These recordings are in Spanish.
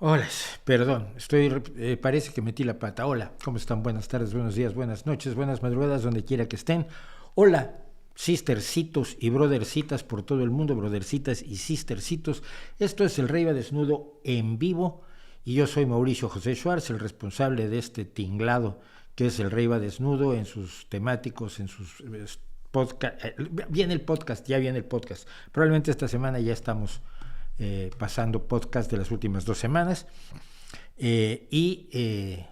Hola, perdón, parece que metí la pata. Hola, ¿cómo están? Buenas tardes, buenos días, buenas noches, buenas madrugadas, donde quiera que estén. Hola, sistercitos y brothercitas por todo el mundo, brothercitas y sistercitos. Esto es El Rey va Desnudo en vivo y yo soy Mauricio José Schwartz, el responsable de este tinglado que es El Rey va Desnudo en sus temáticos, en sus podcast. Viene el podcast, ya viene el podcast. Probablemente esta semana ya estamos pasando podcast de las últimas 2 semanas eh, y, eh,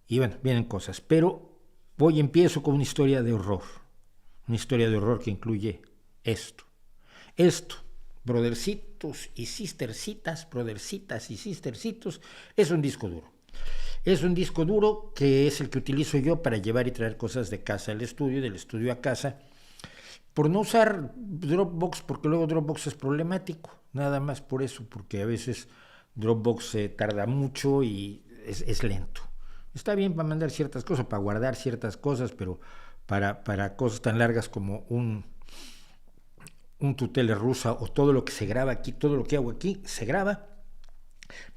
y bueno, vienen cosas, pero hoy empiezo con una historia de horror que incluye esto, brothercitas y sistercitos, es un disco duro. Es un disco duro que es el que utilizo yo para llevar y traer cosas de casa al estudio, del estudio a casa, por no usar Dropbox, porque luego Dropbox es problemático, nada más por eso, porque a veces Dropbox se tarda mucho y es lento. Está bien para mandar ciertas cosas, para guardar ciertas cosas, pero para cosas tan largas como un tutele rusa o todo lo que se graba aquí, todo lo que hago aquí, se graba,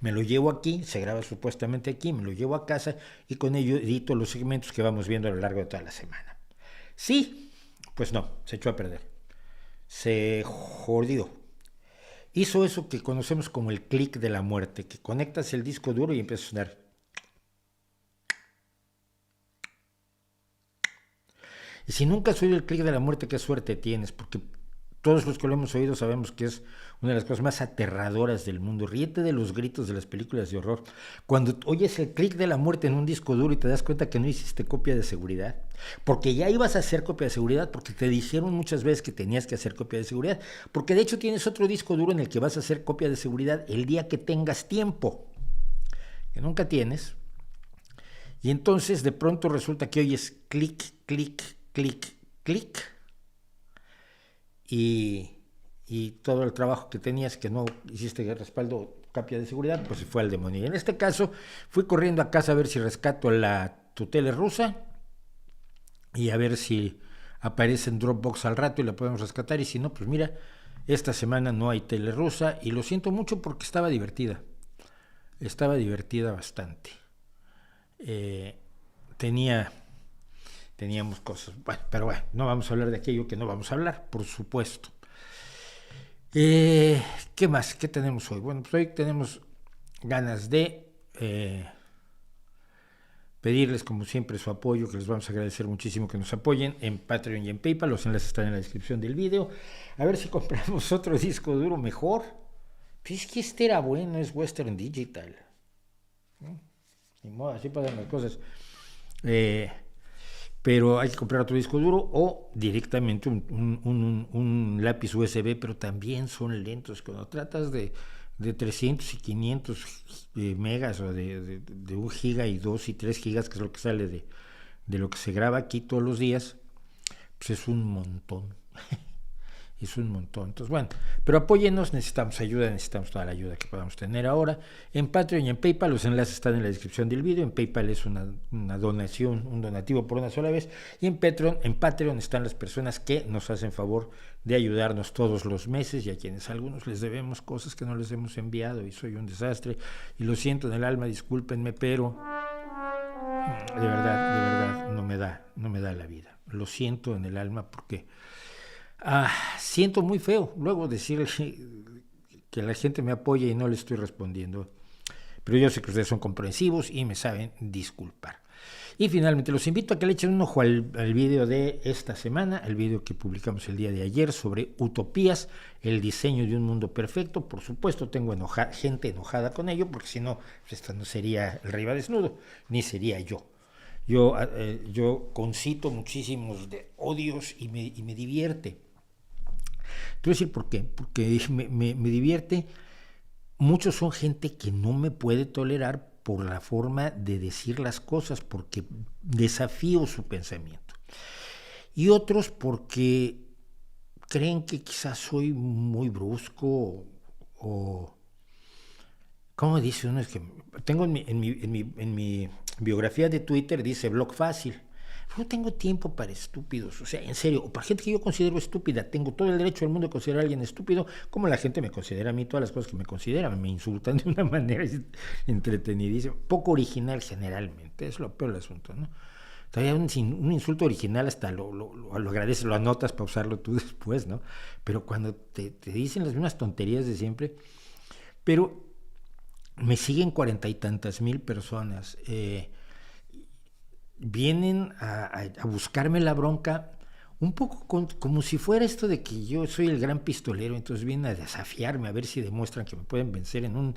me lo llevo aquí, se graba supuestamente aquí, me lo llevo a casa y con ello edito los segmentos que vamos viendo a lo largo de toda la semana. Sí, pues no, se echó a perder. Se jodió. Hizo eso que conocemos como el clic de la muerte, que conectas el disco duro y empieza a sonar. Y si nunca has oído el clic de la muerte, qué suerte tienes, porque todos los que lo hemos oído sabemos que es una de las cosas más aterradoras del mundo. Ríete de los gritos de las películas de horror. Cuando oyes el clic de la muerte en un disco duro y te das cuenta que no hiciste copia de seguridad, porque ya ibas a hacer copia de seguridad, porque te dijeron muchas veces que tenías que hacer copia de seguridad, porque de hecho tienes otro disco duro en el que vas a hacer copia de seguridad el día que tengas tiempo, que nunca tienes, y entonces de pronto resulta que oyes clic, clic, clic, clic, y, y todo el trabajo que tenías que no hiciste respaldo copia de seguridad, pues se fue al demonio. Y en este caso fui corriendo a casa a ver si rescato la tutela rusa y a ver si aparece en Dropbox al rato y la podemos rescatar, y si no, pues mira, esta semana no hay tele rusa y lo siento mucho porque estaba divertida bastante. Eh, tenía teníamos cosas, bueno, pero bueno, no vamos a hablar de aquello que no vamos a hablar, por supuesto. Eh, ¿Qué más? ¿Qué tenemos hoy? Bueno, pues hoy tenemos ganas de pedirles, como siempre, su apoyo, que les vamos a agradecer muchísimo que nos apoyen en Patreon y en PayPal. Los enlaces están en la descripción del video. A ver si compramos otro disco duro mejor. Pues es que este era bueno, es Western Digital. Ni modo, así pasan las cosas. Eh, pero hay que comprar otro disco duro o directamente un lápiz USB, pero también son lentos. Cuando tratas de 300 y 500 megas o de 1 giga y 2 y 3 gigas, que es lo que sale de lo que se graba aquí todos los días, pues es un montón. Es un montón. Entonces, bueno, pero apóyennos, necesitamos ayuda, necesitamos toda la ayuda que podamos tener ahora. En Patreon y en PayPal, los enlaces están en la descripción del video. En PayPal es una donación, un donativo por una sola vez. Y en Patreon están las personas que nos hacen favor de ayudarnos todos los meses y a quienes algunos les debemos cosas que no les hemos enviado y soy un desastre. Y lo siento en el alma, discúlpenme, pero de verdad, no me da la vida. Lo siento en el alma porque siento muy feo luego decirle que la gente me apoya y no le estoy respondiendo. Pero yo sé que ustedes son comprensivos y me saben disculpar. Y finalmente los invito a que le echen un ojo al video de esta semana, el video que publicamos el día de ayer sobre utopías, el diseño de un mundo perfecto. Por supuesto tengo gente enojada con ello, porque si no, esto no sería El Rey va Desnudo, ni sería yo. Yo concito muchísimos de odios y me divierte. Te voy a decir por qué. Porque me divierte. Muchos son gente que no me puede tolerar por la forma de decir las cosas, porque desafío su pensamiento. Y otros porque creen que quizás soy muy brusco o ¿cómo dice uno? Es que tengo en mi biografía de Twitter dice blog fácil. No tengo tiempo para estúpidos, o sea, en serio, o para gente que yo considero estúpida. Tengo todo el derecho del mundo de considerar a alguien estúpido, como la gente me considera a mí, todas las cosas que me consideran, me insultan de una manera entretenidísima, poco original generalmente, es lo peor del asunto, ¿no? Todavía un insulto original hasta lo agradeces, lo anotas para usarlo tú después, ¿no? Pero cuando te dicen las mismas tonterías de siempre, pero me siguen 40 y tantas mil personas, vienen a buscarme la bronca, un poco como si fuera esto de que yo soy el gran pistolero, entonces vienen a desafiarme a ver si demuestran que me pueden vencer en un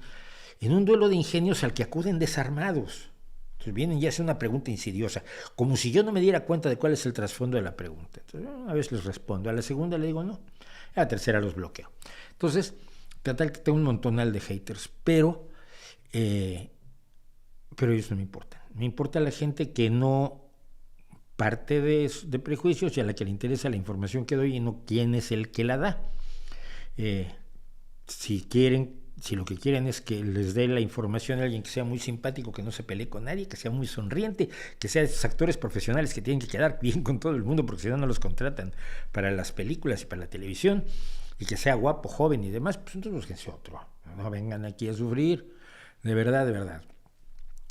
duelo de ingenios al que acuden desarmados. Entonces vienen y hacen una pregunta insidiosa, como si yo no me diera cuenta de cuál es el trasfondo de la pregunta. Entonces, una vez les respondo, a la segunda le digo no, a la tercera los bloqueo. Entonces, total que tengo un montonal de haters, pero ellos no me importan. Me importa la gente que no parte de prejuicios y a la que le interesa la información que doy y no quién es el que la da. Si lo que quieren es que les dé la información a alguien que sea muy simpático, que no se pelee con nadie, que sea muy sonriente, que sea de esos actores profesionales que tienen que quedar bien con todo el mundo porque si no, no los contratan para las películas y para la televisión, y que sea guapo, joven y demás, pues entonces búsquense otro. No vengan aquí a sufrir, de verdad, de verdad.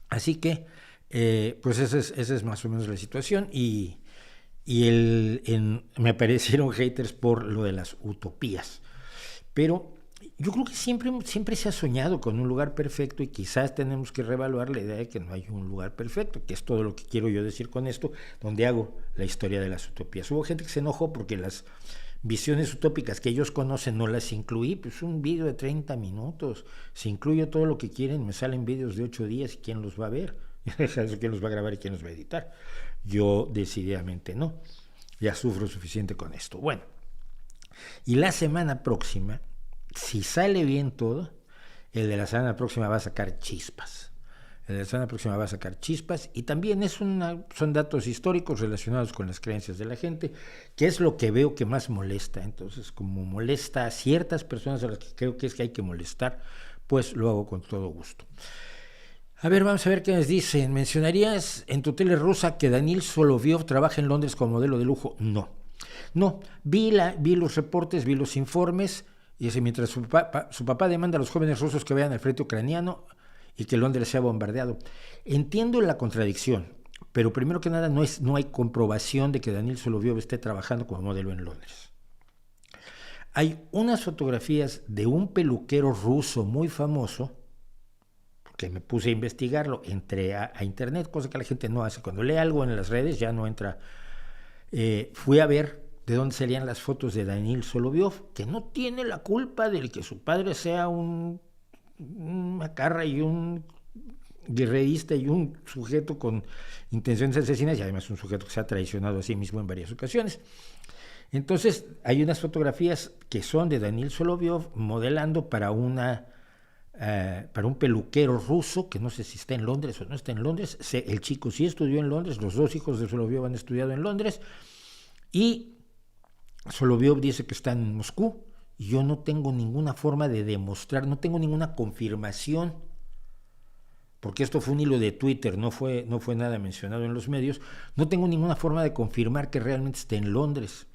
Así que, pues esa es más o menos la situación me aparecieron haters por lo de las utopías. Pero yo creo que siempre se ha soñado con un lugar perfecto y quizás tenemos que reevaluar la idea de que no hay un lugar perfecto, que es todo lo que quiero yo decir con esto, donde hago la historia de las utopías. Hubo gente que se enojó porque las visiones utópicas que ellos conocen no las incluí, pues un vídeo de 30 minutos, si incluyo todo lo que quieren me salen vídeos de 8 días y quién los va a ver, quién los va a grabar y quién los va a editar. Yo decididamente no, ya sufro suficiente con esto. Bueno, y la semana próxima, si sale bien todo, el de la semana próxima va a sacar chispas. El de la semana próxima va a sacar chispas y también son datos históricos relacionados con las creencias de la gente, que es lo que veo que más molesta. Entonces, como molesta a ciertas personas a las que creo que hay que molestar, pues lo hago con todo gusto. A ver, vamos a ver qué nos dicen. ¿Mencionarías en tu tele rusa que Daniil Soloviov trabaja en Londres como modelo de lujo? No, vi los reportes, vi los informes, y dice, mientras su papá demanda a los jóvenes rusos que vayan al frente ucraniano y que Londres sea bombardeado. Entiendo la contradicción, pero primero que nada no hay comprobación de que Daniil Soloviov esté trabajando como modelo en Londres. Hay unas fotografías de un peluquero ruso muy famoso, que me puse a investigarlo, entré a internet, cosa que la gente no hace. Cuando lee algo en las redes ya no entra. Fui a ver de dónde salían las fotos de Daniil Soloviov, que no tiene la culpa de que su padre sea un macarra y un guerrerista y un sujeto con intenciones asesinas, y además un sujeto que se ha traicionado a sí mismo en varias ocasiones. Entonces hay unas fotografías que son de Daniil Soloviov modelando para un peluquero ruso, que no sé si está en Londres o no está en Londres. El chico sí estudió en Londres, los dos hijos de Soloviov han estudiado en Londres, y Soloviov dice que está en Moscú. Yo no tengo ninguna forma de demostrar, no tengo ninguna confirmación, porque esto fue un hilo de Twitter, no fue nada mencionado en los medios. No tengo ninguna forma de confirmar que realmente esté en Londres.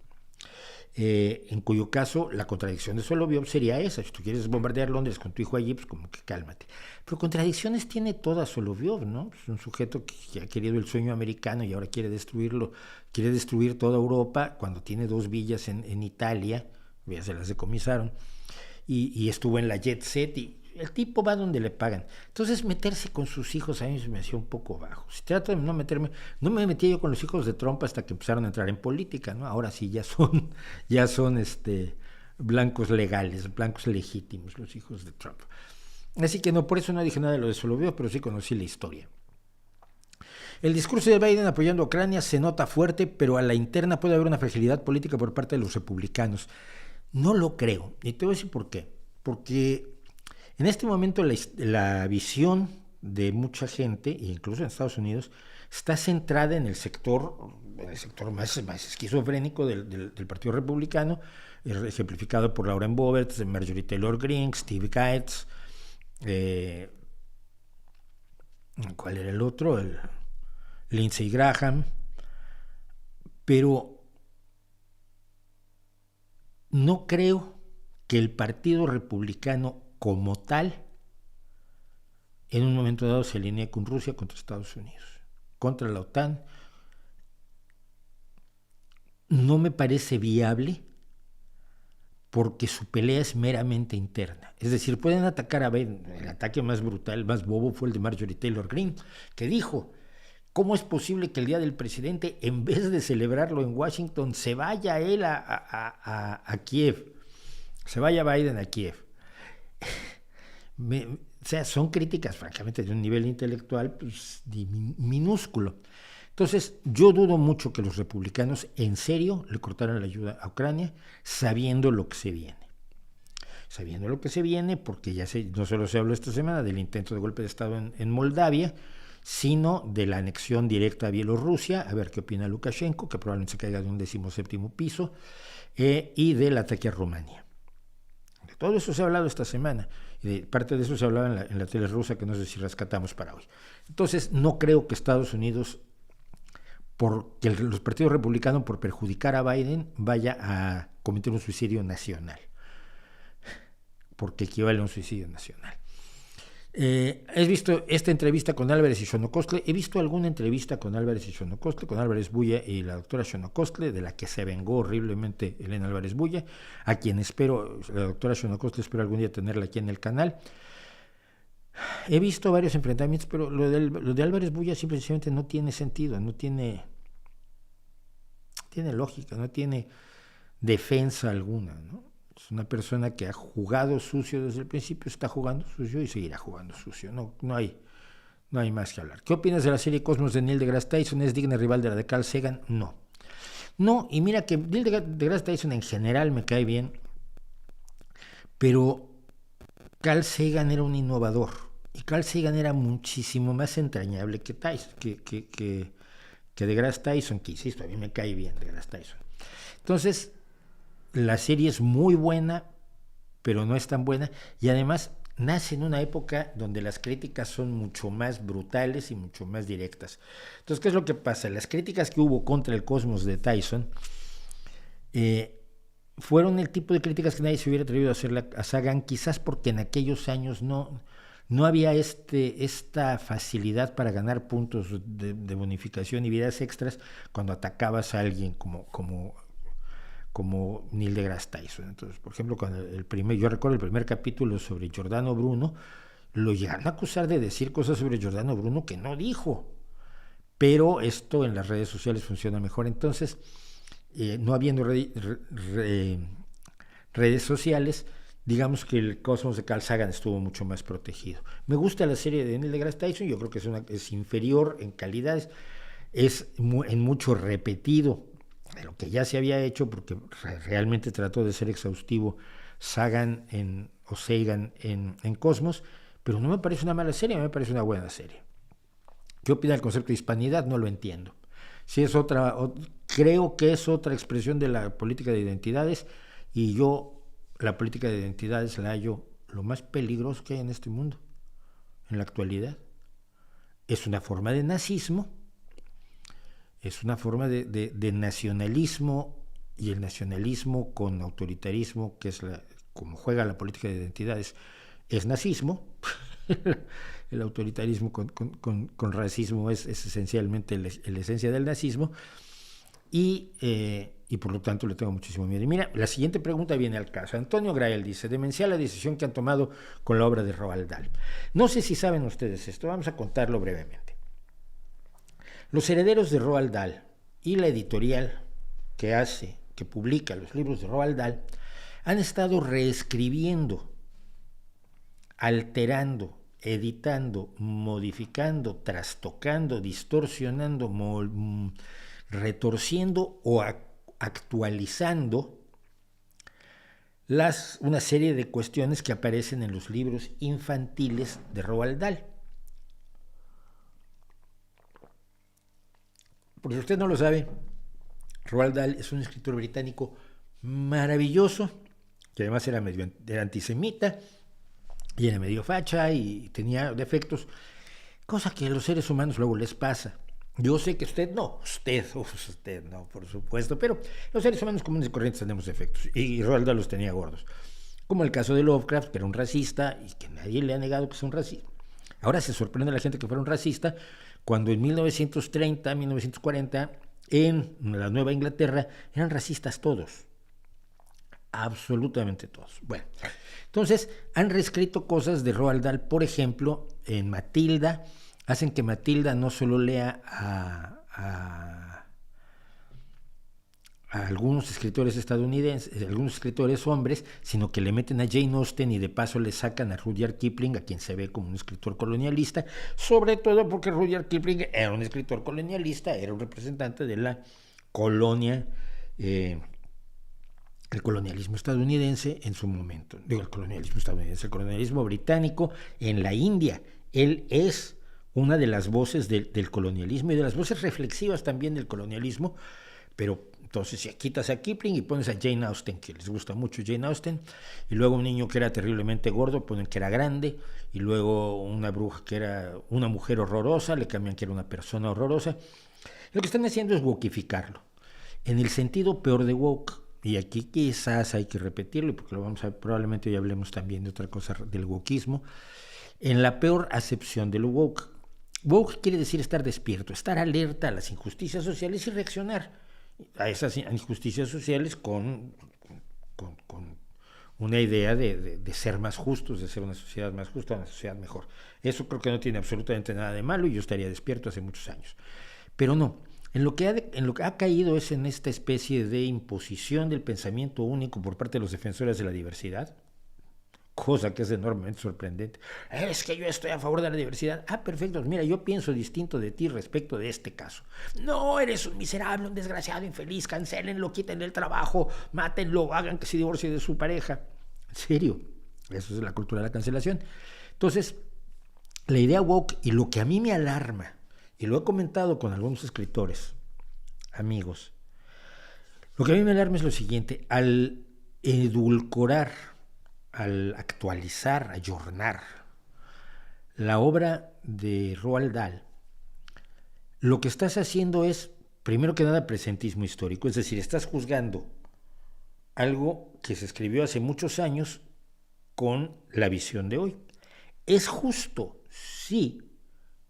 En cuyo caso la contradicción de Soloviov sería esa: si tú quieres bombardear Londres con tu hijo allí, pues como que cálmate. Pero contradicciones tiene toda Soloviov, ¿no? Es un sujeto que ha querido el sueño americano y ahora quiere destruir toda Europa, cuando tiene 2 villas en Italia, ya se las decomisaron, y estuvo en la Jet Set, y el tipo va donde le pagan. Entonces meterse con sus hijos a mí me hacía un poco bajo. Si trato de no me metía yo con los hijos de Trump hasta que empezaron a entrar en política, ¿no? Ahora sí ya son blancos legales, blancos legítimos los hijos de Trump. Así que no, por eso no dije nada de lo de Soloviov, pero sí conocí la historia. El discurso de Biden apoyando a Ucrania se nota fuerte, pero a la interna puede haber una fragilidad política por parte de los republicanos. No lo creo, y te voy a decir por qué. Porque en este momento la visión de mucha gente, incluso en Estados Unidos, está centrada en el sector más esquizofrénico del Partido Republicano, ejemplificado por Lauren Boebert, Marjorie Taylor Greene, Steve Gates, ¿cuál era el otro? Lindsey Graham, pero no creo que el Partido Republicano como tal en un momento dado se alinee con Rusia contra Estados Unidos, contra la OTAN. No me parece viable porque su pelea es meramente interna. Es decir, pueden atacar a Biden. El ataque más brutal, más bobo fue el de Marjorie Taylor Greene, que dijo: ¿cómo es posible que el día del presidente, en vez de celebrarlo en Washington, se vaya él a Kiev? Se vaya Biden a Kiev. O sea, son críticas, francamente, de un nivel intelectual pues, minúsculo. Entonces, yo dudo mucho que los republicanos en serio le cortaran la ayuda a Ucrania, sabiendo lo que se viene. Sabiendo lo que se viene, porque no solo se habló esta semana del intento de golpe de Estado en Moldavia, sino de la anexión directa a Bielorrusia, a ver qué opina Lukashenko, que probablemente se caiga de un 17º piso, y del ataque a Rumania. De todo eso se ha hablado esta semana, y parte de eso se hablaba en la tele rusa, que no sé si rescatamos para hoy. Entonces, no creo que Estados Unidos, porque los partidos republicanos, por perjudicar a Biden, vaya a cometer un suicidio nacional, porque equivale a un suicidio nacional. ¿Has visto esta entrevista con Álvarez y Xonocostle? He visto alguna entrevista con Álvarez y Xonocostle, con Álvarez Bulla y la doctora Xonocostle, de la que se vengó horriblemente Elena Álvarez Bulla, a quien espero, la doctora Xonocostle, espero algún día tenerla aquí en el canal. He visto varios enfrentamientos, pero lo de Álvarez Bulla simplemente no tiene sentido, no tiene lógica, no tiene defensa alguna, ¿no? Es una persona que ha jugado sucio desde el principio, está jugando sucio y seguirá jugando sucio. No hay más que hablar. ¿Qué opinas de la serie Cosmos de Neil deGrasse Tyson? ¿Es digna rival de la de Carl Sagan? No, y mira que Neil deGrasse Tyson en general me cae bien, pero Carl Sagan era un innovador, y Carl Sagan era muchísimo más entrañable que Tyson, que deGrasse Tyson, que insisto, a mí me cae bien deGrasse Tyson. Entonces, la serie es muy buena, pero no es tan buena, y además nace en una época donde las críticas son mucho más brutales y mucho más directas. Entonces, ¿qué es lo que pasa? Las críticas que hubo contra el Cosmos de Tyson fueron el tipo de críticas que nadie se hubiera atrevido a hacerle a Sagan, quizás porque en aquellos años no había esta facilidad para ganar puntos de bonificación y vidas extras cuando atacabas a alguien como Neil deGrasse Tyson. Entonces, por ejemplo, yo recuerdo el primer capítulo sobre Giordano Bruno, lo llegaron a acusar de decir cosas sobre Giordano Bruno que no dijo, pero esto en las redes sociales funciona mejor. Entonces, no habiendo redes sociales, digamos que el Cosmos de Carl Sagan estuvo mucho más protegido. Me gusta la serie de Neil deGrasse Tyson, yo creo que es inferior en calidades, es en mucho repetido de lo que ya se había hecho, porque realmente trató de ser exhaustivo Sagan en Cosmos, pero no me parece una mala serie, me parece una buena serie. ¿Qué opina del concepto de hispanidad? No lo entiendo. Si es creo que es otra expresión de la política de identidades, y yo la política de identidades la hallo lo más peligroso que hay en este mundo, en la actualidad. Es una forma de nazismo, es una forma de nacionalismo, y el nacionalismo con autoritarismo, que es como juega la política de identidades, es nazismo. El autoritarismo con racismo es esencialmente la esencia del nazismo, y por lo tanto le tengo muchísimo miedo. Y mira, la siguiente pregunta viene al caso. Antonio Grael dice: demencial la decisión que han tomado con la obra de Roald Dahl. No sé si saben ustedes esto, vamos a contarlo brevemente. Los herederos de Roald Dahl y la editorial que publica los libros de Roald Dahl han estado reescribiendo, alterando, editando, modificando, trastocando, distorsionando, retorciendo o actualizando una serie de cuestiones que aparecen en los libros infantiles de Roald Dahl. Porque si usted no lo sabe, Roald Dahl es un escritor británico maravilloso, que además era antisemita, y era medio facha y tenía defectos, cosa que a los seres humanos luego les pasa. Yo sé que usted no, usted no, por supuesto, pero los seres humanos comunes y corrientes tenemos defectos, y Roald Dahl los tenía gordos. Como el caso de Lovecraft, que era un racista y que nadie le ha negado que sea un racista. Ahora se sorprende a la gente que fuera un racista cuando en 1930, 1940, en la Nueva Inglaterra, eran racistas todos. Absolutamente todos. Bueno, entonces han reescrito cosas de Roald Dahl, por ejemplo, en Matilda, hacen que Matilda no solo lea a algunos escritores estadounidenses, algunos escritores hombres, sino que le meten a Jane Austen y de paso le sacan a Rudyard Kipling, a quien se ve como un escritor colonialista, sobre todo porque Rudyard Kipling era un escritor colonialista, era un representante de la colonia, el colonialismo estadounidense en su momento, digo el colonialismo estadounidense, el colonialismo británico en la India. Él es una de las voces del colonialismo y de las voces reflexivas también del colonialismo, pero entonces si quitas a Kipling y pones a Jane Austen, que les gusta mucho Jane Austen, y luego un niño que era terriblemente gordo, ponen que era grande, y luego una bruja que era una mujer horrorosa, le cambian que era una persona horrorosa. Lo que están haciendo es wokificarlo, en el sentido peor de woke, y aquí quizás hay que repetirlo, porque lo vamos a ver, probablemente hoy hablemos también de otra cosa del wokismo, en la peor acepción del woke. Woke quiere decir estar despierto, estar alerta a las injusticias sociales y reaccionar a esas injusticias sociales con una idea de ser más justos, de ser una sociedad más justa, una sociedad mejor. Eso creo que no tiene absolutamente nada de malo y yo estaría despierto hace muchos años. Pero no, en lo que ha caído es en esta especie de imposición del pensamiento único por parte de los defensores de la diversidad, cosa que es enormemente sorprendente. Es que yo estoy a favor de la diversidad. Ah, perfecto, mira, yo pienso distinto de ti respecto de este caso. No, eres un miserable, un desgraciado, infeliz, cancélenlo, quítenle el trabajo, mátenlo, hagan que se divorcie de su pareja. En serio, eso es la cultura de la cancelación. Entonces, la idea woke, y lo que a mí me alarma, y lo he comentado con algunos escritores, amigos, lo que a mí me alarma es lo siguiente: al edulcorar, al actualizar, ayornar la obra de Roald Dahl, lo que estás haciendo es, primero que nada, presentismo histórico, es decir, estás juzgando algo que se escribió hace muchos años con la visión de hoy. Es justo, sí,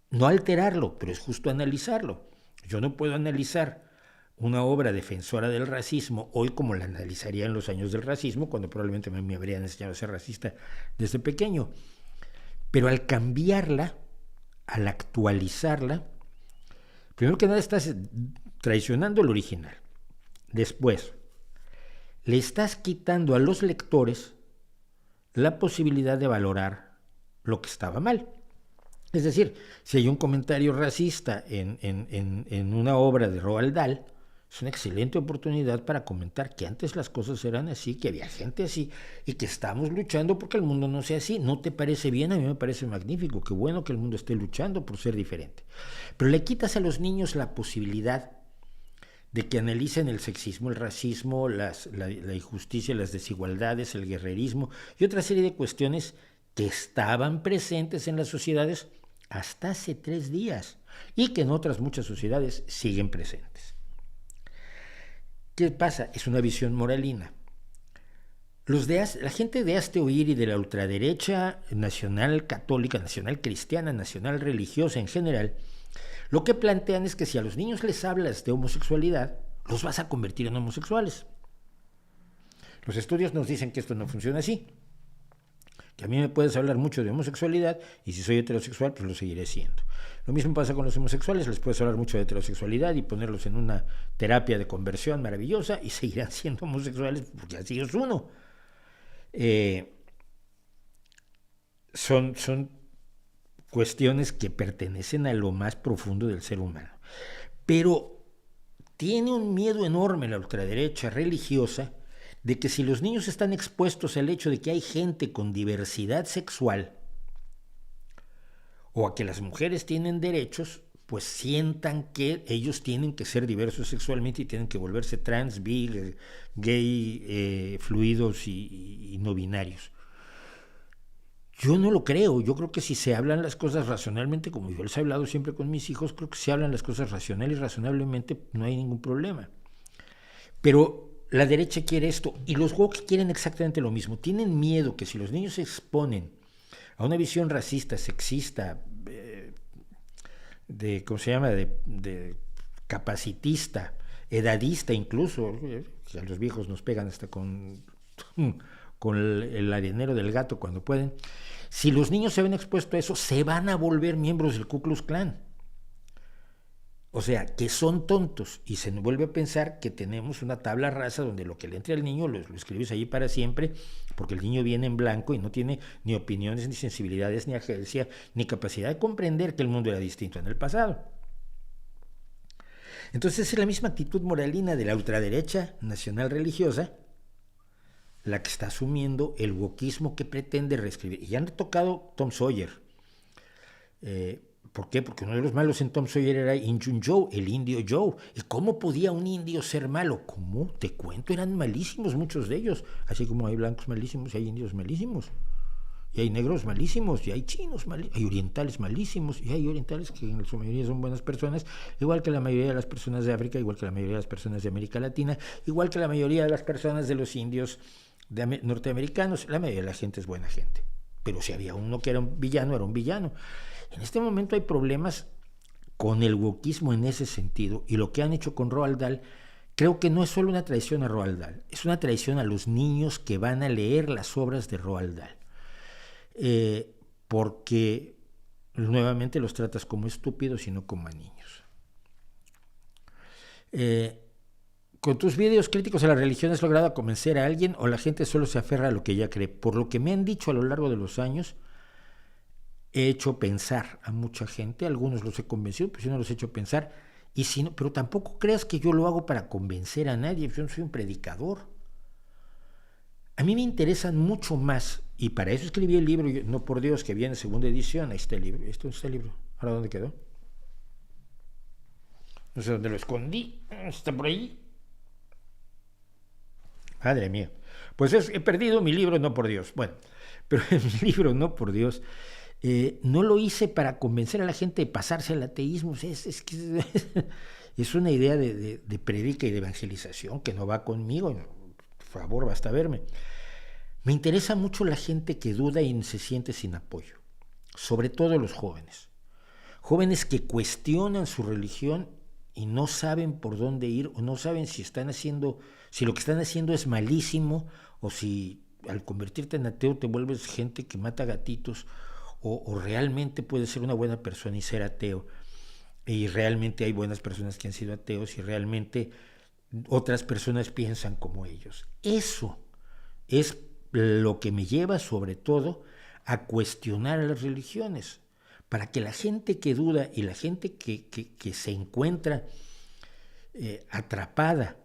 no alterarlo, pero es justo analizarlo. Yo no puedo analizar una obra defensora del racismo hoy como la analizaría en los años del racismo, cuando probablemente me habrían enseñado a ser racista desde pequeño. Pero al cambiarla, al actualizarla, primero que nada estás traicionando el original. Después, le estás quitando a los lectores la posibilidad de valorar lo que estaba mal. Es decir, si hay un comentario racista en una obra de Roald Dahl, es una excelente oportunidad para comentar que antes las cosas eran así, que había gente así y que estamos luchando porque el mundo no sea así. ¿No te parece bien? A mí me parece magnífico. Qué bueno que el mundo esté luchando por ser diferente. Pero le quitas a los niños la posibilidad de que analicen el sexismo, el racismo, la injusticia, las desigualdades, el guerrerismo y otra serie de cuestiones que estaban presentes en las sociedades hasta hace 3 días y que en otras muchas sociedades siguen presentes. ¿Qué pasa? Es una visión moralina. La gente de hazte oír y de la ultraderecha nacional católica, nacional cristiana, nacional religiosa en general, lo que plantean es que si a los niños les hablas de homosexualidad, los vas a convertir en homosexuales. Los estudios nos dicen que esto no funciona así. Que a mí me puedes hablar mucho de homosexualidad y si soy heterosexual, pues lo seguiré siendo. Lo mismo pasa con los homosexuales, les puedes hablar mucho de heterosexualidad y ponerlos en una terapia de conversión maravillosa y seguirán siendo homosexuales porque así es uno. Son cuestiones que pertenecen a lo más profundo del ser humano. Pero tiene un miedo enorme la ultraderecha religiosa de que si los niños están expuestos al hecho de que hay gente con diversidad sexual o a que las mujeres tienen derechos, pues sientan que ellos tienen que ser diversos sexualmente y tienen que volverse trans, bi, gay, fluidos y no binarios. Yo no lo creo. Yo creo que si se hablan las cosas racionalmente, como yo les he hablado siempre con mis hijos, creo que si hablan las cosas racional y razonablemente no hay ningún problema. Pero la derecha quiere esto y los woke quieren exactamente lo mismo. Tienen miedo que si los niños se exponen a una visión racista, sexista, de ¿cómo se llama? De capacitista, edadista incluso, que a los viejos nos pegan hasta con el arenero del gato cuando pueden. Si los niños se ven expuestos a eso, se van a volver miembros del Ku Klux Klan. O sea, que son tontos y se nos vuelve a pensar que tenemos una tabla rasa donde lo que le entre al niño lo escribes allí para siempre, porque el niño viene en blanco y no tiene ni opiniones, ni sensibilidades, ni agencia, ni capacidad de comprender que el mundo era distinto en el pasado. Entonces es la misma actitud moralina de la ultraderecha nacional religiosa la que está asumiendo el wokismo que pretende reescribir. Y ya han tocado Tom Sawyer. ¿Por qué? Porque uno de los malos en Tom Sawyer era Injun Joe, el indio Joe. ¿Y cómo podía un indio ser malo? ¿Cómo? Te cuento, eran malísimos muchos de ellos. Así como hay blancos malísimos y hay indios malísimos. Y hay negros malísimos, y hay chinos malísimos, hay orientales malísimos, y hay orientales que en su mayoría son buenas personas, igual que la mayoría de las personas de África, igual que la mayoría de las personas de América Latina, igual que la mayoría de las personas de los indios norteamericanos. La mayoría de la gente es buena gente. Pero si había uno que era un villano, era un villano. En este momento hay problemas con el wokismo en ese sentido, y lo que han hecho con Roald Dahl, creo que no es solo una traición a Roald Dahl, es una traición a los niños que van a leer las obras de Roald Dahl. Porque nuevamente los tratas como estúpidos y no como a niños. Con tus videos críticos a la religión has logrado convencer a alguien o la gente solo se aferra a lo que ya cree. Por lo que me han dicho a lo largo de los años, he hecho pensar a mucha gente, algunos los he convencido, pues yo no los he hecho pensar, y si no, pero tampoco creas que yo lo hago para convencer a nadie, yo no soy un predicador. A mí me interesan mucho más, y para eso escribí el libro, No por Dios, que viene en segunda edición. Ahí está el libro. ¿Esto está el libro? ¿Ahora dónde quedó? No sé dónde lo escondí. Está por ahí. Madre mía. Pues he perdido mi libro No por Dios. Bueno, pero en mi libro No por Dios no lo hice para convencer a la gente de pasarse al ateísmo. Es una idea de predica y de evangelización que no va conmigo. Por favor, basta verme. Me interesa mucho la gente que duda y se siente sin apoyo, sobre todo los jóvenes. Jóvenes que cuestionan su religión y no saben por dónde ir, o no saben si lo que están haciendo es malísimo, o si al convertirte en ateo te vuelves gente que mata gatitos, o realmente puedes ser una buena persona y ser ateo. Y realmente hay buenas personas que han sido ateos y realmente otras personas piensan como ellos. Eso es lo que me lleva sobre todo a cuestionar a las religiones, para que la gente que duda y la gente que se encuentra atrapada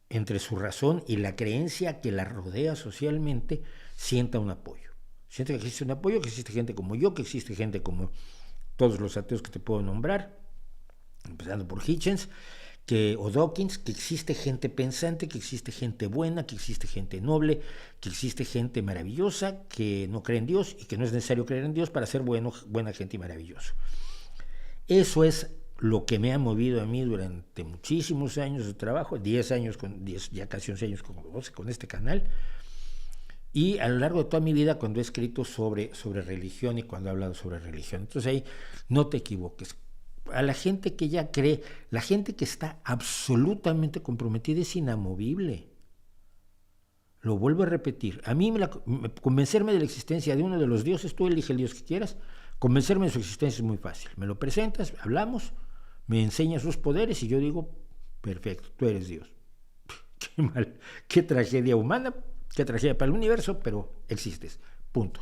entre su razón y la creencia que la rodea socialmente, sienta un apoyo. Sienta que existe un apoyo, que existe gente como yo, que existe gente como todos los ateos que te puedo nombrar, empezando por Hitchens, o Dawkins, que existe gente pensante, que existe gente buena, que existe gente noble, que existe gente maravillosa, que no cree en Dios y que no es necesario creer en Dios para ser buena gente y maravilloso. Eso es lo que me ha movido a mí durante muchísimos años de trabajo, 10 años, ya casi 11 años con este canal, y a lo largo de toda mi vida cuando he escrito sobre religión y cuando he hablado sobre religión. Entonces ahí no te equivoques. A la gente que ya cree, la gente que está absolutamente comprometida es inamovible. Lo vuelvo a repetir. A mí convencerme de la existencia de uno de los dioses, tú elige el dios que quieras, convencerme de su existencia es muy fácil. Me lo presentas, hablamos, me enseñas sus poderes y yo digo, perfecto, tú eres Dios. Qué mal, qué tragedia humana, qué tragedia para el universo, pero existes, punto.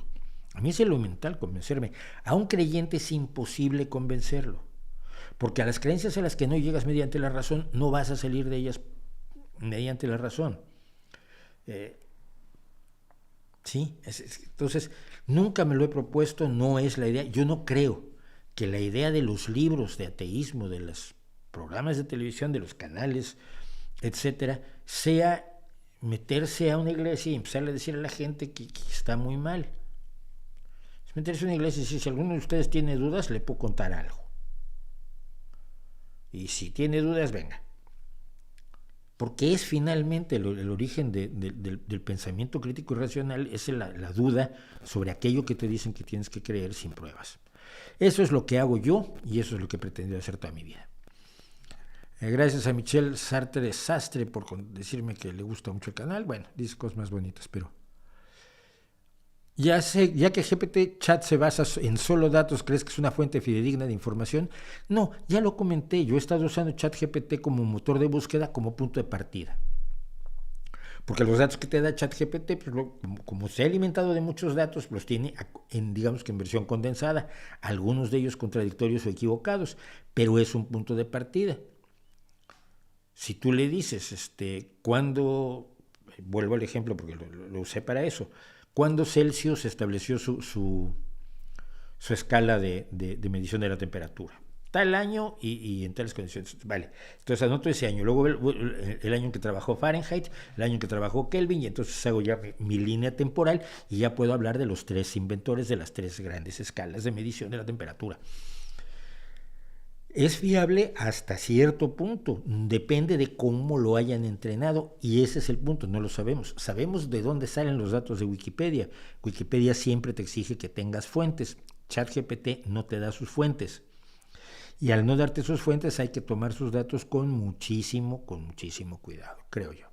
A mí es elemental convencerme. A un creyente es imposible convencerlo. Porque a las creencias a las que no llegas mediante la razón, no vas a salir de ellas mediante la razón. Sí, entonces nunca me lo he propuesto, no es la idea. Yo no creo que la idea de los libros de ateísmo, de los programas de televisión, de los canales, etcétera, sea meterse a una iglesia y empezarle a decir a la gente que está muy mal. Meterse en una iglesia y decir, si alguno de ustedes tiene dudas, le puedo contar algo. Y si tiene dudas, venga. Porque es finalmente el origen del pensamiento crítico y racional, es la duda sobre aquello que te dicen que tienes que creer sin pruebas. Eso es lo que hago yo y eso es lo que he pretendido hacer toda mi vida. Gracias a Michelle Sartre Sastre por decirme que le gusta mucho el canal. Bueno, dice cosas más bonitas, pero ya que GPT Chat se basa en solo datos, ¿crees que es una fuente fidedigna de información? No, ya lo comenté, yo he estado usando Chat GPT como motor de búsqueda, como punto de partida. Porque los datos que te da ChatGPT, pues como se ha alimentado de muchos datos, los tiene digamos que en versión condensada, algunos de ellos contradictorios o equivocados, pero es un punto de partida. Si tú le dices, vuelvo al ejemplo porque lo usé para eso, ¿cuándo Celsius estableció su escala de medición de la temperatura? Tal año y en tales condiciones. Vale, entonces anoto ese año, luego el año en que trabajó Fahrenheit, el año en que trabajó Kelvin, y entonces hago ya mi línea temporal y ya puedo hablar de los 3 inventores de las 3 grandes escalas de medición de la temperatura. Es fiable hasta cierto punto, depende de cómo lo hayan entrenado, y ese es el punto, no lo sabemos. Sabemos de dónde salen los datos de Wikipedia. Wikipedia siempre te exige que tengas fuentes. ChatGPT no te da sus fuentes. Y al no darte sus fuentes hay que tomar sus datos con muchísimo cuidado, creo yo.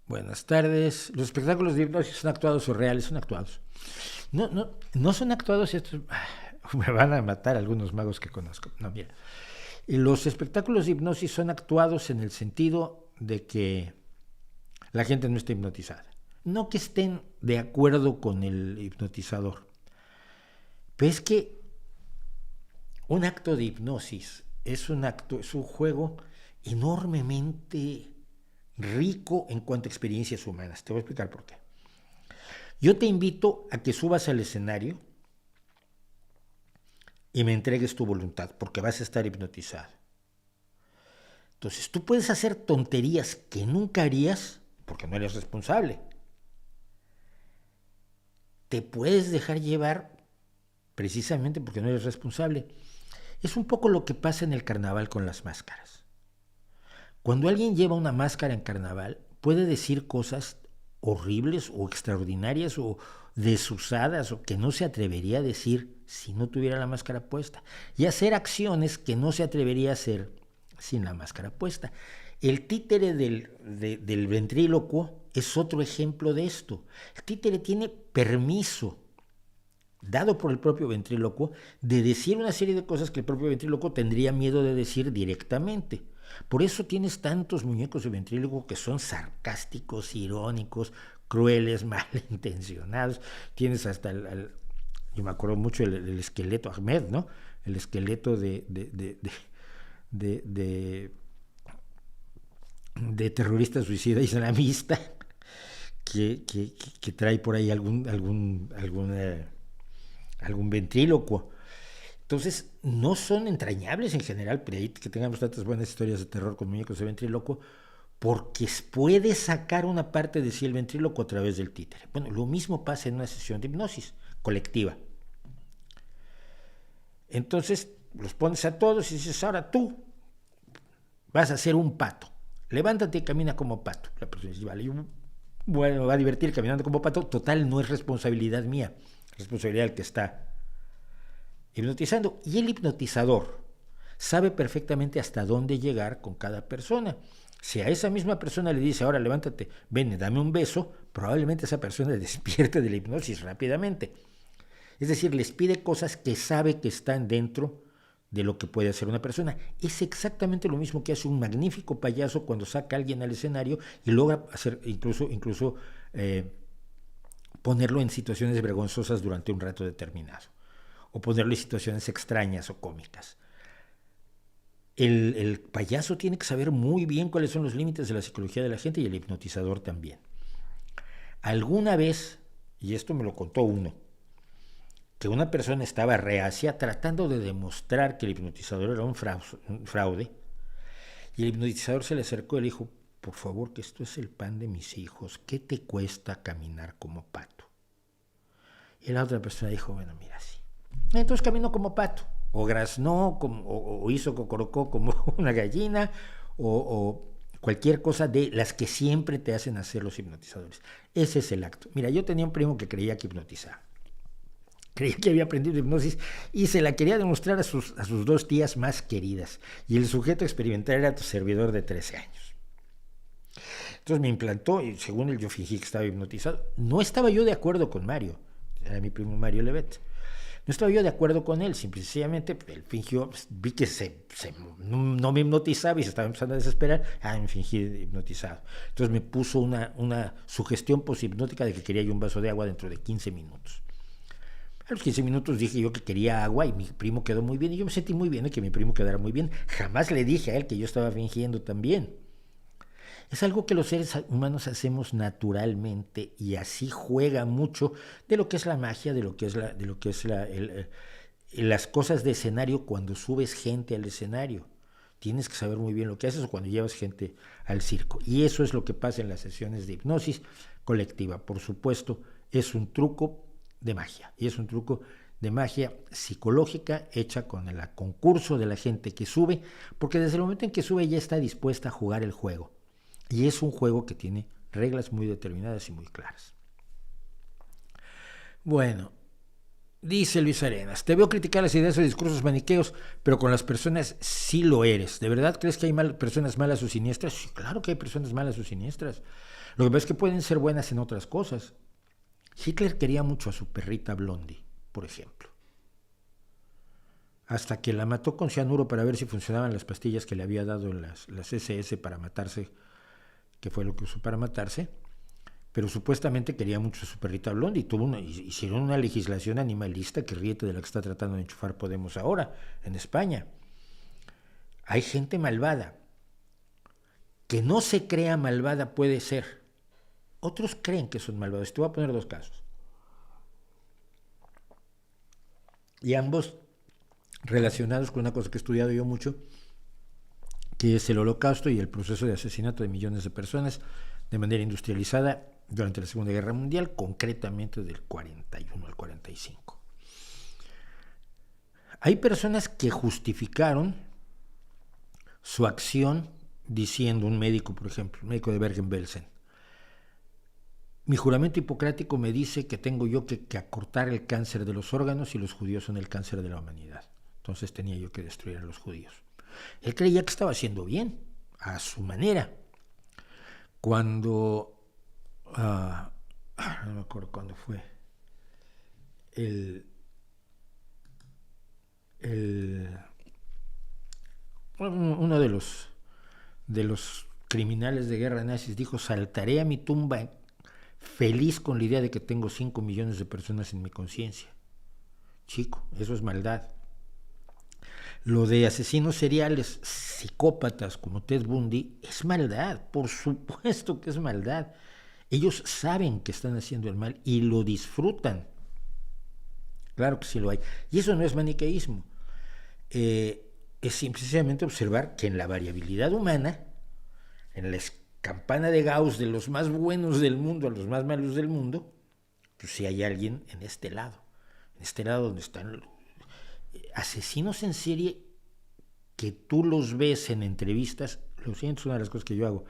Buenas tardes. ¿Los espectáculos de hipnosis son actuados o reales? Son actuados. No son actuados. Me van a matar algunos magos que conozco. No, mira. Los espectáculos de hipnosis son actuados en el sentido de que la gente no está hipnotizada. No que estén de acuerdo con el hipnotizador. Pero es que un acto de hipnosis es un juego enormemente rico en cuanto a experiencias humanas. Te voy a explicar por qué. Yo te invito a que subas al escenario y me entregues tu voluntad, porque vas a estar hipnotizado. Entonces, tú puedes hacer tonterías que nunca harías porque no eres responsable. Te puedes dejar llevar precisamente porque no eres responsable. Es un poco lo que pasa en el carnaval con las máscaras. Cuando alguien lleva una máscara en carnaval, puede decir cosas horribles o extraordinarias o desusadas o que no se atrevería a decir si no tuviera la máscara puesta, y hacer acciones que no se atrevería a hacer sin la máscara puesta. El títere del ventrílocuo es otro ejemplo de esto. El títere tiene permiso dado por el propio ventrílocuo de decir una serie de cosas que el propio ventrílocuo tendría miedo de decir directamente. Por eso tienes tantos muñecos de ventrílocuo que son sarcásticos, irónicos, crueles, malintencionados. Tienes hasta yo me acuerdo mucho el esqueleto Ahmed, ¿no? El esqueleto de terrorista suicida islamista que trae por ahí algún ventrílocuo. Entonces, no son entrañables en general, pero ahí que tengamos tantas buenas historias de terror con muñecos de ventrílocuo, porque puede sacar una parte de sí el ventrílocuo a través del títere. Bueno, lo mismo pasa en una sesión de hipnosis colectiva. Entonces, los pones a todos y dices, ahora tú vas a ser un pato. Levántate y camina como pato. La persona dice, vale, yo me va a divertir caminando como pato. Total, no es responsabilidad mía, es responsabilidad del que está hipnotizando. Y el hipnotizador sabe perfectamente hasta dónde llegar con cada persona. Si a esa misma persona le dice, ahora levántate, ven, dame un beso, probablemente esa persona despierte de la hipnosis rápidamente. Es decir, les pide cosas que sabe que están dentro de lo que puede hacer una persona. Es exactamente lo mismo que hace un magnífico payaso cuando saca a alguien al escenario y logra hacer incluso ponerlo en situaciones vergonzosas durante un rato determinado, o ponerlo en situaciones extrañas o cómicas. El payaso tiene que saber muy bien cuáles son los límites de la psicología de la gente, y el hipnotizador también. Alguna vez, y esto me lo contó uno, que una persona estaba reacia tratando de demostrar que el hipnotizador era un fraude, y el hipnotizador se le acercó y le dijo, por favor, que esto es el pan de mis hijos, ¿qué te cuesta caminar como pato? Y la otra persona dijo, bueno, mira, sí. Entonces caminó como pato, o graznó, o hizo cocorocó como una gallina, o cualquier cosa de las que siempre te hacen hacer los hipnotizadores. Ese es el acto. Mira, yo tenía un primo que creía que hipnotizaba. Creía que había aprendido hipnosis y se la quería demostrar a sus 2 tías más queridas. Y el sujeto experimental era tu servidor de 13 años. Entonces me implantó y según él yo fingí que estaba hipnotizado. No estaba yo de acuerdo con Mario. Era mi primo Mario Levet. No estaba yo de acuerdo con él, simplemente él fingió, vi que no me hipnotizaba y se estaba empezando a desesperar, me fingí hipnotizado. Entonces me puso una sugestión poshipnótica de que quería yo un vaso de agua dentro de 15 minutos. A los 15 minutos dije yo que quería agua y mi primo quedó muy bien y yo me sentí muy bien de que mi primo quedara muy bien. Jamás le dije a él que yo estaba fingiendo también. Es algo que los seres humanos hacemos naturalmente y así juega mucho de lo que es la magia, de lo que es las cosas de escenario cuando subes gente al escenario. Tienes que saber muy bien lo que haces o cuando llevas gente al circo. Y eso es lo que pasa en las sesiones de hipnosis colectiva. Por supuesto, es un truco de magia y es un truco de magia psicológica hecha con el concurso de la gente que sube, porque desde el momento en que sube ya está dispuesta a jugar el juego. Y es un juego que tiene reglas muy determinadas y muy claras. Bueno, dice Luis Arenas, te veo criticar las ideas o discursos maniqueos, pero con las personas sí lo eres. ¿De verdad crees que hay personas malas o siniestras? Sí, claro que hay personas malas o siniestras. Lo que pasa es que pueden ser buenas en otras cosas. Hitler quería mucho a su perrita Blondie, por ejemplo. Hasta que la mató con cianuro para ver si funcionaban las pastillas que le había dado las SS para matarse, que fue lo que usó para matarse, pero supuestamente quería mucho a su perrita Blondie. Hicieron una legislación animalista que ríete de la que está tratando de enchufar Podemos ahora, en España. Hay gente malvada. Que no se crea malvada puede ser. Otros creen que son malvados. Te voy a poner 2 casos. Y ambos relacionados con una cosa que he estudiado yo mucho, que es el Holocausto y el proceso de asesinato de millones de personas de manera industrializada durante la Segunda Guerra Mundial, concretamente del 41 al 45. Hay personas que justificaron su acción diciendo, un médico, por ejemplo, un médico de Bergen-Belsen, mi juramento hipocrático me dice que tengo yo que acortar el cáncer de los órganos y los judíos son el cáncer de la humanidad. Entonces tenía yo que destruir a los judíos. Él creía que estaba haciendo bien, a su manera. Cuando, no me acuerdo cuándo fue, uno de los criminales de guerra nazis dijo, saltaré a mi tumba feliz con la idea de que tengo 5 millones de personas en mi conciencia. Chico, eso es maldad. Lo de asesinos seriales, psicópatas como Ted Bundy, es maldad, por supuesto que es maldad. Ellos saben que están haciendo el mal y lo disfrutan. Claro que sí lo hay. Y eso no es maniqueísmo. Es simplemente observar que en la variabilidad humana, en la campana de Gauss de los más buenos del mundo a los más malos del mundo, pues sí hay alguien en este lado donde están asesinos en serie que tú los ves en entrevistas. Lo siento, es una de las cosas que yo hago,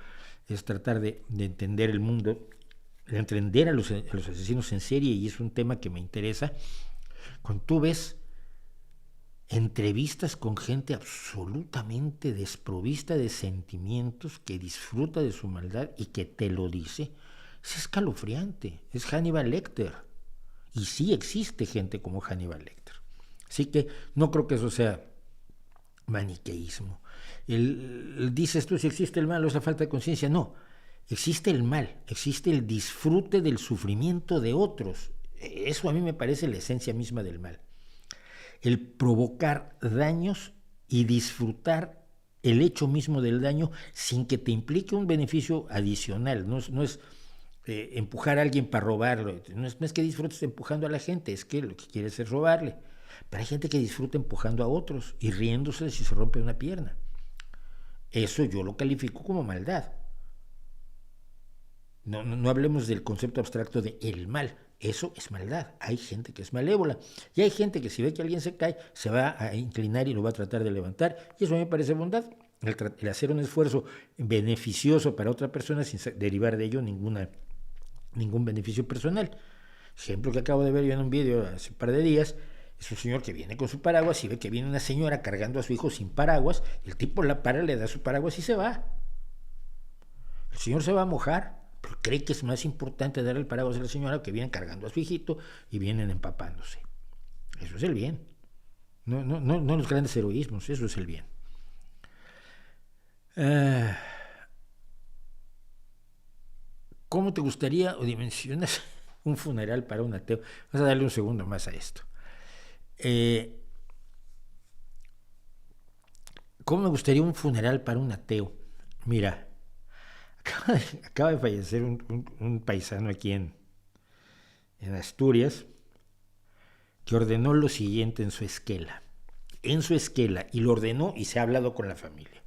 es tratar de entender el mundo, de entender a los asesinos en serie, y es un tema que me interesa. Cuando tú ves entrevistas con gente absolutamente desprovista de sentimientos, que disfruta de su maldad y que te lo dice, es escalofriante, es Hannibal Lecter. Y sí existe gente como Hannibal Lecter. Así que no creo que eso sea maniqueísmo. Dices tú, si existe el mal o es la falta de conciencia. No, existe el mal, existe el disfrute del sufrimiento de otros. Eso a mí me parece la esencia misma del mal. El provocar daños y disfrutar el hecho mismo del daño sin que te implique un beneficio adicional. No es empujar a alguien para robarlo. No es que disfrutes empujando a la gente, es que lo que quieres es robarle. Pero hay gente que disfruta empujando a otros y riéndose si se rompe una pierna. Eso yo lo califico como maldad. No hablemos del concepto abstracto de el mal. Eso es maldad. Hay gente que es malévola. Y hay gente que si ve que alguien se cae, se va a inclinar y lo va a tratar de levantar. Y eso a mí me parece bondad. El hacer un esfuerzo beneficioso para otra persona sin derivar de ello ningún beneficio personal. Ejemplo que acabo de ver yo en un video hace un par de días, es un señor que viene con su paraguas y ve que viene una señora cargando a su hijo sin paraguas, el tipo la para, le da su paraguas y se va. El señor se va a mojar, pero cree que es más importante darle el paraguas a la señora que viene cargando a su hijito y vienen empapándose. Eso es el bien. No los grandes heroísmos, eso es el bien. ¿Cómo te gustaría o dimensionas un funeral para un ateo? Vamos a darle un segundo más a esto. ¿Cómo me gustaría un funeral para un ateo? Mira, acaba de fallecer un paisano aquí en Asturias que ordenó lo siguiente en su esquela. Y lo ordenó y se ha hablado con la familia.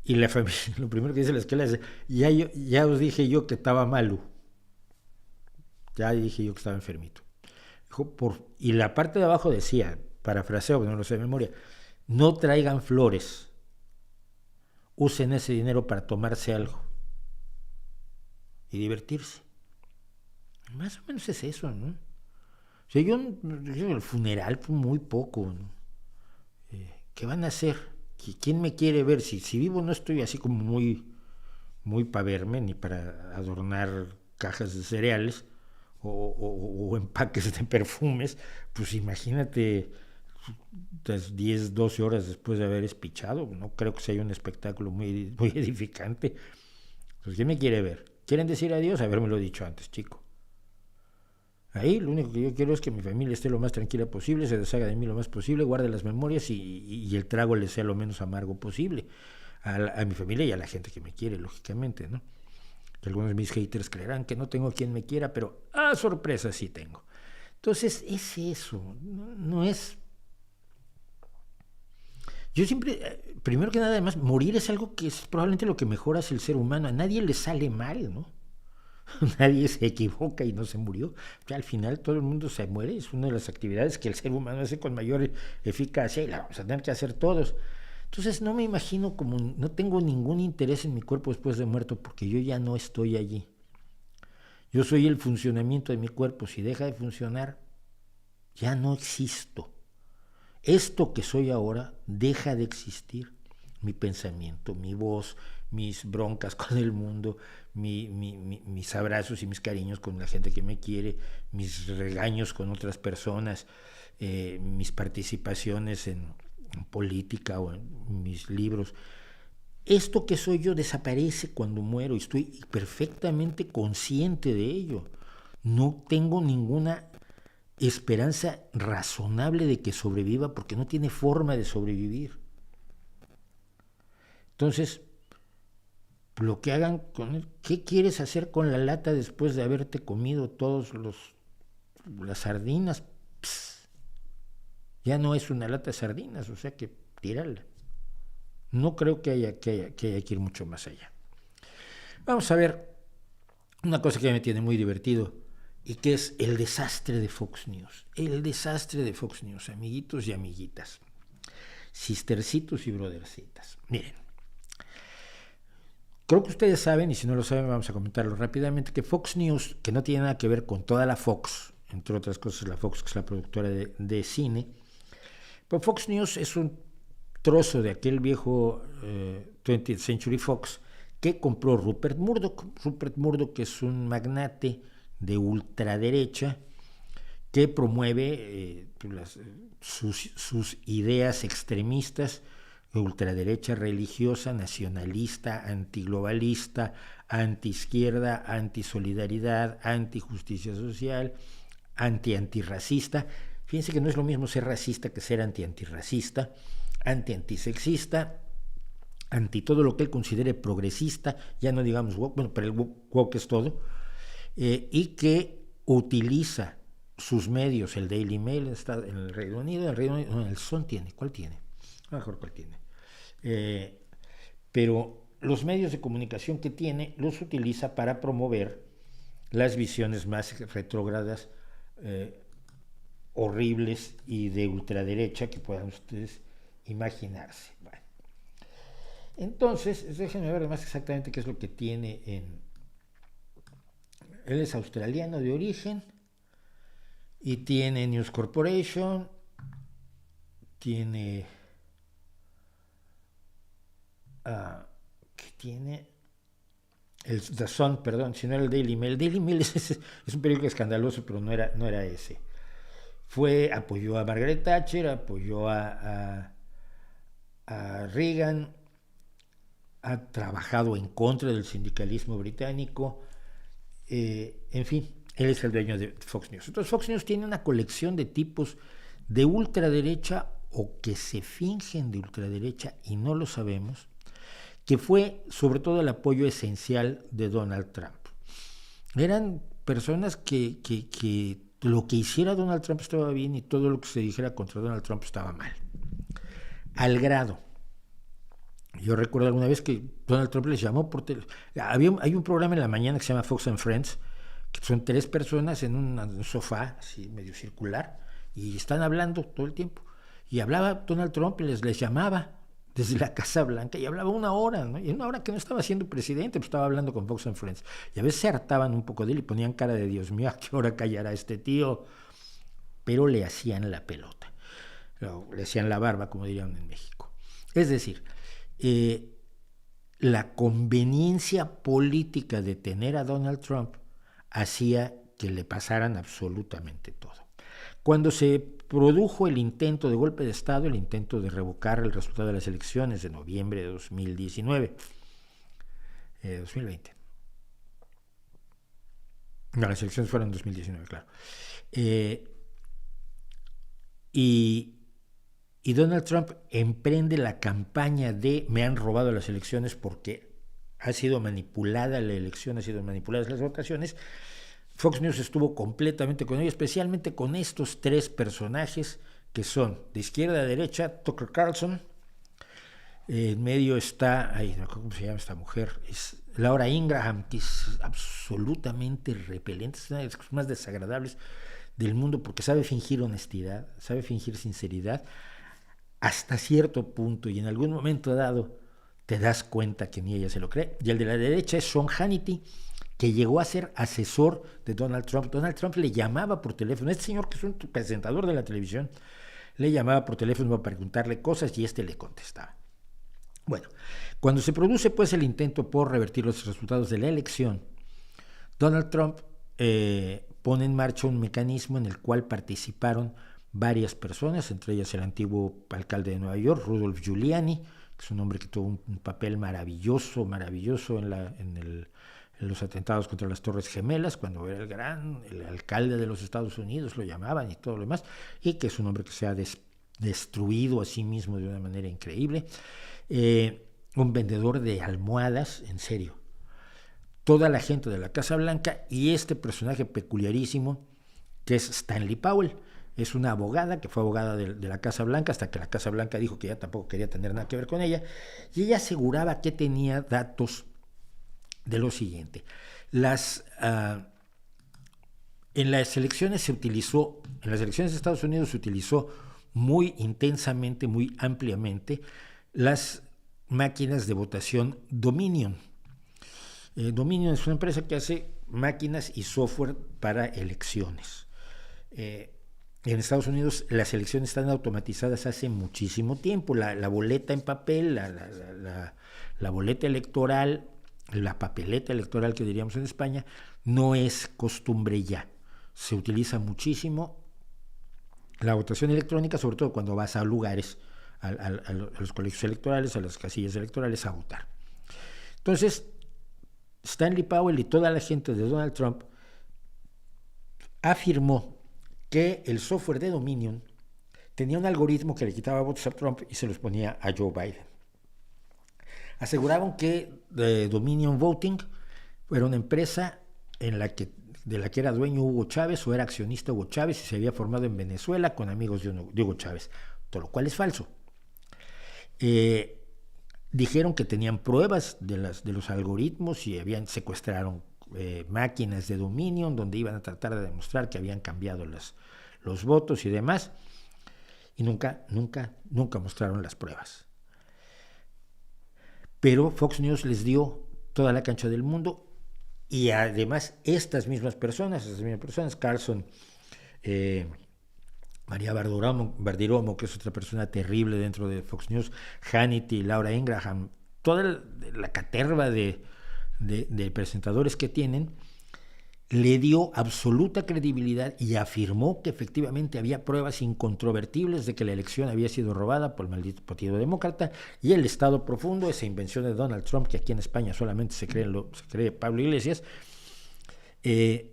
Y la familia, lo primero que dice la esquela es, ya os dije yo que estaba malo. Ya dije yo que estaba enfermito. Dijo, y la parte de abajo decía, parafraseo, no lo sé de memoria, no traigan flores, usen ese dinero para tomarse algo y divertirse. Más o menos es eso, ¿no? O sea, yo el funeral fue muy poco, ¿no? ¿Qué van a hacer? ¿Quién me quiere ver? Si vivo no estoy así como muy para verme, ni para adornar cajas de cereales o empaques de perfumes, pues imagínate 10, 12 horas después de haber espichado, no creo que sea un espectáculo muy edificante. Pues ¿quién me quiere ver? ¿Quieren decir adiós? Habérmelo dicho antes, chico. Ahí lo único que yo quiero es que mi familia esté lo más tranquila posible, se deshaga de mí lo más posible, guarde las memorias y el trago le sea lo menos amargo posible a mi familia y a la gente que me quiere, lógicamente, ¿no? Que algunos de mis haters creerán que no tengo quien me quiera, pero sorpresa sí tengo. Entonces es eso, no es... Yo siempre, primero que nada, además, morir es algo que es probablemente lo que mejora es el ser humano. A nadie le sale mal, ¿no? Nadie se equivoca y no se murió. Ya al final todo el mundo se muere. Es una de las actividades que el ser humano hace con mayor eficacia y la vamos a tener que hacer todos. Entonces no me imagino como, no tengo ningún interés en mi cuerpo después de muerto porque yo ya no estoy allí. Yo soy el funcionamiento de mi cuerpo. Si deja de funcionar, ya no existo. Esto que soy ahora deja de existir. Mi pensamiento, mi voz, mis broncas con el mundo, mis abrazos y mis cariños con la gente que me quiere, mis regaños con otras personas, mis participaciones en política o en mis libros. Esto que soy yo desaparece cuando muero y estoy perfectamente consciente de ello. No tengo ninguna esperanza razonable de que sobreviva porque no tiene forma de sobrevivir. Entonces, lo que hagan con él, ¿qué quieres hacer con la lata después de haberte comido todas las sardinas? Pss, ya no es una lata de sardinas, o sea que tírala. No creo que haya que ir mucho más allá. Vamos a ver una cosa que me tiene muy divertido y que es el desastre de Fox News. El desastre de Fox News, amiguitos y amiguitas, sistercitos y brothercitas. Miren, creo que ustedes saben, y si no lo saben vamos a comentarlo rápidamente, que Fox News, que no tiene nada que ver con toda la Fox, entre otras cosas la Fox, que es la productora de cine, pero Fox News es un trozo de aquel viejo 20th Century Fox que compró Rupert Murdoch. Rupert Murdoch es un magnate de ultraderecha que promueve sus ideas extremistas de ultraderecha religiosa, nacionalista, antiglobalista, antiizquierda, antisolidaridad, antijusticia social, antirracista. Fíjense que no es lo mismo ser racista que ser antirracista, antisexista, anti todo lo que él considere progresista, ya no digamos woke, bueno, pero el woke es todo, y que utiliza sus medios, el Daily Mail está en el Reino Unido, no, el Sun tiene, ¿cuál tiene? No mejor cuál tiene. Pero los medios de comunicación que tiene los utiliza para promover las visiones más retrógradas, horribles y de ultraderecha que puedan ustedes imaginarse. Bueno. Entonces, déjenme ver más exactamente qué es lo que tiene en... Él es australiano de origen y tiene News Corporation, tiene... ¿qué tiene? El The Sun, perdón, si no era el Daily Mail. El Daily Mail es un periódico escandaloso, pero no era ese. Apoyó a Margaret Thatcher, apoyó a Reagan, ha trabajado en contra del sindicalismo británico, en fin, él es el dueño de Fox News. Entonces Fox News tiene una colección de tipos de ultraderecha o que se fingen de ultraderecha y no lo sabemos, que fue sobre todo el apoyo esencial de Donald Trump. Eran personas que lo que hiciera Donald Trump estaba bien y todo lo que se dijera contra Donald Trump estaba mal. Al grado, yo recuerdo alguna vez que Donald Trump les llamó por teléfono. Hay un programa en la mañana que se llama Fox and Friends, que son 3 personas en un sofá así medio circular y están hablando todo el tiempo. Y hablaba Donald Trump y les llamaba desde la Casa Blanca y hablaba 1 hora, ¿no? Y 1 hora que no estaba siendo presidente, pues estaba hablando con Fox and Friends. Y a veces se hartaban un poco de él y ponían cara de Dios mío, ¿a qué hora callará este tío? Pero le hacían la pelota, le hacían la barba, como dirían en México. Es decir, la conveniencia política de tener a Donald Trump hacía que le pasaran absolutamente todo. Cuando se produjo el intento de golpe de Estado, el intento de revocar el resultado de las elecciones de noviembre de 2019, 2020. No, las elecciones fueron en 2019, claro. Y Donald Trump emprende la campaña de me han robado las elecciones porque ha sido manipulada la elección, ha sido manipuladas las votaciones. Fox News estuvo completamente con ello, especialmente con estos 3 personajes que son de izquierda a derecha, Tucker Carlson, en medio está, ¿cómo se llama esta mujer? Es Laura Ingraham, que es absolutamente repelente, es una de las cosas más desagradables del mundo porque sabe fingir honestidad, sabe fingir sinceridad hasta cierto punto y en algún momento dado te das cuenta que ni ella se lo cree. Y el de la derecha es Sean Hannity, que llegó a ser asesor de Donald Trump. Donald Trump le llamaba por teléfono, este señor que es un presentador de la televisión, le llamaba por teléfono para preguntarle cosas y le contestaba. Bueno, cuando se produce pues el intento por revertir los resultados de la elección, Donald Trump pone en marcha un mecanismo en el cual participaron varias personas, entre ellas el antiguo alcalde de Nueva York, Rudolph Giuliani, que es un hombre que tuvo un papel maravilloso en los atentados contra las Torres Gemelas, cuando era el alcalde de los Estados Unidos, lo llamaban y todo lo demás, y que es un hombre que se ha destruido a sí mismo de una manera increíble. Un vendedor de almohadas, en serio. Toda la gente de la Casa Blanca y este personaje peculiarísimo que es Stanley Powell. Es una abogada que fue abogada de la Casa Blanca hasta que la Casa Blanca dijo que ya tampoco quería tener nada que ver con ella, y ella aseguraba que tenía datos de lo siguiente. En las elecciones en las elecciones de Estados Unidos se utilizó muy intensamente, muy ampliamente las máquinas de votación Dominion. Dominion es una empresa que hace máquinas y software para elecciones. En Estados Unidos las elecciones están automatizadas hace muchísimo tiempo. La boleta en papel, la boleta electoral, la papeleta electoral que diríamos en España, no es costumbre ya. Se utiliza muchísimo la votación electrónica, sobre todo cuando vas a lugares, a los colegios electorales, a las casillas electorales a votar. Entonces, Stanley Powell y toda la gente de Donald Trump afirmó que el software de Dominion tenía un algoritmo que le quitaba votos a Trump y se los ponía a Joe Biden. Aseguraron que Dominion Voting era una empresa de la que era dueño Hugo Chávez o era accionista Hugo Chávez y se había formado en Venezuela con amigos de Hugo Chávez, todo lo cual es falso. dijeron que tenían pruebas de los algoritmos y secuestraron máquinas de Dominion donde iban a tratar de demostrar que habían cambiado los votos y demás, y nunca mostraron las pruebas. Pero Fox News les dio toda la cancha del mundo, y además estas mismas personas, Carlson, María Bartiromo, que es otra persona terrible dentro de Fox News, Hannity, Laura Ingraham, toda la caterva de presentadores que tienen, le dio absoluta credibilidad y afirmó que efectivamente había pruebas incontrovertibles de que la elección había sido robada por el maldito Partido Demócrata y el Estado profundo, esa invención de Donald Trump, que aquí en España solamente se cree Pablo Iglesias, que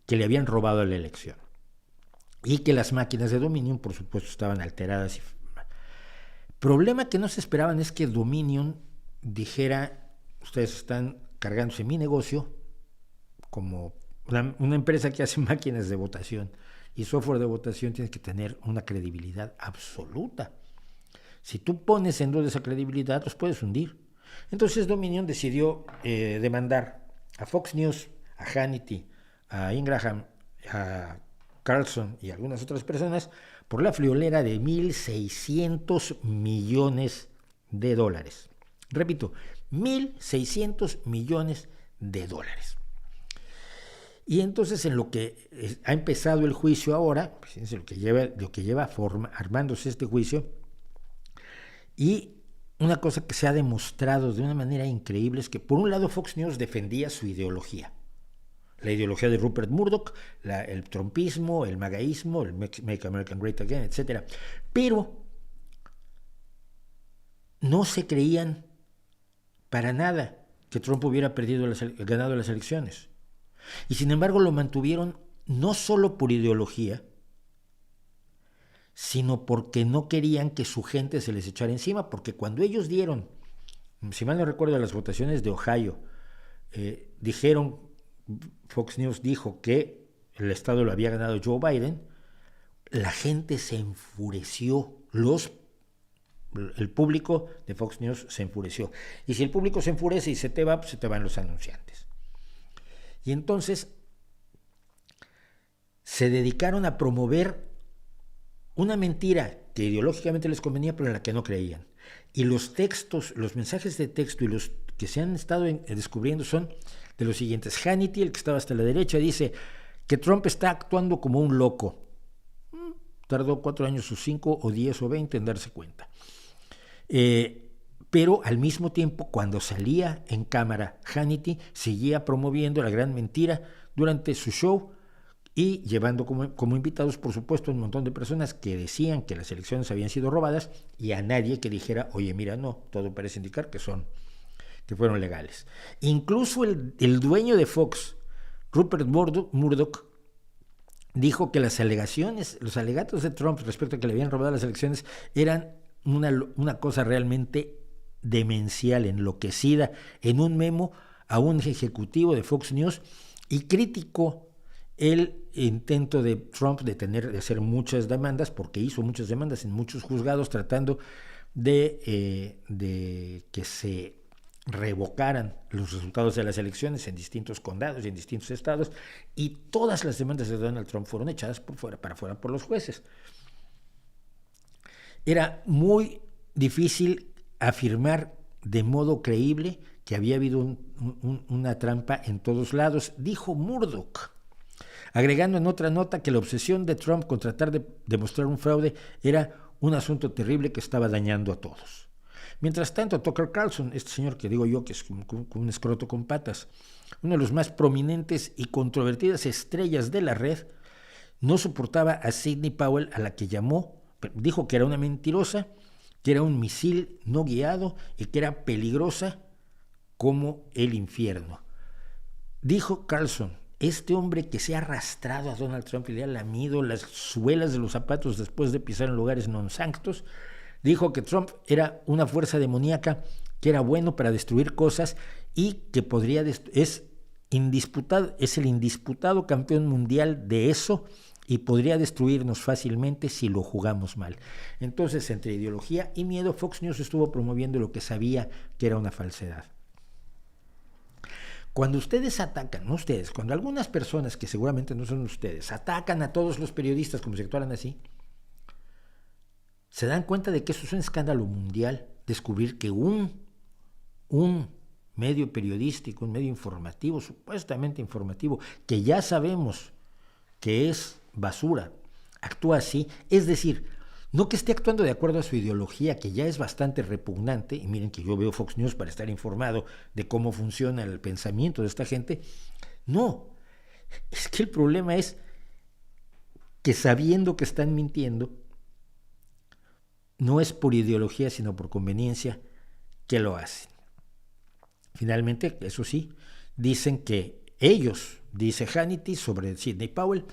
le habían robado la elección. Y que las máquinas de Dominion, por supuesto, estaban alteradas. Problema que no se esperaban es que Dominion dijera: ustedes están cargándose mi negocio como una empresa que hace máquinas de votación y software de votación. Tiene que tener una credibilidad absoluta. Si tú pones en duda esa credibilidad, los puedes hundir. Entonces Dominion decidió demandar a Fox News, a Hannity, a Ingraham, a Carlson y algunas otras personas por la friolera de $1.600 millones. Repito, $1.600 millones. Y entonces, en lo que ha empezado el juicio ahora, fíjense lo que lleva armándose este juicio, y una cosa que se ha demostrado de una manera increíble es que, por un lado, Fox News defendía su ideología. La ideología de Rupert Murdoch, el trumpismo, el magaísmo, el Make America Great Again, etc. Pero no se creían para nada que Trump hubiera ganado las elecciones. Y sin embargo lo mantuvieron no solo por ideología, sino porque no querían que su gente se les echara encima, porque cuando ellos dieron, si mal no recuerdo, las votaciones de Ohio, Fox News dijo que el estado lo había ganado Joe Biden, la gente se enfureció, el público de Fox News se enfureció. Y si el público se enfurece y se te va, pues se te van los anunciantes. Y entonces se dedicaron a promover una mentira que ideológicamente les convenía, pero en la que no creían. Y los mensajes de texto y los que se han estado descubriendo son de los siguientes. Hannity, el que estaba hasta la derecha, dice que Trump está actuando como un loco. Tardó 4 años o 5 o 10 o 20 en darse cuenta. Pero al mismo tiempo, cuando salía en cámara, Hannity seguía promoviendo la gran mentira durante su show y llevando como invitados, por supuesto, un montón de personas que decían que las elecciones habían sido robadas, y a nadie que dijera: oye, mira, no, todo parece indicar que fueron legales. Incluso el dueño de Fox, Rupert Murdoch, dijo que los alegatos de Trump respecto a que le habían robado las elecciones eran una cosa realmente demencial, enloquecida, en un memo a un ejecutivo de Fox News, y criticó el intento de Trump de hacer muchas demandas, porque hizo muchas demandas en muchos juzgados tratando de que se revocaran los resultados de las elecciones en distintos condados y en distintos estados, y todas las demandas de Donald Trump fueron echadas para fuera por los jueces. Era muy difícil afirmar de modo creíble que había habido una trampa en todos lados, dijo Murdoch, agregando en otra nota que la obsesión de Trump con tratar de demostrar un fraude era un asunto terrible que estaba dañando a todos. Mientras tanto, Tucker Carlson, este señor que digo yo que es como un escroto con patas, uno de los más prominentes y controvertidas estrellas de la red, no soportaba a Sidney Powell, a la que dijo que era una mentirosa, que era un misil no guiado y que era peligrosa como el infierno. Dijo Carlson: este hombre que se ha arrastrado a Donald Trump y le ha lamido las suelas de los zapatos después de pisar en lugares non sanctos, dijo que Trump era una fuerza demoníaca, que era bueno para destruir cosas y que es el indisputado campeón mundial de eso, y podría destruirnos fácilmente si lo jugamos mal. Entonces, entre ideología y miedo, Fox News estuvo promoviendo lo que sabía que era una falsedad. Cuando ustedes atacan, no ustedes, cuando algunas personas que seguramente no son ustedes, atacan a todos los periodistas como si actuaran así, se dan cuenta de que eso es un escándalo mundial, descubrir que un medio periodístico, un medio informativo, supuestamente informativo, que ya sabemos que es basura, actúa así, es decir, no que esté actuando de acuerdo a su ideología, que ya es bastante repugnante, y miren que yo veo Fox News para estar informado de cómo funciona el pensamiento de esta gente, no, es que el problema es que sabiendo que están mintiendo, no es por ideología, sino por conveniencia que lo hacen. Finalmente, eso sí, dicen que ellos, dice Hannity sobre Sidney Powell,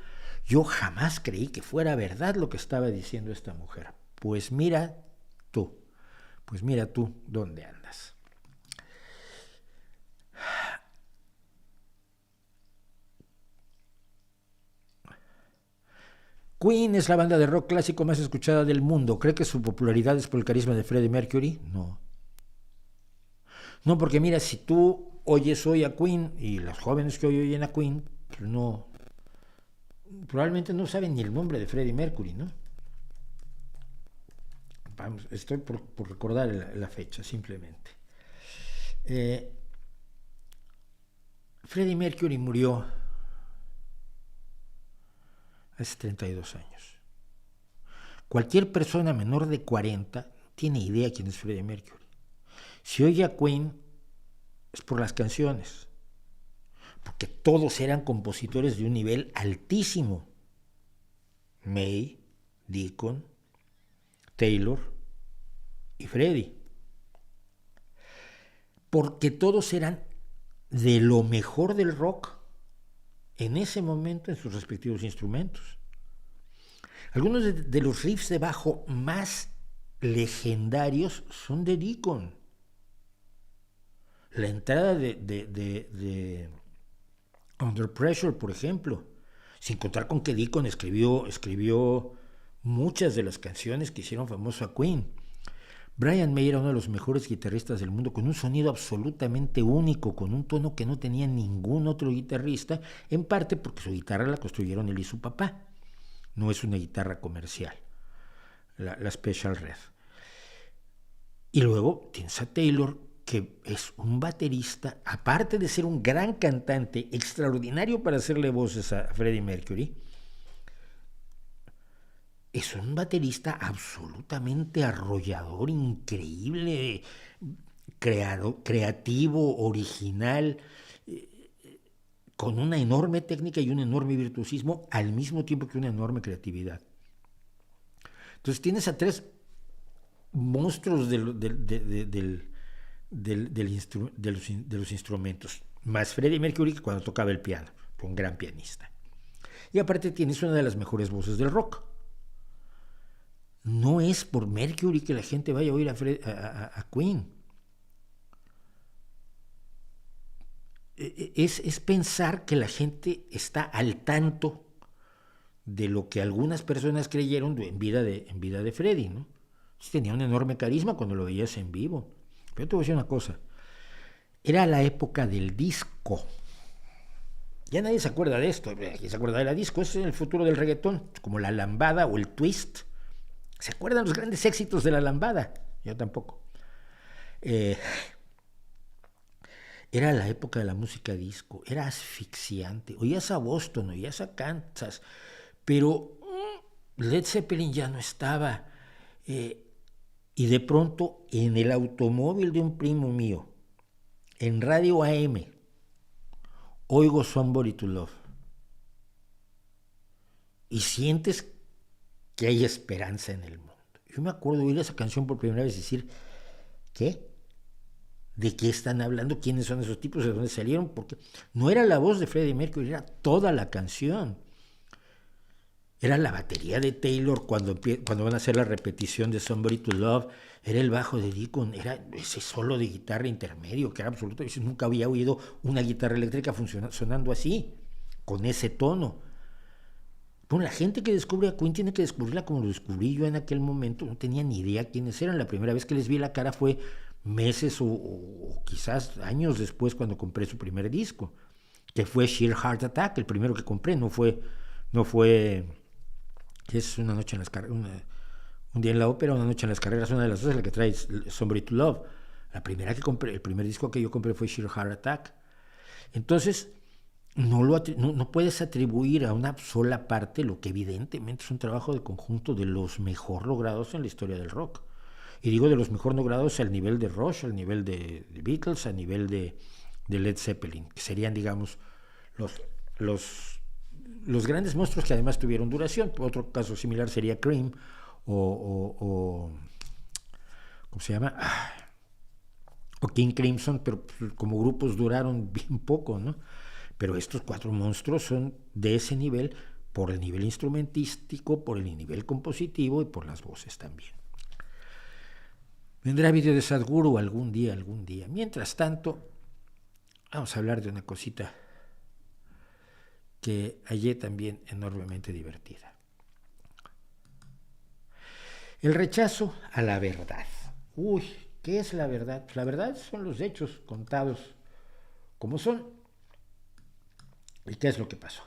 yo jamás creí que fuera verdad lo que estaba diciendo esta mujer. Pues mira tú dónde andas. Queen es la banda de rock clásico más escuchada del mundo. ¿Cree que su popularidad es por el carisma de Freddie Mercury? No. No, porque mira, si tú oyes hoy a Queen y los jóvenes que hoy oyen a Queen, pues no, probablemente no saben ni el nombre de Freddie Mercury, ¿no? Vamos, estoy por recordar la fecha, simplemente. Freddie Mercury murió hace 32 años. Cualquier persona menor de 40 tiene idea quién es Freddie Mercury. Si oye a Queen, es por las canciones, porque todos eran compositores de un nivel altísimo. May, Deacon, Taylor y Freddie. Porque todos eran de lo mejor del rock en ese momento en sus respectivos instrumentos. Algunos de los riffs de bajo más legendarios son de Deacon. La entrada de Under Pressure, por ejemplo, sin contar con que Deacon escribió muchas de las canciones que hicieron famoso a Queen. Brian May era uno de los mejores guitarristas del mundo, con un sonido absolutamente único, con un tono que no tenía ningún otro guitarrista, en parte porque su guitarra la construyeron él y su papá. No es una guitarra comercial, la Special Red. Y luego tienes a Taylor, que es un baterista, aparte de ser un gran cantante, extraordinario para hacerle voces a Freddie Mercury, es un baterista absolutamente arrollador, increíble, creativo, original, con una enorme técnica y un enorme virtuosismo, al mismo tiempo que una enorme creatividad. Entonces tienes a tres monstruos de los instrumentos, más Freddie Mercury, que cuando tocaba el piano, fue un gran pianista. Y aparte tienes una de las mejores voces del rock. No es por Mercury que la gente vaya a oír a Queen. Es pensar que la gente está al tanto de lo que algunas personas creyeron en vida de Freddie, ¿no? Tenía un enorme carisma cuando lo veías en vivo. Pero te voy a decir una cosa. Era la época del disco. Ya nadie se acuerda de esto. ¿Quién se acuerda de la disco? Es el futuro del reggaetón, como la lambada o el twist. ¿Se acuerdan los grandes éxitos de la lambada? Yo tampoco. Era la época de la música disco. Era asfixiante. Oías a Boston, oías a Kansas, pero Led Zeppelin ya no estaba. Y de pronto, en el automóvil de un primo mío, en radio AM, oigo Somebody to Love. Y sientes que hay esperanza en el mundo. Yo me acuerdo de oír esa canción por primera vez y decir, ¿qué? ¿De qué están hablando? ¿Quiénes son esos tipos? ¿De dónde salieron? Porque no era la voz de Freddie Mercury, era toda la canción. Era la batería de Taylor cuando van a hacer la repetición de Somebody to Love. Era el bajo de Deacon, era ese solo de guitarra intermedio, que era absoluto. Yo nunca había oído una guitarra eléctrica sonando así, con ese tono. Bueno, la gente que descubre a Queen tiene que descubrirla como lo descubrí yo en aquel momento. No tenía ni idea quiénes eran. La primera vez que les vi la cara fue meses o quizás años después cuando compré su primer disco, que fue Sheer Heart Attack, el primero que compré. No fue es una noche en las carreras, un día en la ópera, una noche en las carreras, una de las dos es la que trae Somebody to Love. La primera que compré, el primer disco que yo compré fue Sheer Heart Attack. Entonces, no puedes atribuir a una sola parte lo que evidentemente es un trabajo de conjunto de los mejor logrados en la historia del rock. Y digo de los mejor logrados al nivel de Rush, al nivel de Beatles, al nivel de Led Zeppelin, que serían, digamos, los grandes monstruos que además tuvieron duración. Otro caso similar sería Cream o ¿cómo se llama? O King Crimson, pero como grupos duraron bien poco, ¿no? Pero estos cuatro monstruos son de ese nivel, por el nivel instrumentístico, por el nivel compositivo y por las voces también. Vendrá vídeo de Sadhguru algún día. Mientras tanto, vamos a hablar de una cosita que hallé también enormemente divertida. El rechazo a la verdad. Uy, ¿qué es la verdad? Pues la verdad son los hechos contados como son. ¿Y qué es lo que pasó?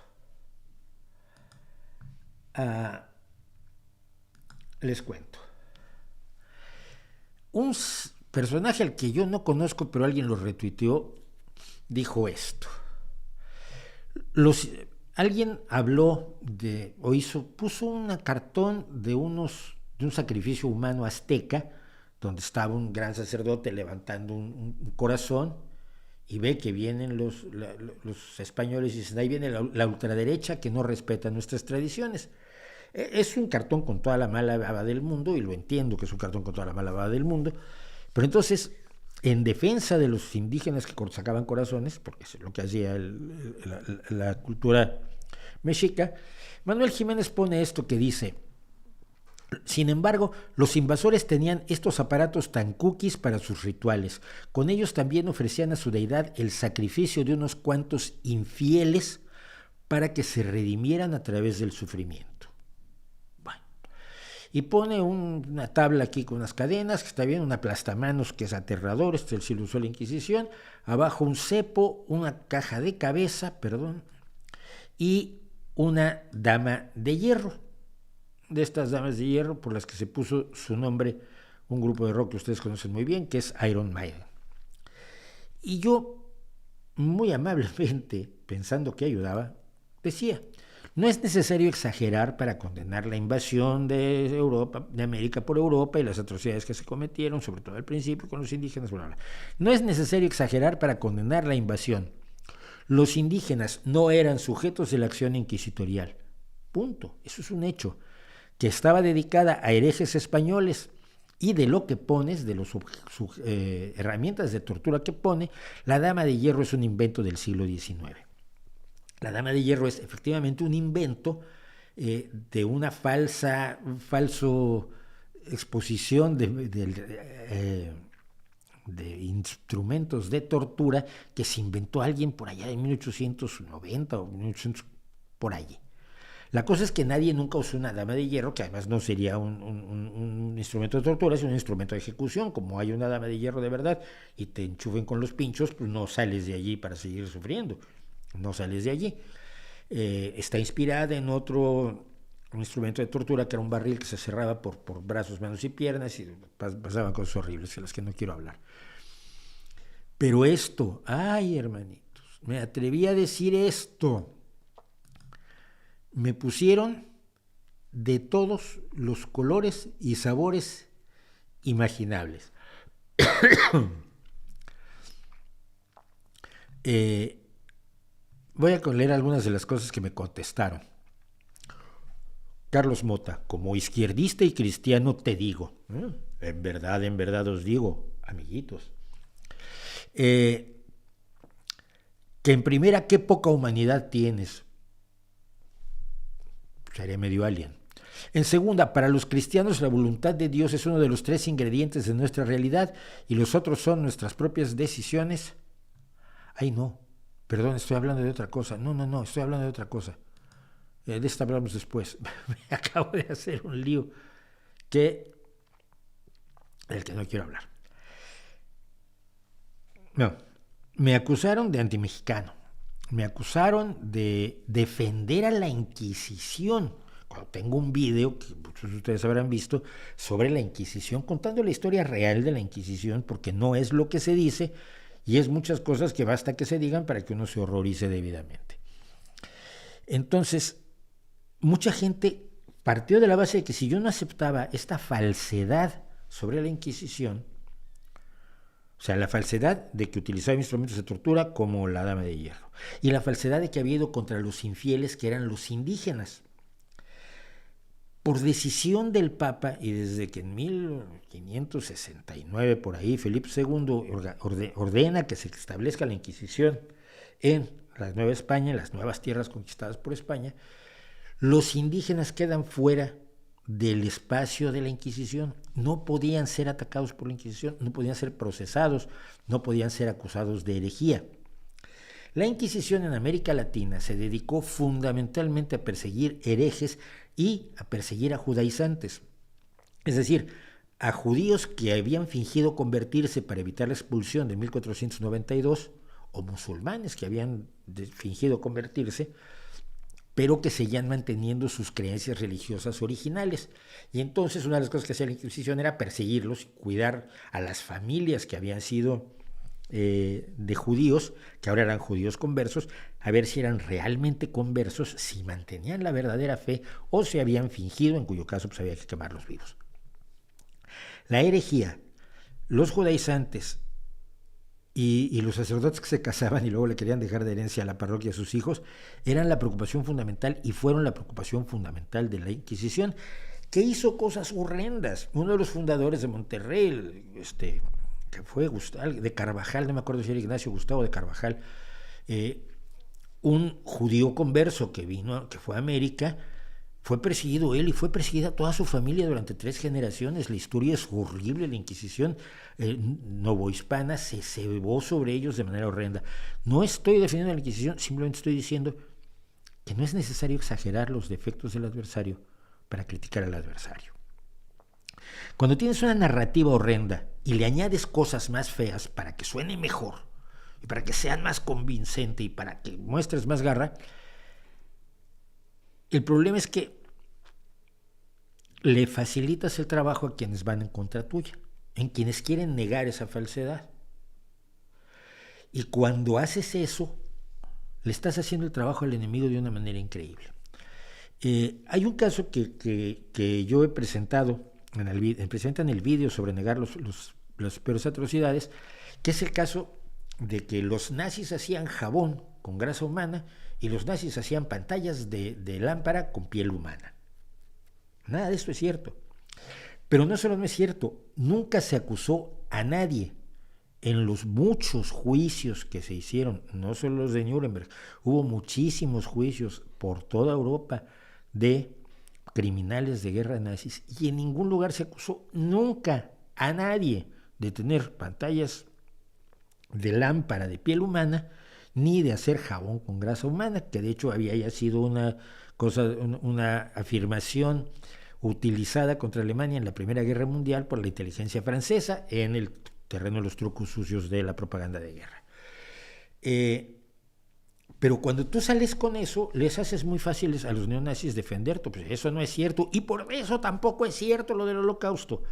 Les cuento. Un personaje al que yo no conozco, pero alguien lo retuiteó, dijo esto. Alguien habló puso un cartón de un sacrificio humano azteca, donde estaba un gran sacerdote levantando un corazón, y ve que vienen los españoles y dicen, ahí viene la ultraderecha que no respeta nuestras tradiciones. Es un cartón con toda la mala baba del mundo, y lo entiendo que es un cartón con toda la mala baba del mundo, pero entonces, en defensa de los indígenas que sacaban corazones, porque es lo que hacía la cultura mexica, Manuel Jiménez pone esto que dice: sin embargo, los invasores tenían estos aparatos tan cookies para sus rituales. Con ellos también ofrecían a su deidad el sacrificio de unos cuantos infieles para que se redimieran a través del sufrimiento. Bueno, y pone una tabla aquí con unas cadenas, que está bien, un aplastamanos que es aterrador, se lo usó la Inquisición, abajo un cepo, una caja de cabeza, y una dama de hierro. De estas damas de hierro por las que se puso su nombre un grupo de rock que ustedes conocen muy bien, que es Iron Maiden. Y yo, muy amablemente, pensando que ayudaba, decía: no es necesario exagerar para condenar la invasión de América por Europa y las atrocidades que se cometieron, sobre todo al principio con los indígenas. Bla, bla. No es necesario exagerar para condenar la invasión. Los indígenas no eran sujetos de la acción inquisitorial. Punto. Eso es un hecho. Que estaba dedicada a herejes españoles, y de lo que pones, de las herramientas de tortura que pone, la dama de hierro es un invento del siglo XIX. La dama de hierro es efectivamente un invento de una falso exposición de instrumentos de tortura que se inventó alguien por allá en 1890 o 1800, por allí. La cosa es que nadie nunca usó una dama de hierro, que además no sería un instrumento de tortura, es un instrumento de ejecución. Como hay una dama de hierro de verdad y te enchufen con los pinchos, pues no sales de allí para seguir sufriendo, no sales de allí. Está inspirada en un instrumento de tortura que era un barril que se cerraba por brazos, manos y piernas, y pasaban cosas horribles de las que no quiero hablar. Pero esto, ay hermanitos, me atreví a decir esto. Me pusieron de todos los colores y sabores imaginables. Voy a leer algunas de las cosas que me contestaron. Carlos Mota: como izquierdista y cristiano te digo. En verdad os digo, amiguitos. Que en primera, qué poca humanidad tienes. Sería medio alien. En segunda, para los cristianos la voluntad de Dios es uno de los 3 ingredientes de nuestra realidad, y los otros son nuestras propias decisiones. Ay, no, perdón, estoy hablando de otra cosa. No, estoy hablando de otra cosa. De esto hablamos después. Me acabo de hacer un lío del que no quiero hablar. No, me acusaron de antimexicano. Me acusaron de defender a la Inquisición. Cuando tengo un video que muchos de ustedes habrán visto sobre la Inquisición, contando la historia real de la Inquisición, porque no es lo que se dice y es muchas cosas que basta que se digan para que uno se horrorice debidamente. Entonces, mucha gente partió de la base de que si yo no aceptaba esta falsedad sobre la Inquisición, o sea, la falsedad de que utilizaba instrumentos de tortura como la Dama de Hierro, y la falsedad de que había ido contra los infieles que eran los indígenas. Por decisión del Papa, y desde que en 1569 por ahí Felipe II ordena que se establezca la Inquisición en la Nueva España, en las nuevas tierras conquistadas por España, los indígenas quedan fuera del espacio de la Inquisición. No podían ser atacados por la Inquisición, no podían ser procesados, no podían ser acusados de herejía. La Inquisición en América Latina se dedicó fundamentalmente a perseguir herejes y a perseguir a judaizantes, es decir, a judíos que habían fingido convertirse para evitar la expulsión de 1492, o musulmanes que habían fingido convertirse, pero que seguían manteniendo sus creencias religiosas originales. Y entonces una de las cosas que hacía la Inquisición era perseguirlos y cuidar a las familias que habían sido de judíos, que ahora eran judíos conversos, a ver si eran realmente conversos, si mantenían la verdadera fe o si habían fingido, en cuyo caso pues había que quemarlos vivos. La herejía, los judaizantes y los sacerdotes que se casaban y luego le querían dejar de herencia a la parroquia a sus hijos, eran la preocupación fundamental y fueron la preocupación fundamental de la Inquisición, que hizo cosas horrendas. Uno de los fundadores de Monterrey, que fue de Carvajal, no me acuerdo si era Ignacio Gustavo de Carvajal, un judío converso que fue a América, fue perseguido él y fue perseguida toda su familia durante 3 generaciones. La historia es horrible, la Inquisición novohispana se cebó sobre ellos de manera horrenda. No estoy defendiendo a la Inquisición, simplemente estoy diciendo que no es necesario exagerar los defectos del adversario para criticar al adversario. Cuando tienes una narrativa horrenda y le añades cosas más feas para que suene mejor y para que sean más convincente y para que muestres más garra, el problema es que le facilitas el trabajo a quienes van en contra tuya, en quienes quieren negar esa falsedad. Y cuando haces eso, le estás haciendo el trabajo al enemigo de una manera increíble. Hay un caso que yo he presentado en el vídeo sobre negar las peores atrocidades, que es el caso de que los nazis hacían jabón con grasa humana y los nazis hacían pantallas de lámpara con piel humana. Nada de esto es cierto. Pero no solo no es cierto, nunca se acusó a nadie en los muchos juicios que se hicieron, no solo los de Nuremberg, hubo muchísimos juicios por toda Europa de criminales de guerra nazis y en ningún lugar se acusó nunca a nadie de tener pantallas de lámpara de piel humana ni de hacer jabón con grasa humana, que de hecho había ya sido una afirmación utilizada contra Alemania en la Primera Guerra Mundial por la inteligencia francesa en el terreno de los trucos sucios de la propaganda de guerra. Pero cuando tú sales con eso, les haces muy fáciles a los neonazis defenderte, pues eso no es cierto, y por eso tampoco es cierto lo del Holocausto.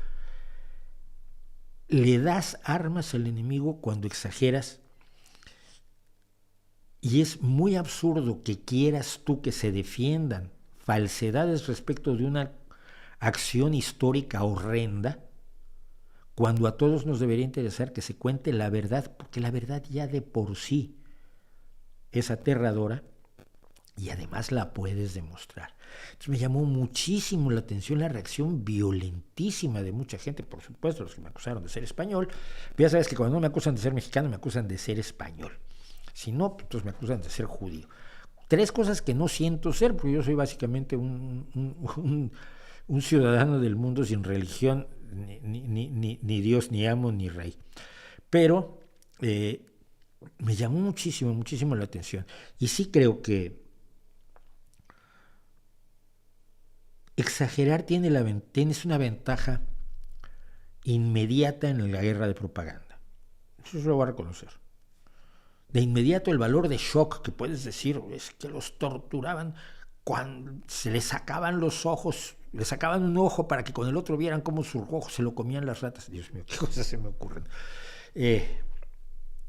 Le das armas al enemigo cuando exageras, y es muy absurdo que quieras tú que se defiendan falsedades respecto de una acción histórica horrenda, cuando a todos nos debería interesar que se cuente la verdad, porque la verdad ya de por sí es aterradora y además la puedes demostrar. Entonces me llamó muchísimo la atención la reacción violentísima de mucha gente, por supuesto los que me acusaron de ser español, pero ya sabes que cuando no me acusan de ser mexicano me acusan de ser español, si no, pues me acusan de ser judío. 3 cosas que no siento ser, porque yo soy básicamente un ciudadano del mundo sin religión, ni Dios, ni amo, ni rey. Pero me llamó muchísimo la atención. Y sí creo que exagerar tienes una ventaja inmediata en la guerra de propaganda. Eso se lo voy a reconocer. De inmediato el valor de shock que puedes decir es que los torturaban cuando se les sacaban los ojos, le sacaban un ojo para que con el otro vieran cómo su ojo se lo comían las ratas. Dios mío, qué cosas se me ocurren. Y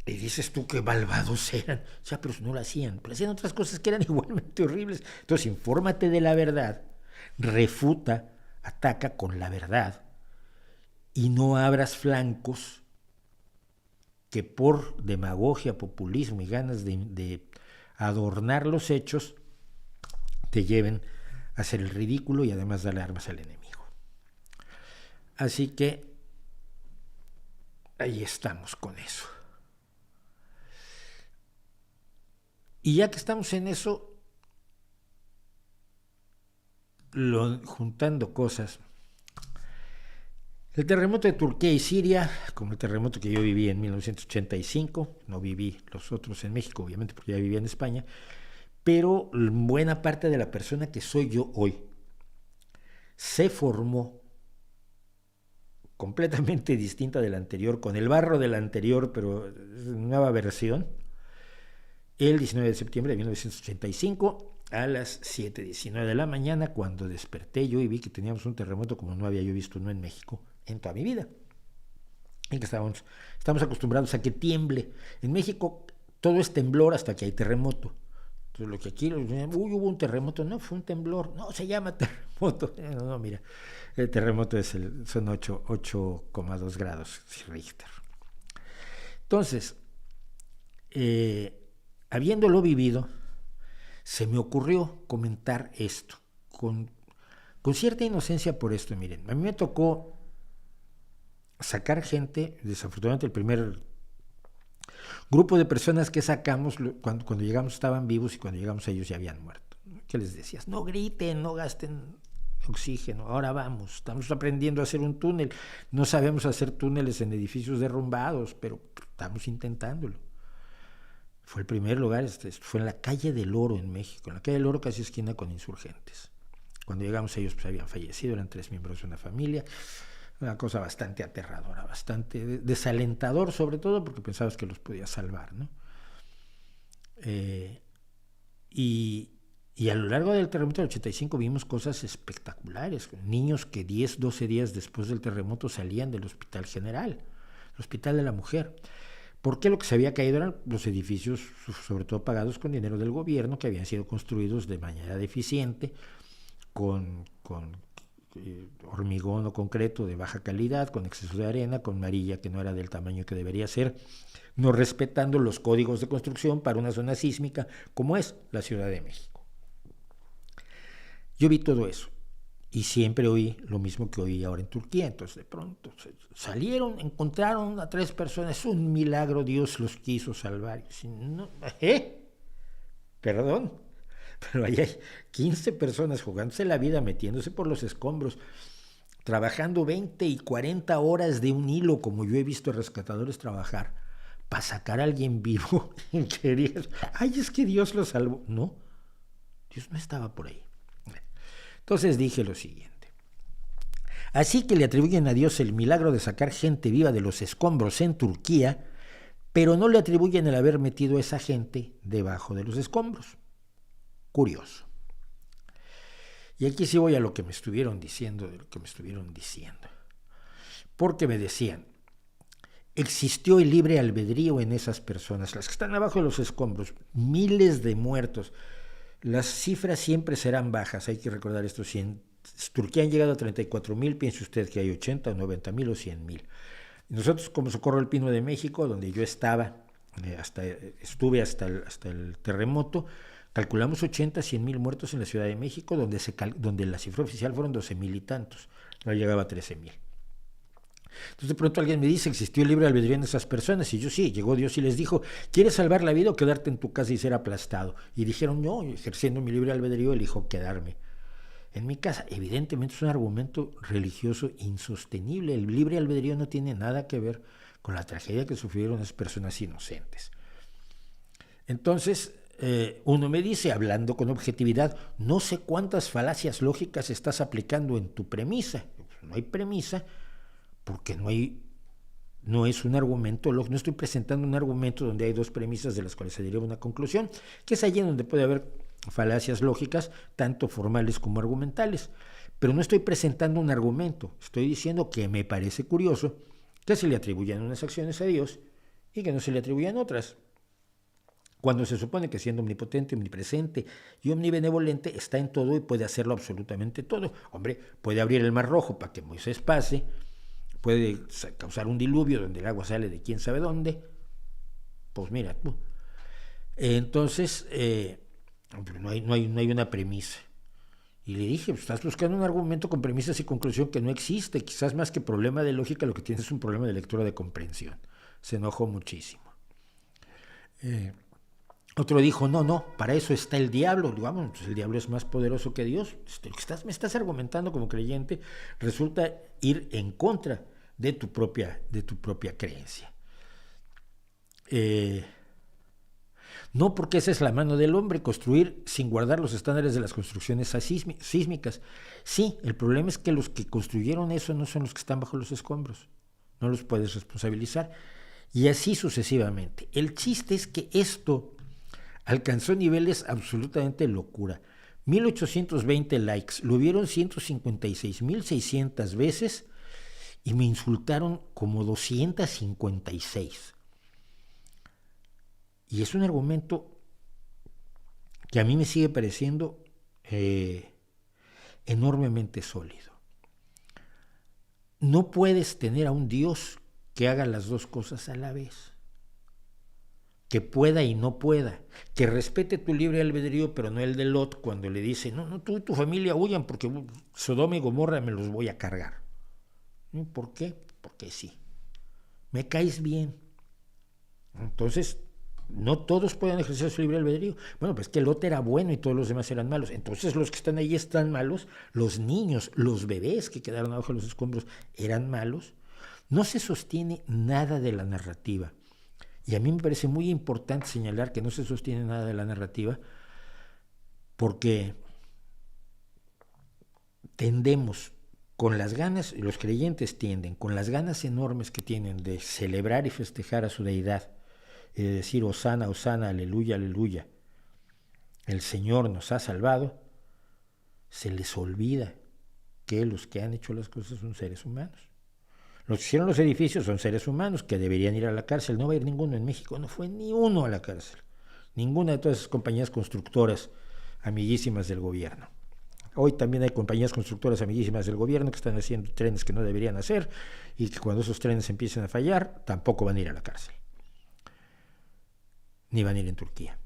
dices tú que malvados eran. O sea, pero no lo hacían. Pero hacían otras cosas que eran igualmente horribles. Entonces, infórmate de la verdad, refuta, ataca con la verdad y no abras flancos que por demagogia, populismo y ganas de adornar los hechos te lleven a hacer el ridículo y además darle armas al enemigo. Así que ahí estamos con eso. Y ya que estamos en eso, juntando cosas, el terremoto de Turquía y Siria, como el terremoto que yo viví en 1985, no viví los otros en México, obviamente, porque ya vivía en España, pero buena parte de la persona que soy yo hoy se formó completamente distinta de la anterior, con el barro de la anterior, pero nueva versión, el 19 de septiembre de 1985, a las 7:19 de la mañana, cuando desperté yo y vi que teníamos un terremoto como no había yo visto uno en México en toda mi vida. En que estamos acostumbrados a que tiemble. En México todo es temblor hasta que hay terremoto. Entonces lo que aquí, hubo un terremoto, no, fue un temblor, no, se llama terremoto. No, mira, el terremoto son 8,2 grados Richter. Entonces, habiéndolo vivido, se me ocurrió comentar esto, con cierta inocencia por esto. Miren, a mí me tocó sacar gente, desafortunadamente el primer grupo de personas que sacamos, cuando llegamos estaban vivos y cuando llegamos ellos ya habían muerto. ¿Qué les decías? No griten, no gasten oxígeno, ahora vamos, estamos aprendiendo a hacer un túnel, no sabemos hacer túneles en edificios derrumbados, pero estamos intentándolo. Fue el primer lugar, fue en la calle del Oro en México, en la calle del Oro casi esquina con Insurgentes. Cuando llegamos ellos pues habían fallecido, eran 3 miembros de una familia, una cosa bastante aterradora, bastante desalentador, sobre todo porque pensabas que los podías salvar, ¿no? Y a lo largo del terremoto del 85 vimos cosas espectaculares, niños que 10, 12 días después del terremoto salían del Hospital General, el Hospital de la Mujer. Porque lo que se había caído eran los edificios, sobre todo pagados con dinero del gobierno, que habían sido construidos de manera deficiente, con hormigón o concreto de baja calidad, con exceso de arena, con varilla que no era del tamaño que debería ser, no respetando los códigos de construcción para una zona sísmica como es la Ciudad de México. Yo vi todo eso y siempre oí lo mismo que oí ahora en Turquía. Entonces de pronto salieron, encontraron a 3 personas, un milagro, Dios los quiso salvar. No, perdón, pero ahí hay 15 personas jugándose la vida, metiéndose por los escombros, trabajando 20 y 40 horas de un hilo, como yo he visto rescatadores trabajar, para sacar a alguien vivo. Ay, es que Dios lo salvó. No, Dios no estaba por ahí. Entonces dije lo siguiente: así que le atribuyen a Dios el milagro de sacar gente viva de los escombros en Turquía, pero no le atribuyen el haber metido a esa gente debajo de los escombros. Curioso. Y aquí sí voy a lo que me estuvieron diciendo, Porque me decían, existió el libre albedrío en esas personas, las que están abajo de los escombros, miles de muertos. Las cifras siempre serán bajas, hay que recordar esto. Si en Turquía han llegado a 34,000, piense usted que hay 80, 90,000 o 100,000. Nosotros, como Socorro Alpino de México, donde yo estaba, estuve hasta el terremoto, calculamos 80, 100,000 muertos en la Ciudad de México, donde la cifra oficial fueron 12,000 y tantos, no llegaba a 13,000. Entonces de pronto alguien me dice, ¿existió el libre albedrío en esas personas? Y yo sí, llegó Dios y les dijo, ¿quieres salvar la vida o quedarte en tu casa y ser aplastado? Y dijeron, no, ejerciendo mi libre albedrío elijo quedarme en mi casa. Evidentemente es un argumento religioso insostenible. El libre albedrío no tiene nada que ver con la tragedia que sufrieron esas personas inocentes. Entonces uno me dice, hablando con objetividad, no sé cuántas falacias lógicas estás aplicando en tu premisa. No hay premisa porque no es un argumento, no estoy presentando un argumento donde hay dos premisas de las cuales se deriva una conclusión, que es allí donde puede haber falacias lógicas, tanto formales como argumentales. Pero no estoy presentando un argumento, estoy diciendo que me parece curioso que se le atribuyan unas acciones a Dios y que no se le atribuyan otras, cuando se supone que siendo omnipotente, omnipresente y omnibenevolente está en todo y puede hacerlo absolutamente todo. Hombre, puede abrir el Mar Rojo para que Moisés pase, puede causar un diluvio donde el agua sale de quién sabe dónde. Pues mira, entonces no hay una premisa. Y le dije, pues estás buscando un argumento con premisas y conclusión que no existe. Quizás más que problema de lógica, lo que tienes es un problema de lectura de comprensión. Se enojó muchísimo. Otro dijo, no, para eso está el diablo. Digamos, pues el diablo es más poderoso que Dios. Me estás argumentando como creyente, resulta ir en contra de tu propia creencia. No, porque esa es la mano del hombre, construir sin guardar los estándares de las construcciones sísmicas. Sí, el problema es que los que construyeron eso no son los que están bajo los escombros. No los puedes responsabilizar. Y así sucesivamente. El chiste es que esto alcanzó niveles absolutamente locura. 1820 likes, lo vieron 156.600 veces y me insultaron como 256. Y es un argumento que a mí me sigue pareciendo enormemente sólido. No puedes tener a un Dios que haga las dos cosas a la vez, que pueda y no pueda, que respete tu libre albedrío, pero no el de Lot, cuando le dice, no, tú y tu familia huyan porque Sodoma y Gomorra me los voy a cargar. ¿Por qué? Porque sí. Me caes bien. Entonces, no todos pueden ejercer su libre albedrío. Bueno, pues que Lot era bueno y todos los demás eran malos. Entonces los que están ahí están malos. Los niños, los bebés que quedaron abajo de los escombros eran malos. No se sostiene nada de la narrativa. Y a mí me parece muy importante señalar que no se sostiene nada de la narrativa porque tendemos con las ganas, los creyentes tienden, con las ganas enormes que tienen de celebrar y festejar a su deidad, y de decir Hosana, Hosana, aleluya, aleluya, el Señor nos ha salvado, se les olvida que los que han hecho las cosas son seres humanos. Los que hicieron los edificios son seres humanos que deberían ir a la cárcel. No va a ir ninguno en México, no fue ni uno a la cárcel. Ninguna de todas esas compañías constructoras amiguísimas del gobierno. Hoy también hay compañías constructoras amiguísimas del gobierno que están haciendo trenes que no deberían hacer y que cuando esos trenes empiecen a fallar tampoco van a ir a la cárcel. Ni van a ir en Turquía.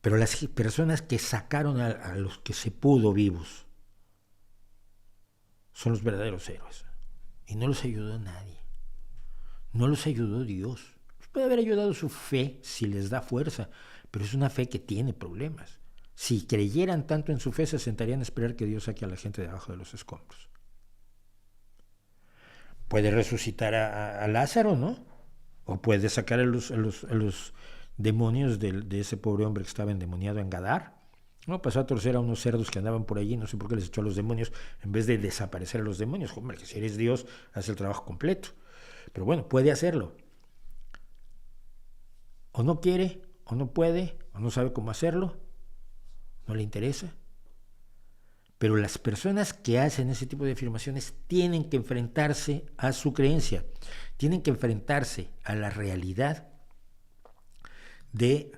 Pero las personas que sacaron a los que se pudo vivos son los verdaderos héroes. Y no los ayudó nadie. No los ayudó Dios. Puede haber ayudado su fe si les da fuerza, pero es una fe que tiene problemas. Si creyeran tanto en su fe, se sentarían a esperar que Dios saque a la gente de abajo de los escombros. Puede resucitar a Lázaro, ¿no? O puede sacar a los demonios de ese pobre hombre que estaba endemoniado en Gadar. No, pasó a torcer a unos cerdos que andaban por allí, no sé por qué les echó a los demonios en vez de desaparecer a los demonios. Hombre, que si eres Dios, haz el trabajo completo. Pero bueno, puede hacerlo. O no quiere, o no puede, o no sabe cómo hacerlo, no le interesa. Pero las personas que hacen ese tipo de afirmaciones tienen que enfrentarse a su creencia, tienen que enfrentarse a la realidad de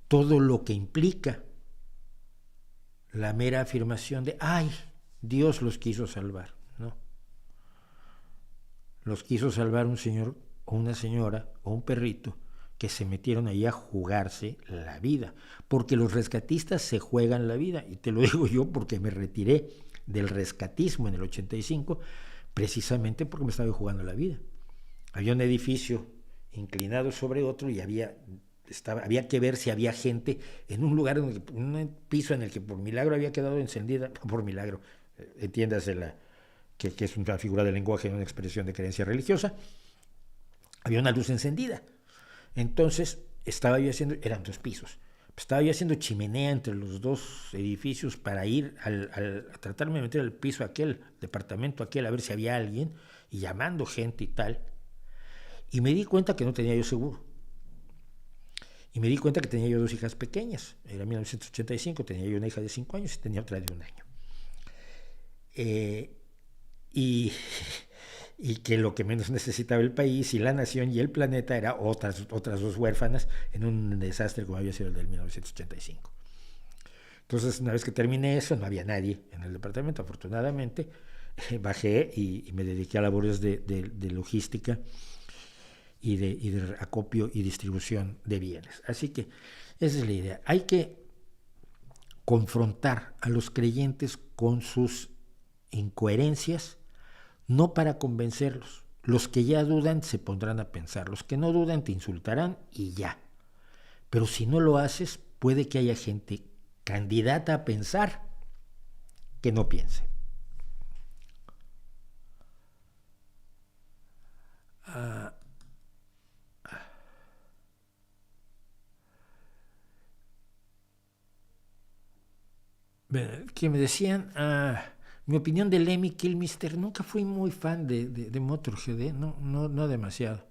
todo lo que implica la mera afirmación de ¡ay! Dios los quiso salvar. No. Los quiso salvar un señor o una señora o un perrito que se metieron ahí a jugarse la vida, porque los rescatistas se juegan la vida, y te lo digo yo porque me retiré del rescatismo en el 85, precisamente porque me estaba jugando la vida. Había un edificio inclinado sobre otro y había que ver si había gente en un lugar, en un piso en el que por milagro había quedado encendida, por milagro, entiéndase que es una figura de lenguaje, una expresión de creencia religiosa, había una luz encendida. Entonces estaba yo haciendo, eran 2 pisos, estaba yo haciendo chimenea entre los 2 edificios para ir a tratarme de meter al piso aquel, departamento aquel, a ver si había alguien, y llamando gente y tal. Y me di cuenta que no tenía yo seguro. Y me di cuenta que tenía yo 2 hijas pequeñas. Era 1985, tenía yo una hija de 5 años y tenía otra de 1 año. Y, y que lo que menos necesitaba el país y la nación y el planeta era otras 2 huérfanas en un desastre como había sido el del 1985. Entonces, una vez que terminé eso, no había nadie en el departamento, afortunadamente. Bajé y me dediqué a labores de logística y de acopio y distribución de bienes. Así que esa es la idea. Hay que confrontar a los creyentes con sus incoherencias, no para convencerlos. Los que ya dudan se pondrán a pensar, los que no dudan te insultarán y ya. Pero si no lo haces, puede que haya gente candidata a pensar que no piense. Que me decían, mi opinión de Lemmy Kilmister, nunca fui muy fan de Motorhead, no demasiado.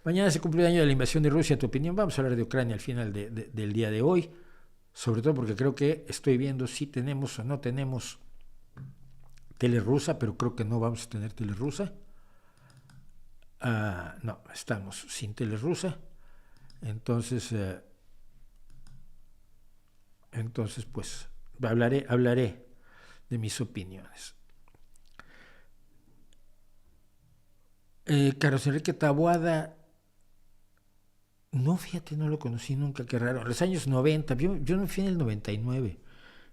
Mañana se cumple el año de la invasión de Rusia, tu opinión. Vamos a hablar de Ucrania al final del día de hoy, sobre todo porque creo que estoy viendo si tenemos o no tenemos tele rusa, pero creo que no vamos a tener tele rusa. No, estamos sin tele rusa. Entonces pues hablaré de mis opiniones. Carlos Enrique Taboada, no, fíjate, no lo conocí nunca, qué raro. En los años 90, yo no fui en el 99,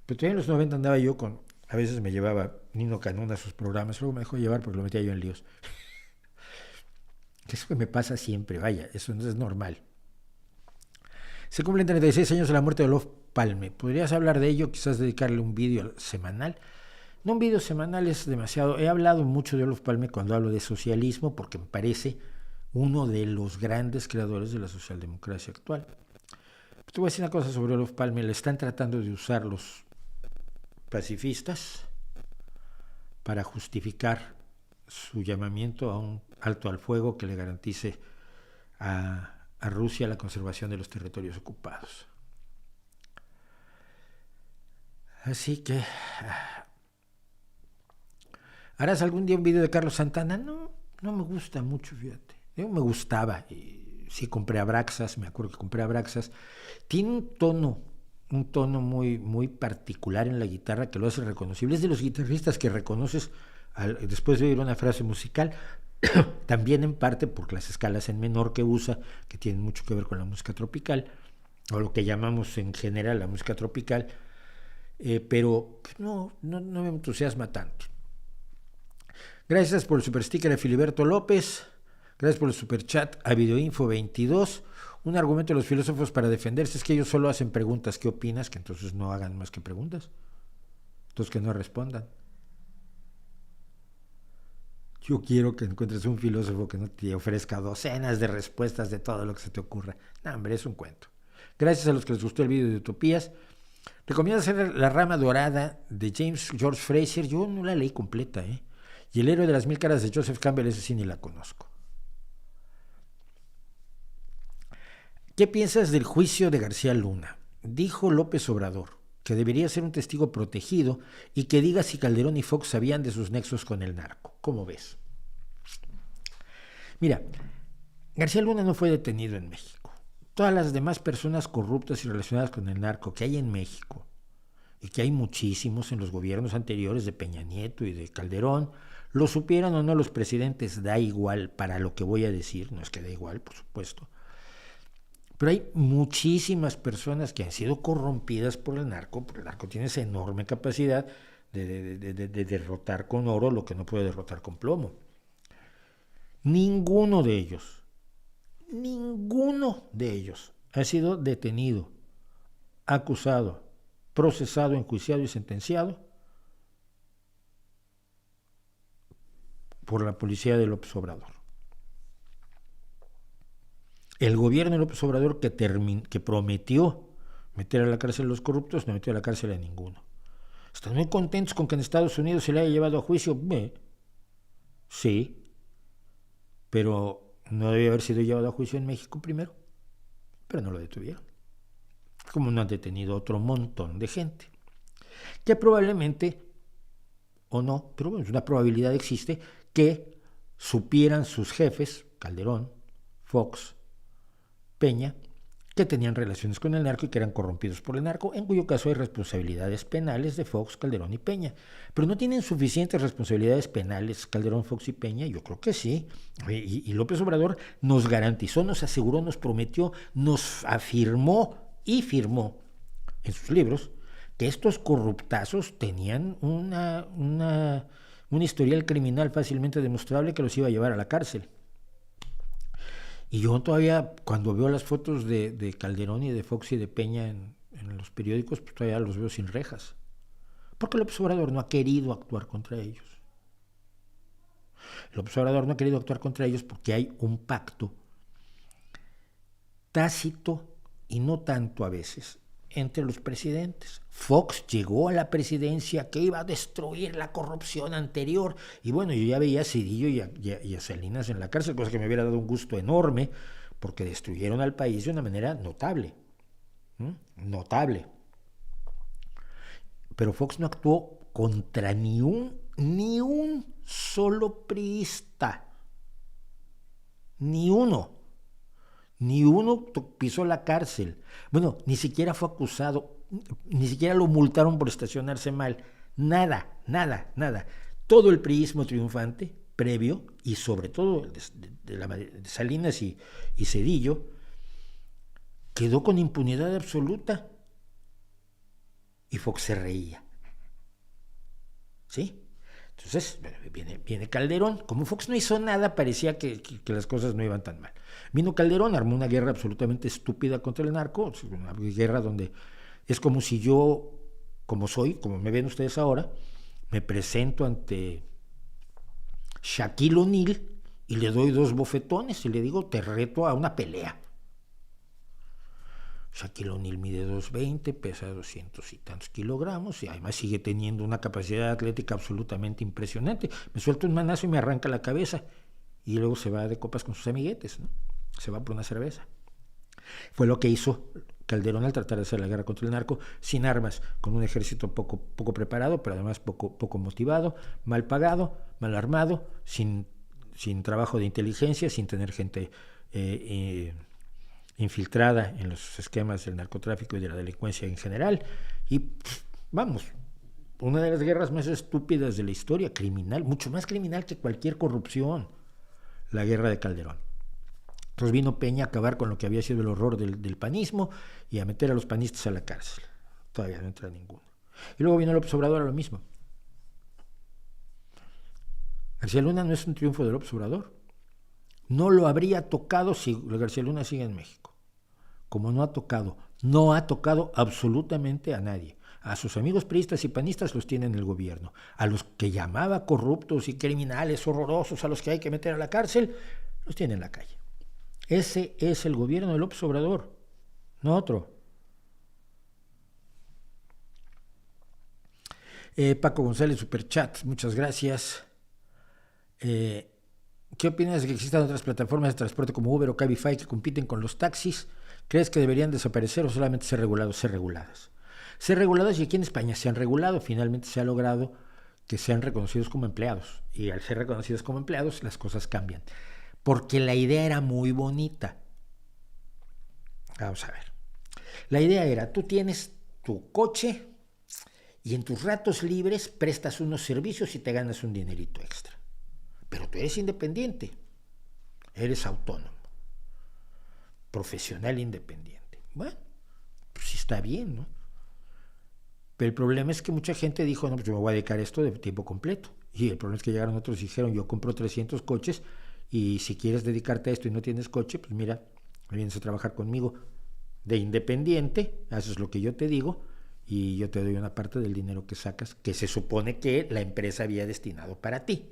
pero todavía en los 90 andaba yo a veces me llevaba Nino Canún a sus programas, luego me dejó llevar porque lo metía yo en líos. Eso que me pasa siempre, vaya, eso no es normal. Se cumplen 36 años de la muerte de Olof Palme. ¿Podrías hablar de ello? Quizás dedicarle un vídeo semanal. No, un vídeo semanal es demasiado. He hablado mucho de Olof Palme cuando hablo de socialismo porque me parece uno de los grandes creadores de la socialdemocracia actual. Te voy a decir una cosa sobre Olof Palme. Le están tratando de usar los pacifistas para justificar su llamamiento a un alto al fuego que le garantice a Rusia la conservación de los territorios ocupados. Así que ¿harás algún día un video de Carlos Santana? No me gusta mucho, fíjate. Yo me gustaba, sí compré Abraxas, me acuerdo que compré Abraxas. Tiene un tono muy, muy particular en la guitarra que lo hace reconocible. Es de los guitarristas que reconoces después de oír una frase musical, también en parte por las escalas en menor que usa, que tienen mucho que ver con la música tropical, o lo que llamamos en general la música tropical, pero no me entusiasma tanto. Gracias por el super sticker a Filiberto López. Gracias por el super chat a Videoinfo22. Un argumento de los filósofos para defenderse es que ellos solo hacen preguntas. ¿Qué opinas? Que entonces no hagan más que preguntas. Entonces que no respondan. Yo quiero que encuentres un filósofo que no te ofrezca docenas de respuestas de todo lo que se te ocurra. No, hombre, es un cuento. Gracias a los que les gustó el video de Utopías. Recomiendo hacer La Rama Dorada de James George Fraser. Yo no la leí completa, Y El Héroe de las Mil Caras de Joseph Campbell, ese sí ni la conozco. ¿Qué piensas del juicio de García Luna? Dijo López Obrador que debería ser un testigo protegido y que diga si Calderón y Fox sabían de sus nexos con el narco. ¿Cómo ves? Mira, García Luna no fue detenido en México. Todas las demás personas corruptas y relacionadas con el narco que hay en México, y que hay muchísimos en los gobiernos anteriores de Peña Nieto y de Calderón, lo supieran o no los presidentes, da igual para lo que voy a decir, no es que da igual, por supuesto. Pero hay muchísimas personas que han sido corrompidas por el narco, porque el narco tiene esa enorme capacidad de derrotar con oro lo que no puede derrotar con plomo. Ninguno de ellos ha sido detenido, acusado, procesado, enjuiciado y sentenciado por la policía de López Obrador. El gobierno de López Obrador que prometió meter a la cárcel a los corruptos, no metió a la cárcel a ninguno. ¿Están muy contentos con que en Estados Unidos se le haya llevado a juicio? Sí, pero no debía haber sido llevado a juicio en México primero, pero no lo detuvieron. Como no han detenido otro montón de gente, que probablemente, o no, pero bueno, una probabilidad existe, que supieran sus jefes, Calderón, Fox, Peña, que tenían relaciones con el narco y que eran corrompidos por el narco, en cuyo caso hay responsabilidades penales de Fox, Calderón y Peña. Pero no tienen suficientes responsabilidades penales Calderón, Fox y Peña, yo creo que sí. Y López Obrador nos garantizó, nos aseguró, nos prometió, nos afirmó y firmó en sus libros que estos corruptazos tenían un historial criminal fácilmente demostrable que los iba a llevar a la cárcel. Y yo todavía, cuando veo las fotos de Calderón y de Fox y de Peña en los periódicos, pues todavía los veo sin rejas. Porque López Obrador no ha querido actuar contra ellos. López Obrador no ha querido actuar contra ellos porque hay un pacto tácito y no tanto a veces entre los presidentes. Fox llegó a la presidencia que iba a destruir la corrupción anterior, y bueno, yo ya veía a Cedillo y a Salinas en la cárcel, cosa que me hubiera dado un gusto enorme, porque destruyeron al país de una manera notable. Notable. Pero Fox no actuó contra ni un solo priista. Ni uno pisó la cárcel. Bueno, ni siquiera fue acusado, ni siquiera lo multaron por estacionarse mal. Nada. Todo el priismo triunfante, previo, y sobre todo de Salinas y Cedillo, quedó con impunidad absoluta. Y Fox se reía. ¿Sí? Entonces, viene Calderón. Como Fox no hizo nada, parecía que las cosas no iban tan mal. Vino Calderón, armó una guerra absolutamente estúpida contra el narco, una guerra donde es como si yo, como me ven ustedes ahora, me presento ante Shaquille O'Neal y le doy 2 bofetones y le digo, te reto a una pelea. Shaquille O'Neal mide 2.20, pesa 200 y tantos kilogramos y además sigue teniendo una capacidad atlética absolutamente impresionante. Me suelta un manazo y me arranca la cabeza y luego se va de copas con sus amiguetes, ¿no? Se va por una cerveza. Fue lo que hizo Calderón al tratar de hacer la guerra contra el narco sin armas, con un ejército poco preparado, pero además poco motivado, mal pagado, mal armado, sin trabajo de inteligencia, sin tener gente infiltrada en los esquemas del narcotráfico y de la delincuencia en general. Y vamos, una de las guerras más estúpidas de la historia, criminal, mucho más criminal que cualquier corrupción, la guerra de Calderón. Entonces vino Peña a acabar con lo que había sido el horror del panismo y a meter a los panistas a la cárcel. Todavía no entra ninguno. Y luego vino López Obrador a lo mismo. García Luna no es un triunfo de López Obrador. No lo habría tocado si García Luna sigue en México. Como no ha tocado absolutamente a nadie. A sus amigos priistas y panistas los tiene en el gobierno. A los que llamaba corruptos y criminales horrorosos, a los que hay que meter a la cárcel, los tiene en la calle. Ese es el gobierno de López Obrador, no otro. Paco González, Superchat, muchas gracias. ¿Qué opinas de que existan otras plataformas de transporte como Uber o Cabify que compiten con los taxis? ¿Crees que deberían desaparecer o solamente ser regulados? Ser reguladas. Ser reguladas, y aquí en España se han regulado, finalmente se ha logrado que sean reconocidos como empleados. Y al ser reconocidos como empleados, las cosas cambian. Porque la idea era muy bonita. Vamos a ver. La idea era, tú tienes tu coche y en tus ratos libres prestas unos servicios y te ganas un dinerito extra. Pero tú eres independiente, eres autónomo, profesional independiente. Bueno, pues sí está bien, ¿no? Pero el problema es que mucha gente dijo, no, pues yo me voy a dedicar a esto de tiempo completo. Y el problema es que llegaron otros y dijeron, yo compro 300 coches y si quieres dedicarte a esto y no tienes coche, pues mira, vienes a trabajar conmigo de independiente, haces lo que yo te digo y yo te doy una parte del dinero que sacas, que se supone que la empresa había destinado para ti.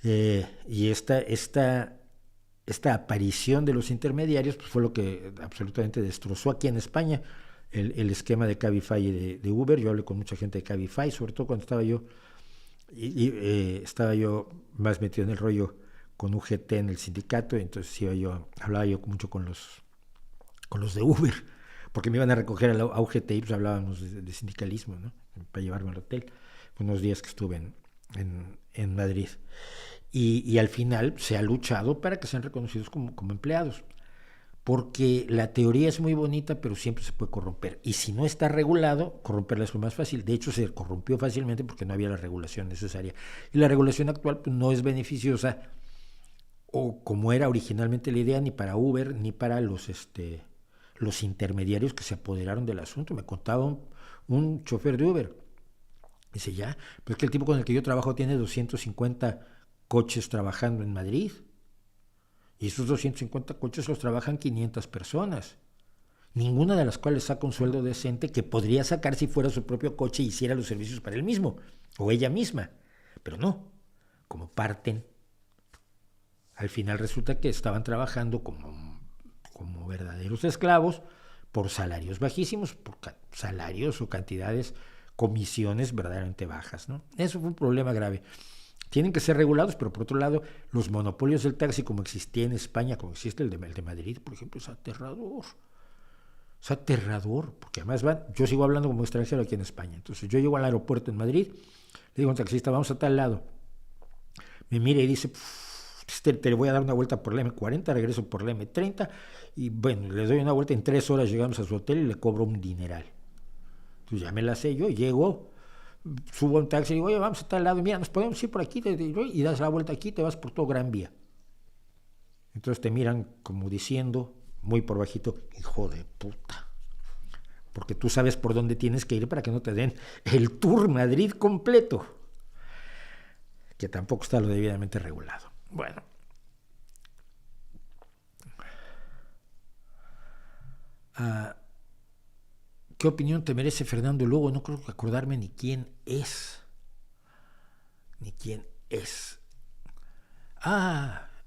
Y esta esta aparición de los intermediarios pues fue lo que absolutamente destrozó aquí en España el esquema de Cabify y de Uber. Yo hablé con mucha gente de Cabify, sobre todo cuando estaba yo estaba yo más metido en el rollo con UGT en el sindicato, entonces hablaba yo mucho con los de Uber, porque me iban a recoger a UGT y pues hablábamos de sindicalismo, ¿no? Para llevarme al hotel, unos días que estuve en Madrid. Y al final se ha luchado para que sean reconocidos como empleados, porque la teoría es muy bonita, pero siempre se puede corromper. Y si no está regulado, corromperla es lo más fácil. De hecho, se corrompió fácilmente porque no había la regulación necesaria. Y la regulación actual pues, no es beneficiosa, o como era originalmente la idea, ni para Uber, ni para los intermediarios que se apoderaron del asunto. Me contaba un chofer de Uber. Dice, ya, pues que el tipo con el que yo trabajo tiene 250 coches trabajando en Madrid. Y esos 250 coches los trabajan 500 personas, ninguna de las cuales saca un sueldo decente que podría sacar si fuera su propio coche y hiciera los servicios para él mismo o ella misma. Pero no, como parten, al final resulta que estaban trabajando como verdaderos esclavos por salarios bajísimos, por salarios o cantidades, comisiones verdaderamente bajas, ¿no? Eso fue un problema grave. Tienen que ser regulados, pero por otro lado, los monopolios del taxi, como existía en España, como existe el de Madrid, por ejemplo, es aterrador. Es aterrador, porque además yo sigo hablando como extranjero aquí en España. Entonces yo llego al aeropuerto en Madrid, le digo a un taxista, vamos a tal lado. Me mira y dice, te voy a dar una vuelta por la M40, regreso por la M30, y bueno, le doy una vuelta, en 3 horas llegamos a su hotel y le cobro un dineral. Entonces ya me la sé yo, llego, subo a un taxi y digo, oye, vamos a tal lado, mira, nos podemos ir por aquí, y das la vuelta aquí, te vas por todo Gran Vía. Entonces te miran como diciendo, muy por bajito, hijo de puta, porque tú sabes por dónde tienes que ir para que no te den el Tour Madrid completo, que tampoco está lo debidamente regulado. Bueno, ¿qué opinión te merece Fernando Lugo? No creo que acordarme ni quién es.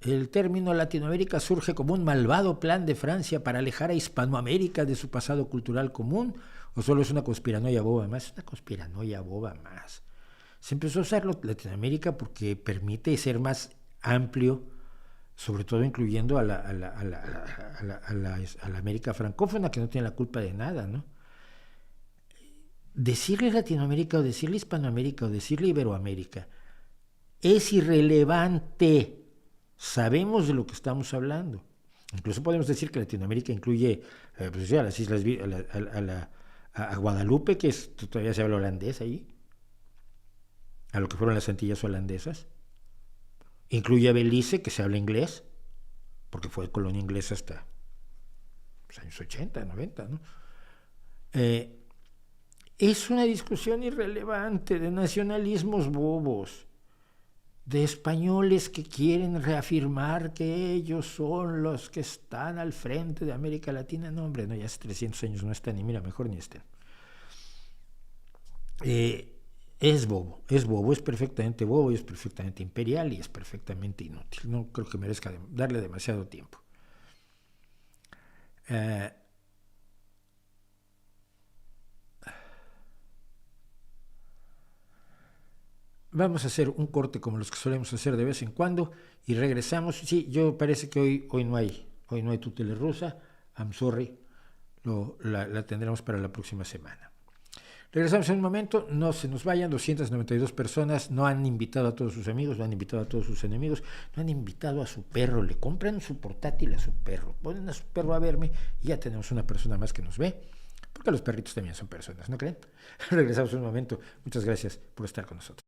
El término Latinoamérica surge como un malvado plan de Francia para alejar a Hispanoamérica de su pasado cultural común, o solo es una conspiranoia boba más. Es una conspiranoia boba más. Se empezó a usar Latinoamérica porque permite ser más amplio, sobre todo incluyendo a la América francófona, que no tiene la culpa de nada, ¿no? Decirle Latinoamérica o decirle Hispanoamérica o decirle Iberoamérica es irrelevante. Sabemos de lo que estamos hablando. Incluso podemos decir que Latinoamérica incluye pues, a las islas, a Guadalupe, que todavía se habla holandés ahí, a lo que fueron las Antillas holandesas. Incluye a Belice, que se habla inglés, porque fue colonia inglesa hasta los años 80, 90, ¿no? Es una discusión irrelevante de nacionalismos bobos, de españoles que quieren reafirmar que ellos son los que están al frente de América Latina. No, hombre, no, ya hace 300 años no están, y mira, mejor ni estén. Es bobo, es perfectamente bobo, y es perfectamente imperial, y es perfectamente inútil. No creo que merezca darle demasiado tiempo. Vamos a hacer un corte como los que solemos hacer de vez en cuando y regresamos. Sí, yo parece que hoy no hay tutela rusa. I'm sorry, la tendremos para la próxima semana. Regresamos en un momento, no se nos vayan. 292 personas, no han invitado a todos sus amigos, no han invitado a todos sus enemigos, no han invitado a su perro, le compran su portátil a su perro, ponen a su perro a verme y ya tenemos una persona más que nos ve, porque los perritos también son personas, ¿no creen? Regresamos en un momento, muchas gracias por estar con nosotros.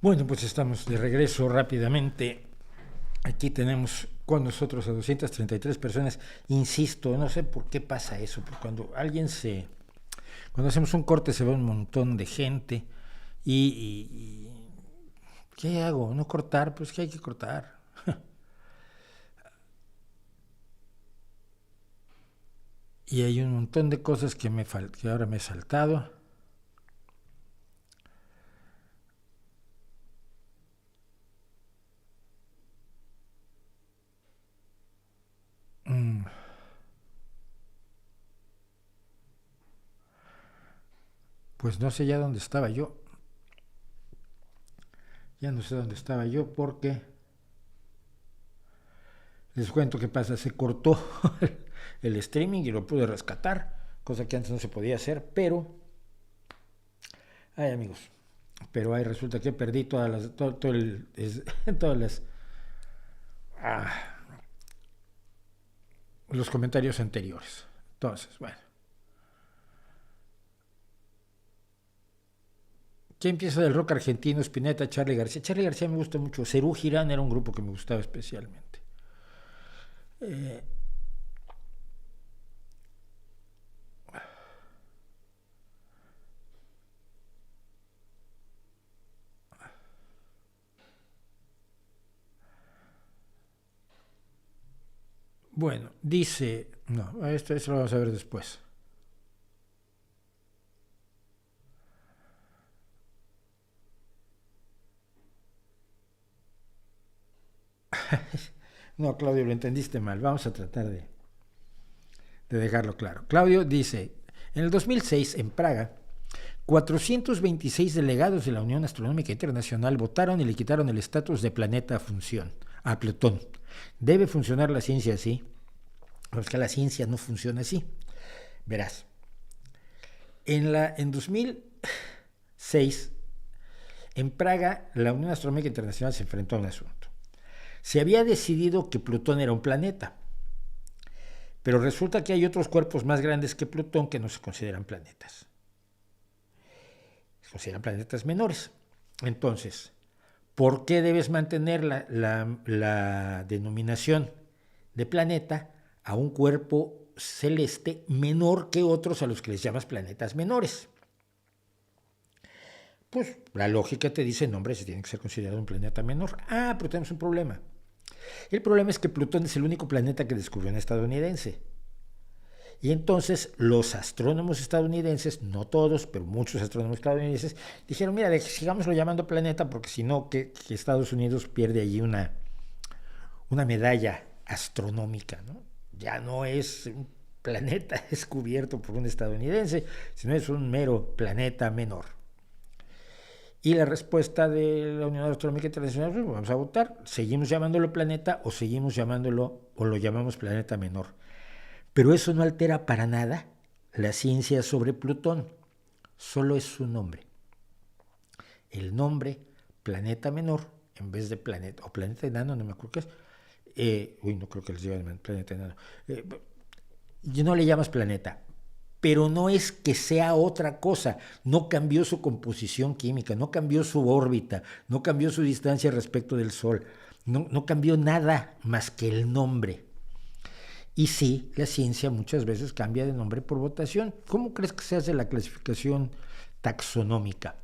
Bueno, pues estamos de regreso rápidamente. Aquí tenemos con nosotros a 233 personas. Insisto, no sé por qué pasa eso, porque cuando hacemos un corte se ve un montón de gente y ¿qué hago? ¿No cortar? Pues que hay que cortar. Y hay un montón de cosas que ahora me he saltado. Pues no sé ya dónde estaba yo. Ya no sé dónde estaba yo porque les cuento qué pasa. Se cortó el streaming y lo pude rescatar, cosa que antes no se podía hacer, pero ay amigos, pero ahí resulta que perdí todas las ah, los comentarios anteriores. Entonces, bueno. ¿Quién empieza del rock argentino? Spinetta, Charly García. Charly García me gusta mucho. Serú Girán era un grupo que me gustaba especialmente. Eh, bueno, dice... No, esto lo vamos a ver después. No, Claudio, lo entendiste mal. Vamos a tratar de dejarlo claro. Claudio dice, en el 2006, en Praga, 426 delegados de la Unión Astronómica Internacional votaron y le quitaron el estatus de planeta a Plutón. ¿Debe funcionar la ciencia así? Pues que la ciencia no funciona así. Verás, en 2006, en Praga, la Unión Astronómica Internacional se enfrentó a un asunto. Se había decidido que Plutón era un planeta, pero resulta que hay otros cuerpos más grandes que Plutón que no se consideran planetas. Se consideran planetas menores. Entonces, ¿por qué debes mantener la denominación de planeta a un cuerpo celeste menor que otros a los que les llamas planetas menores? Pues la lógica te dice, no hombre, se tiene que ser considerado un planeta menor. Ah, pero tenemos un problema. El problema es que Plutón es el único planeta que descubrió un estadounidense. Y entonces los astrónomos estadounidenses, no todos, pero muchos astrónomos estadounidenses, dijeron, mira, sigámoslo llamando planeta porque si no, que Estados Unidos pierde allí una medalla astronómica, ¿no? Ya no es un planeta descubierto por un estadounidense, sino es un mero planeta menor. Y la respuesta de la Unión Astronómica Internacional, pues vamos a votar, seguimos llamándolo planeta o seguimos llamándolo o lo llamamos planeta menor. Pero eso no altera para nada la ciencia sobre Plutón, solo es su nombre. El nombre planeta menor, en vez de planeta, o planeta enano, no me acuerdo qué es, no creo que les llamen planeta enano, no le llamas planeta, pero no es que sea otra cosa, no cambió su composición química, no cambió su órbita, no cambió su distancia respecto del Sol, no cambió nada más que el nombre. Y sí, la ciencia muchas veces cambia de nombre por votación. ¿Cómo crees que se hace la clasificación taxonómica?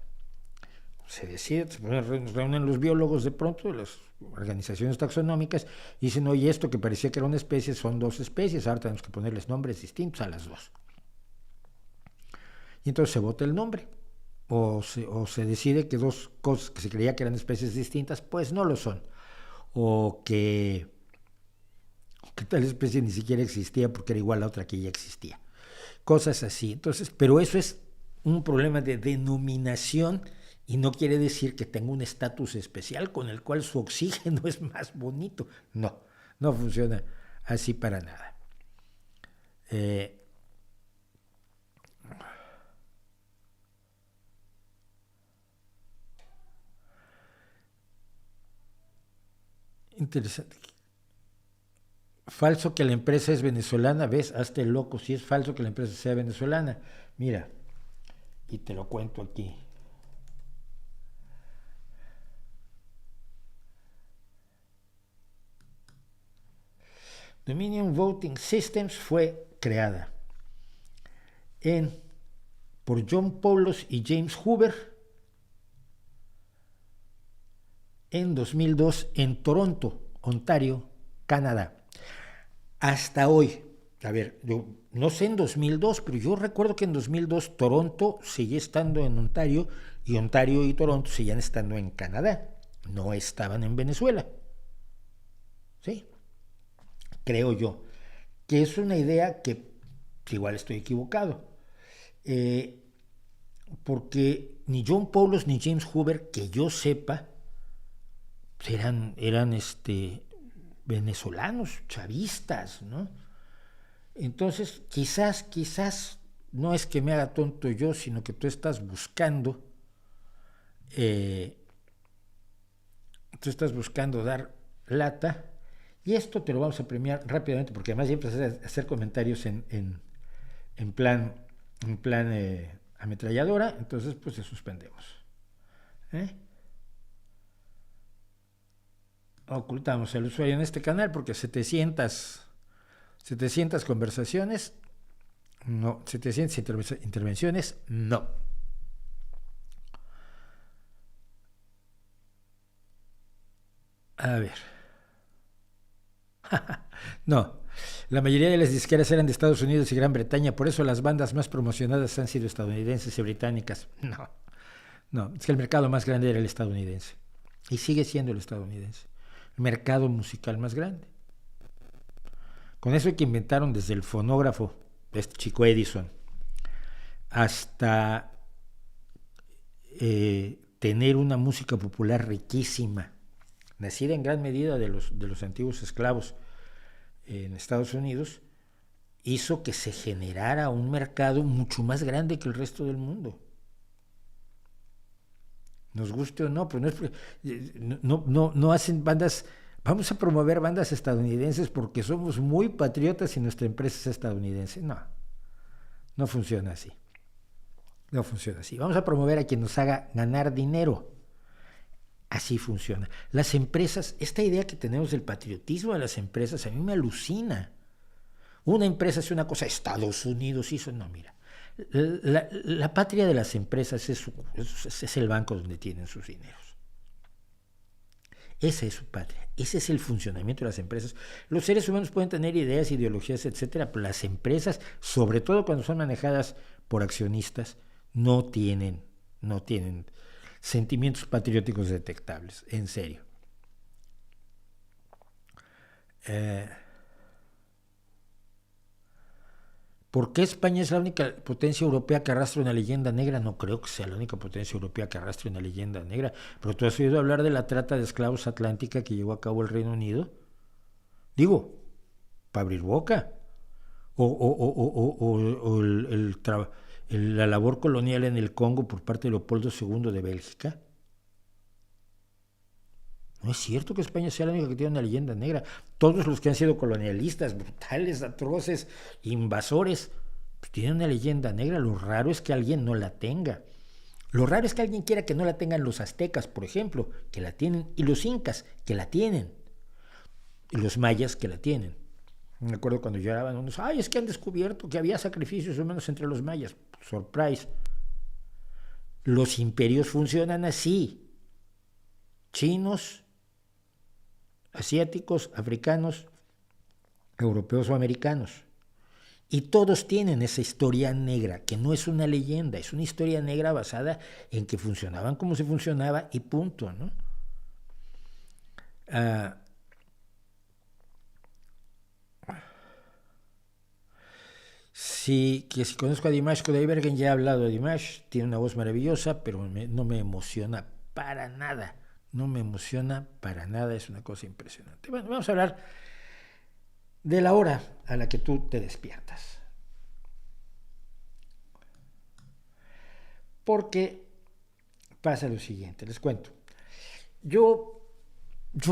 Se decide, se reúnen los biólogos de pronto, las organizaciones taxonómicas, y dicen, oye, esto que parecía que era una especie son dos especies, ahora tenemos que ponerles nombres distintos a las dos. Y entonces se vota el nombre, o se decide que dos cosas que se creía que eran especies distintas, pues no lo son, o que tal especie ni siquiera existía porque era igual a otra que ya existía. Cosas así. Entonces, pero eso es un problema de denominación y no quiere decir que tenga un estatus especial con el cual su oxígeno es más bonito. No, no funciona así para nada. Interesante. Falso que la empresa es venezolana, ¿ves? Hazte loco, si es falso que la empresa sea venezolana. Mira, y te lo cuento aquí. Dominion Voting Systems fue creada por John Poulos y James Hoover en 2002 en Toronto, Ontario, Canadá. Hasta hoy, a ver, yo no sé en 2002, pero yo recuerdo que en 2002 Toronto seguía estando en Ontario y Toronto seguían estando en Canadá, no estaban en Venezuela. ¿Sí? Creo yo, que es una idea que igual estoy equivocado, porque ni John Poulos ni James Hoover, que yo sepa, eran venezolanos, chavistas, ¿no? Entonces, quizás no es que me haga tonto yo, sino que tú estás buscando dar lata, y esto te lo vamos a premiar rápidamente, porque además ya empecé a hacer comentarios en plan ametralladora, entonces pues se suspendemos. Ocultamos el usuario en este canal porque 700 conversaciones, no, 700 intervenciones, no. A ver. No, la mayoría de las disqueras eran de Estados Unidos y Gran Bretaña, por eso las bandas más promocionadas han sido estadounidenses y británicas. No, es que el mercado más grande era el estadounidense y sigue siendo el estadounidense, el mercado musical más grande. Con eso que inventaron desde el fonógrafo, este chico Edison, hasta tener una música popular riquísima, nacida en gran medida de los antiguos esclavos en Estados Unidos, hizo que se generara un mercado mucho más grande que el resto del mundo. Nos guste o no, pero no hacen bandas. Vamos a promover bandas estadounidenses porque somos muy patriotas y nuestra empresa es estadounidense. No funciona así. No funciona así. Vamos a promover a quien nos haga ganar dinero. Así funciona. Las empresas, esta idea que tenemos del patriotismo de las empresas, a mí me alucina. Una empresa hace una cosa, Estados Unidos hizo, no, mira. La patria de las empresas es el banco donde tienen sus dineros. Esa es su patria, ese es el funcionamiento de las empresas. Los seres humanos pueden tener ideas, ideologías, etcétera, pero las empresas, sobre todo cuando son manejadas por accionistas, no tienen sentimientos patrióticos detectables, en serio. ¿Por qué España es la única potencia europea que arrastra una leyenda negra? No creo que sea la única potencia europea que arrastre una leyenda negra. Pero tú has oído hablar de la trata de esclavos atlántica que llevó a cabo el Reino Unido. Digo, para abrir boca. O la labor colonial en el Congo por parte de Leopoldo II de Bélgica. No es cierto que España sea la única que tiene una leyenda negra. Todos los que han sido colonialistas, brutales, atroces, invasores, pues tienen una leyenda negra. Lo raro es que alguien no la tenga. Lo raro es que alguien quiera que no la tengan los aztecas, por ejemplo, que la tienen, y los incas, que la tienen, y los mayas, que la tienen. Me acuerdo cuando lloraban unos, es que han descubierto que había sacrificios humanos entre los mayas. Surprise. Los imperios funcionan así. Chinos, asiáticos, africanos, europeos o americanos. Y todos tienen esa historia negra, que no es una leyenda, es una historia negra basada en que funcionaban como se funcionaba y punto, ¿no? Sí, que si conozco a Dimash Kudaibergen, ya he hablado de Dimash, tiene una voz maravillosa, pero no me emociona para nada. No me emociona para nada, es una cosa impresionante. Bueno, vamos a hablar de la hora a la que tú te despiertas. Porque pasa lo siguiente, les cuento. Yo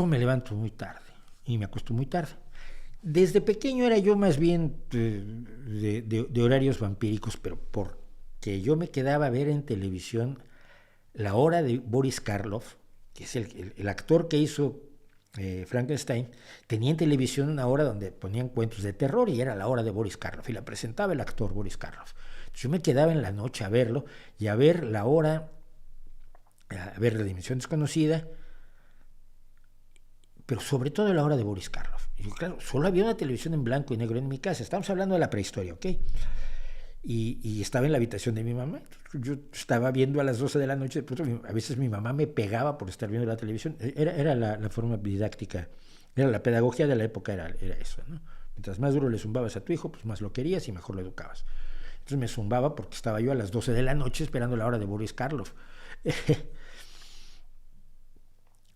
me levanto muy tarde y me acuesto muy tarde. Desde pequeño era yo más bien de horarios vampíricos, pero porque yo me quedaba a ver en televisión La Hora de Boris Karloff, que es el actor que hizo Frankenstein, tenía en televisión una hora donde ponían cuentos de terror y era la hora de Boris Karloff y la presentaba el actor Boris Karloff. Entonces yo me quedaba en la noche a verlo y a ver la hora, a ver La Dimensión Desconocida, pero sobre todo la hora de Boris Karloff. Y claro, solo había una televisión en blanco y negro en mi casa, estamos hablando de la prehistoria, ¿ok? Y estaba en la habitación de mi mamá. Yo estaba viendo a las 12 de la noche, de pronto, a veces mi mamá me pegaba por estar viendo la televisión. Era la forma didáctica, era la pedagogía de la época, era eso, ¿no? Mientras más duro le zumbabas a tu hijo, pues más lo querías y mejor lo educabas. Entonces me zumbaba porque estaba yo a las 12 de la noche esperando la hora de Boris Karloff.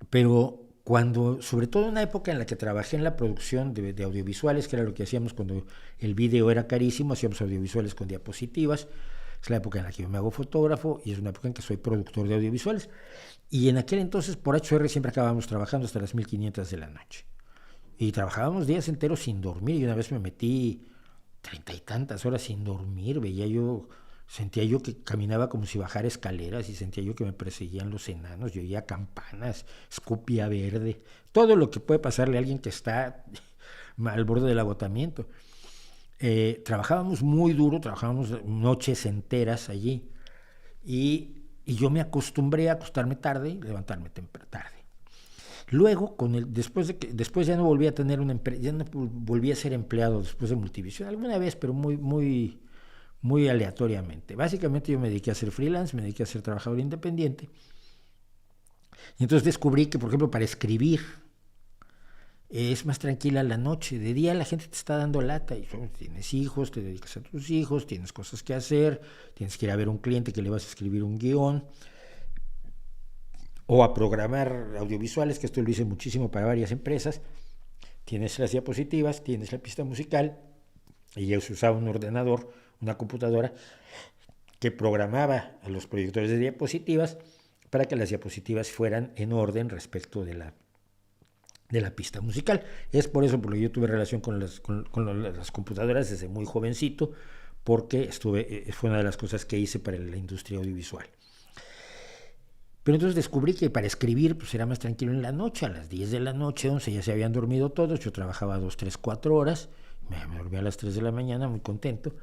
Pero cuando, sobre todo en una época en la que trabajé en la producción de audiovisuales, que era lo que hacíamos cuando el video era carísimo, hacíamos audiovisuales con diapositivas, es la época en la que yo me hago fotógrafo y es una época en que soy productor de audiovisuales. Y en aquel entonces por HR siempre acabábamos trabajando hasta las 1500 de la noche. Y trabajábamos días enteros sin dormir y una vez me metí 30 y tantas horas sin dormir, sentía yo que caminaba como si bajara escaleras y sentía yo que me perseguían los enanos, yo oía campanas, escupía verde, todo lo que puede pasarle a alguien que está al borde del agotamiento. Trabajábamos muy duro, trabajábamos noches enteras allí y yo me acostumbré a acostarme tarde y levantarme tarde. Luego, después ya no volví a tener ya no volví a ser empleado después de Multivisión, alguna vez, pero muy aleatoriamente. Básicamente yo me dediqué a ser freelance, me dediqué a ser trabajador independiente. Y entonces descubrí que, por ejemplo, para escribir es más tranquila la noche. De día la gente te está dando lata y tienes hijos, te dedicas a tus hijos, tienes cosas que hacer, tienes que ir a ver a un cliente que le vas a escribir un guión o a programar audiovisuales, que esto lo hice muchísimo para varias empresas. Tienes las diapositivas, tienes la pista musical y yo usaba un ordenador, una computadora que programaba a los proyectores de diapositivas para que las diapositivas fueran en orden respecto de la pista musical. Es por eso porque yo tuve relación con las computadoras desde muy jovencito, porque fue una de las cosas que hice para la industria audiovisual. Pero entonces descubrí que para escribir pues era más tranquilo en la noche, a las 10 de la noche, 11 ya se habían dormido todos, yo trabajaba 2, 3, 4 horas, me dormía a las 3 de la mañana muy contento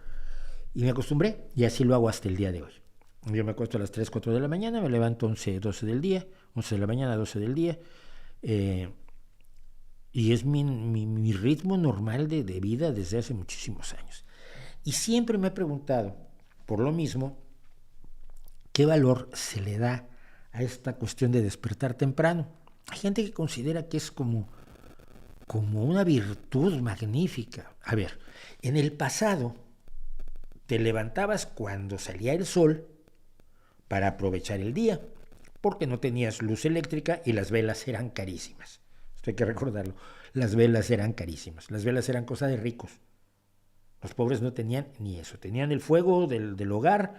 y me acostumbré y así lo hago hasta el día de hoy. Yo me acuesto a las 3, 4 de la mañana, me levanto 11, 12 del día, 11 de la mañana, 12 del día, y es mi ritmo normal de vida desde hace muchísimos años. Y siempre me he preguntado, por lo mismo, ¿qué valor se le da a esta cuestión de despertar temprano? Hay gente que considera que es como una virtud magnífica. A ver, en el pasado te levantabas cuando salía el sol para aprovechar el día, porque no tenías luz eléctrica y las velas eran carísimas. Esto hay que recordarlo. Las velas eran carísimas. Las velas eran cosa de ricos. Los pobres no tenían ni eso. Tenían el fuego del hogar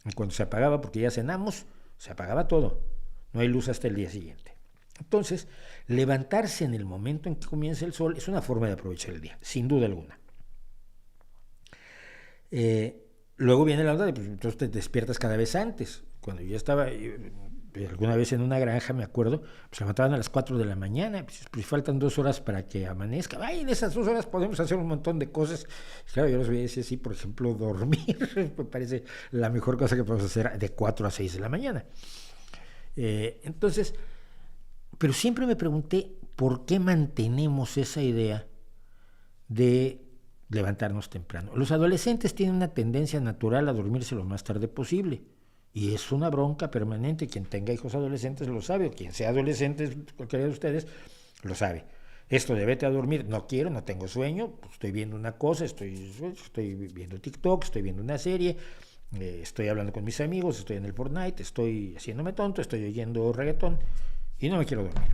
y cuando se apagaba, porque ya cenamos, se apagaba todo. No hay luz hasta el día siguiente. Entonces, levantarse en el momento en que comienza el sol es una forma de aprovechar el día, sin duda alguna. Luego viene la onda de, pues, entonces te despiertas cada vez antes. Cuando yo estaba alguna vez en una granja, me acuerdo, pues se levantaban a las 4 de la mañana, pues faltan 2 horas para que amanezca. Ay, en esas 2 horas podemos hacer un montón de cosas. Claro, yo los veía decir, sí, por ejemplo, dormir, me parece la mejor cosa que podemos hacer de 4 a 6 de la mañana. Entonces, pero siempre me pregunté por qué mantenemos esa idea de levantarnos temprano. Los adolescentes tienen una tendencia natural a dormirse lo más tarde posible y es una bronca permanente. Quien tenga hijos adolescentes lo sabe, o quien sea adolescente, cualquiera de ustedes, lo sabe. Esto de vete a dormir, no quiero, no tengo sueño, estoy viendo una cosa, estoy viendo TikTok, estoy viendo una serie, estoy hablando con mis amigos, estoy en el Fortnite, estoy haciéndome tonto, estoy oyendo reggaetón y no me quiero dormir.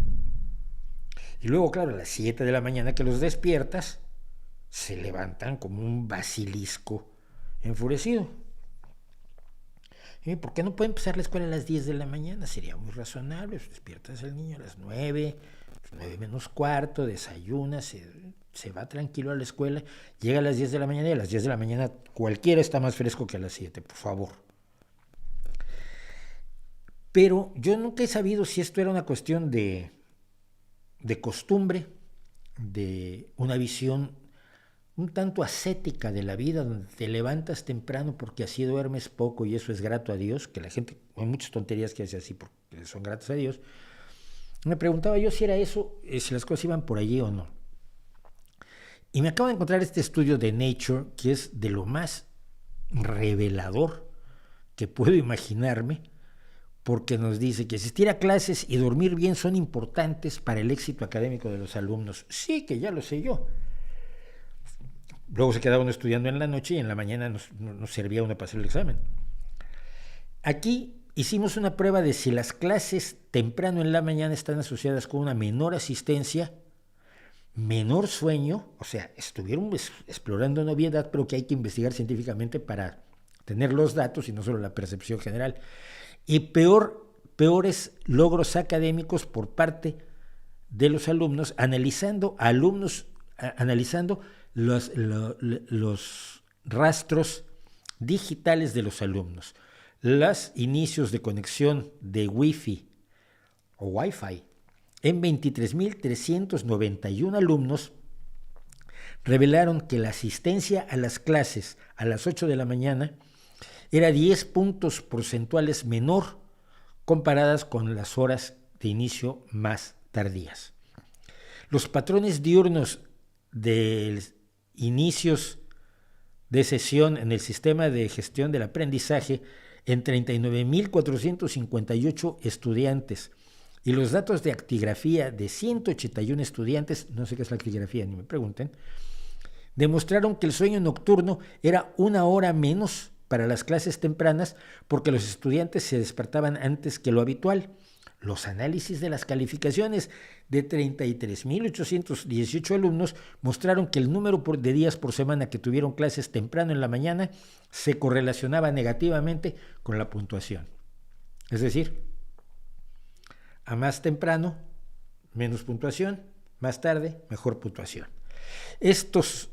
Y luego, claro, a las 7 de la mañana que los despiertas, se levantan como un basilisco enfurecido. ¿Y por qué no puede empezar la escuela a las 10 de la mañana? Sería muy razonable. Despiertas al niño a las 9, 9 menos cuarto, desayuna, se va tranquilo a la escuela, llega a las 10 de la mañana y a las 10 de la mañana cualquiera está más fresco que a las 7, por favor. Pero yo nunca he sabido si esto era una cuestión de de costumbre, de una visión un tanto ascética de la vida, donde te levantas temprano porque así duermes poco y eso es grato a Dios, que la gente, hay muchas tonterías que hace así porque son gratas a Dios. Me preguntaba yo si era eso, si las cosas iban por allí o no. Y me acabo de encontrar este estudio de Nature, que es de lo más revelador que puedo imaginarme, porque nos dice que asistir a clases y dormir bien son importantes para el éxito académico de los alumnos. Sí, que ya lo sé yo. Luego se quedaba uno estudiando en la noche y en la mañana nos servía uno para hacer el examen. Aquí hicimos una prueba de si las clases temprano en la mañana están asociadas con una menor asistencia, menor sueño, o sea, estuvieron explorando novedad, pero que hay que investigar científicamente para tener los datos y no solo la percepción general, y peores logros académicos por parte de los alumnos, analizando los rastros digitales de los alumnos, los inicios de conexión de Wi-Fi o Wi-Fi en 23.391 alumnos revelaron que la asistencia a las clases a las 8 de la mañana era 10 puntos porcentuales menor comparadas con las horas de inicio más tardías. Los patrones diurnos de inicios de sesión en el sistema de gestión del aprendizaje en 39.458 estudiantes y los datos de actigrafía de 181 estudiantes, no sé qué es la actigrafía, ni me pregunten, demostraron que el sueño nocturno era 1 hora menos para las clases tempranas porque los estudiantes se despertaban antes que lo habitual. Los análisis de las calificaciones de 33.818 alumnos mostraron que el número de días por semana que tuvieron clases temprano en la mañana se correlacionaba negativamente con la puntuación. Es decir, a más temprano, menos puntuación, más tarde, mejor puntuación. Estos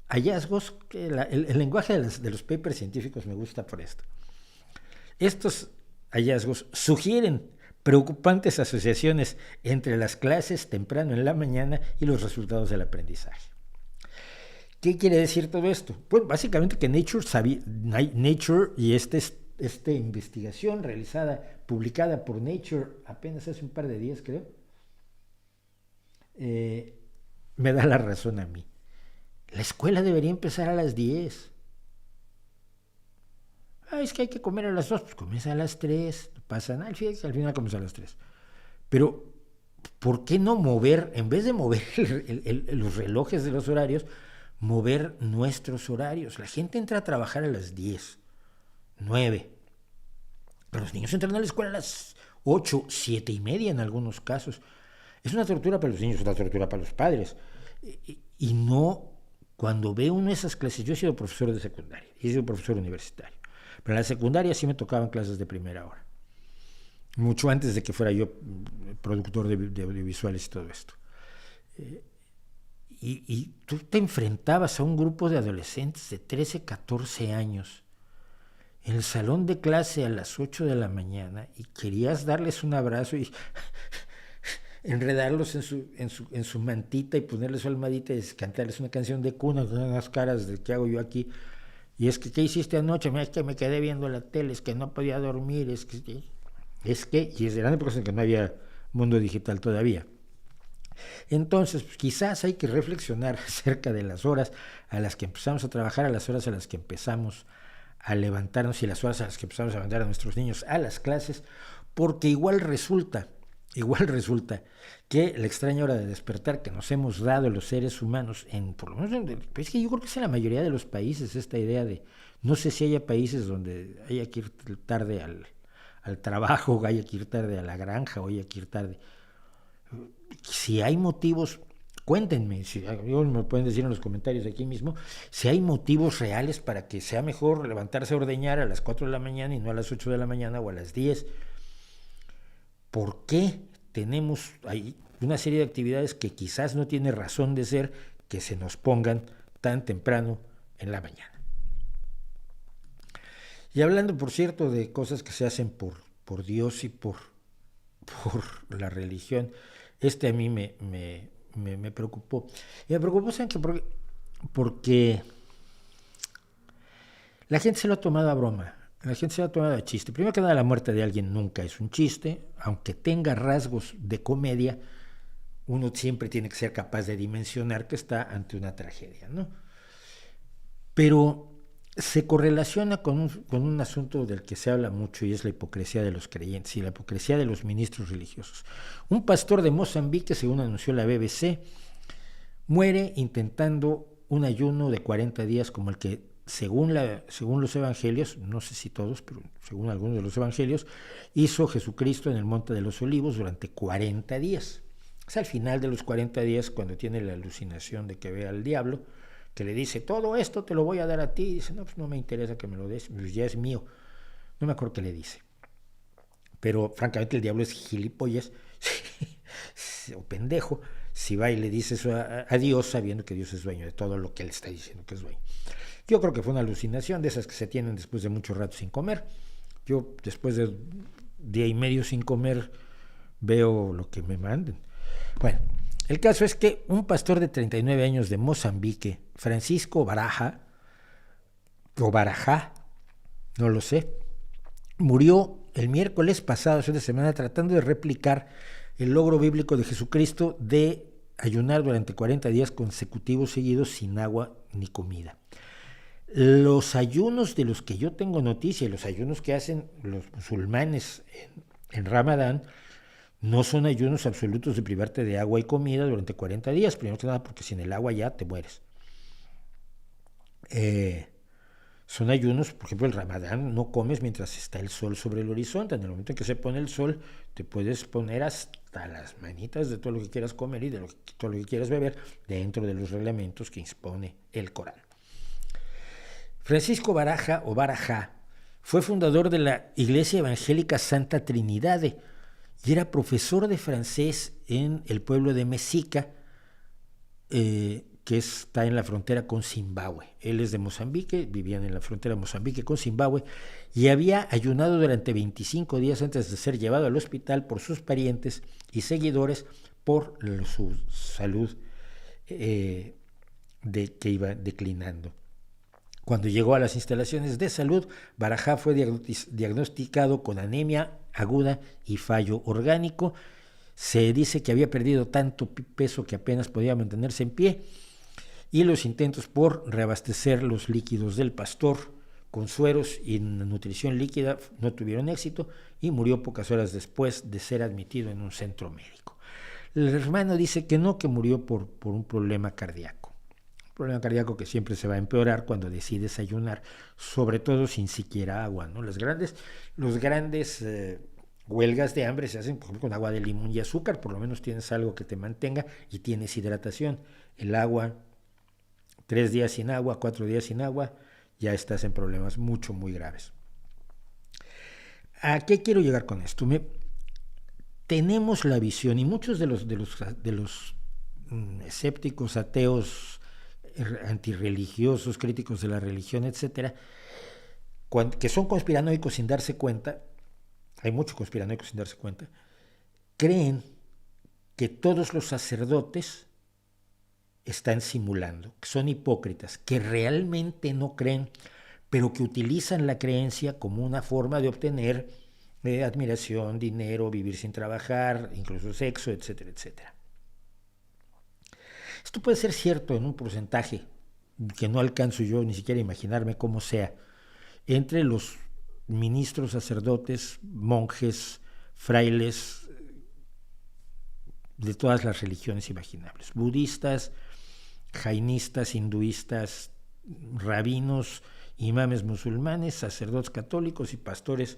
hallazgos, el lenguaje de los papers científicos me gusta por esto. Estos hallazgos sugieren preocupantes asociaciones entre las clases temprano en la mañana y los resultados del aprendizaje. ¿Qué quiere decir todo esto? Pues básicamente que Nature y esta investigación publicada por Nature apenas hace un par de días, creo, me da la razón a mí. La escuela debería empezar a las 10. Es que hay que comer a las 2, pues comienza a las 3, no pasa nada, al final comienza a las 3. Pero, ¿por qué no mover, en vez de mover los relojes de los horarios, mover nuestros horarios? La gente entra a trabajar a las 10, 9, pero los niños entran a la escuela a las 8, 7 y media en algunos casos. Es una tortura para los niños, es una tortura para los padres. Y no, cuando ve uno de esas clases, yo he sido profesor de secundaria, he sido profesor universitario, pero en la secundaria sí me tocaban clases de primera hora, mucho antes de que fuera yo productor de audiovisuales y todo esto. Y tú te enfrentabas a un grupo de adolescentes de 13, 14 años en el salón de clase a las 8 de la mañana y querías darles un abrazo y enredarlos en su mantita y ponerles su almohadita y cantarles una canción de cuna con unas caras de ¿qué hago yo aquí? Y es que, ¿qué hiciste anoche? Es que me quedé viendo la tele, es que no podía dormir, y eran épocas en que no había mundo digital todavía. Entonces, pues, quizás hay que reflexionar acerca de las horas a las que empezamos a trabajar, a las horas a las que empezamos a levantarnos y las horas a las que empezamos a mandar a nuestros niños a las clases, porque igual resulta que la extraña hora de despertar que nos hemos dado los seres humanos, por lo menos es que yo creo que es en la mayoría de los países esta idea de, no sé si haya países donde haya que ir tarde al trabajo, haya que ir tarde a la granja, o haya que ir tarde. Si hay motivos, cuéntenme, me pueden decir en los comentarios aquí mismo, si hay motivos reales para que sea mejor levantarse a ordeñar a las 4 de la mañana y no a las 8 de la mañana o a las 10. ¿Por qué tenemos ahí una serie de actividades que quizás no tiene razón de ser que se nos pongan tan temprano en la mañana? Y hablando, por cierto, de cosas que se hacen por Dios y por por la religión. A mí me preocupó. Y me preocupó, ¿saben qué? Porque la gente se lo ha tomado a broma. La gente se lo ha tomado a chiste. Primero que nada, la muerte de alguien nunca es un chiste. Aunque tenga rasgos de comedia, uno siempre tiene que ser capaz de dimensionar que está ante una tragedia, ¿no? Pero se correlaciona con un asunto del que se habla mucho, y es la hipocresía de los creyentes y la hipocresía de los ministros religiosos. Un pastor de Mozambique, según anunció la BBC, muere intentando un ayuno de 40 días como el que, según los evangelios, no sé si todos, pero según algunos de los evangelios, hizo Jesucristo en el Monte de los Olivos durante 40 días. Es al final de los 40 días cuando tiene la alucinación de que ve al diablo, que le dice, todo esto te lo voy a dar a ti. Y dice, no, pues no me interesa que me lo des, pues ya es mío. No me acuerdo qué le dice. Pero francamente el diablo es gilipollas o pendejo si va y le dice eso a Dios, sabiendo que Dios es dueño de todo lo que él está diciendo que es dueño. Yo creo que fue una alucinación de esas que se tienen después de mucho rato sin comer. Yo después de día y medio sin comer veo lo que me manden. Bueno, el caso es que un pastor de 39 años de Mozambique, Francisco Baraja, o Barajá, no lo sé, murió el miércoles pasado, hace una semana, tratando de replicar el logro bíblico de Jesucristo de ayunar durante 40 días consecutivos seguidos sin agua ni comida. Los ayunos de los que yo tengo noticia, los ayunos que hacen los musulmanes en Ramadán, no son ayunos absolutos de privarte de agua y comida durante 40 días, primero que nada porque sin el agua ya te mueres. Son ayunos, por ejemplo, el Ramadán no comes mientras está el sol sobre el horizonte. En el momento en que se pone el sol, te puedes poner hasta las manitas de todo lo que quieras comer y de todo lo que quieras beber dentro de los reglamentos que impone el Corán. Francisco Baraja, o Barajá, fue fundador de la Iglesia Evangélica Santa Trinidad y era profesor de francés en el pueblo de Mexica, que está en la frontera con Zimbabue. Él es de Mozambique, vivían en la frontera de Mozambique con Zimbabue, y había ayunado durante 25 días antes de ser llevado al hospital por sus parientes y seguidores por su salud que iba declinando. Cuando llegó a las instalaciones de salud, Barajá fue diagnosticado con anemia aguda y fallo orgánico. Se dice que había perdido tanto peso que apenas podía mantenerse en pie, y los intentos por reabastecer los líquidos del pastor con sueros y nutrición líquida no tuvieron éxito y murió pocas horas después de ser admitido en un centro médico. El hermano dice que no, que murió por un problema cardíaco. Un problema cardíaco que siempre se va a empeorar cuando decides ayunar, sobre todo sin siquiera agua, ¿no? Los grandes huelgas de hambre se hacen, por ejemplo, con agua de limón y azúcar. Por lo menos tienes algo que te mantenga y tienes hidratación. El agua, 3 días sin agua, 4 días sin agua, ya estás en problemas muy graves. ¿A qué quiero llegar con esto? Tenemos la visión, y muchos de los escépticos, ateos, antirreligiosos, críticos de la religión, etcétera, que son conspiranoicos sin darse cuenta, hay muchos conspiranoicos sin darse cuenta, creen que todos los sacerdotes están simulando, que son hipócritas, que realmente no creen, pero que utilizan la creencia como una forma de obtener admiración, dinero, vivir sin trabajar, incluso sexo, etcétera, etcétera. Esto puede ser cierto en un porcentaje que no alcanzo yo ni siquiera a imaginarme cómo sea, entre los ministros, sacerdotes, monjes, frailes de todas las religiones imaginables, budistas, jainistas, hinduistas, rabinos, imames musulmanes, sacerdotes católicos y pastores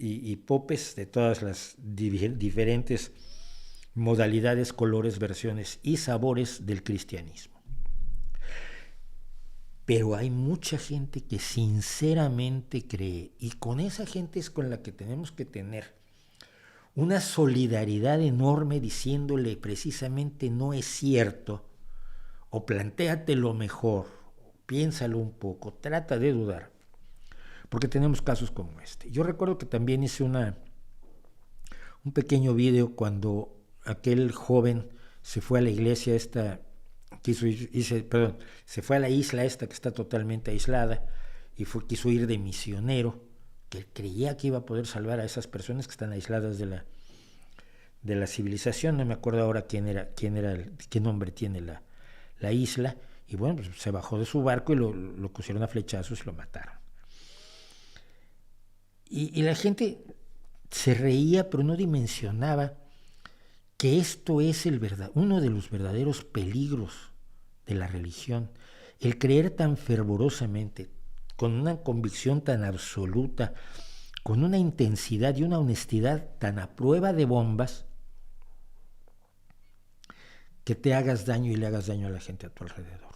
y popes de todas las diferentes modalidades, colores, versiones y sabores del cristianismo. Pero hay mucha gente que sinceramente cree, y con esa gente es con la que tenemos que tener una solidaridad enorme, diciéndole precisamente no es cierto, o plantéatelo mejor, piénsalo un poco, trata de dudar, porque tenemos casos como este. Yo recuerdo que también hice un pequeño video cuando aquel joven se fue a la iglesia esta, se fue a la isla esta que está totalmente aislada y quiso ir de misionero, que creía que iba a poder salvar a esas personas que están aisladas de la civilización. No me acuerdo ahora qué nombre tiene la isla, y bueno, pues se bajó de su barco y lo pusieron a flechazos y lo mataron. Y la gente se reía, pero no dimensionaba que esto es uno de los verdaderos peligros de la religión, el creer tan fervorosamente, con una convicción tan absoluta, con una intensidad y una honestidad tan a prueba de bombas, que te hagas daño y le hagas daño a la gente a tu alrededor.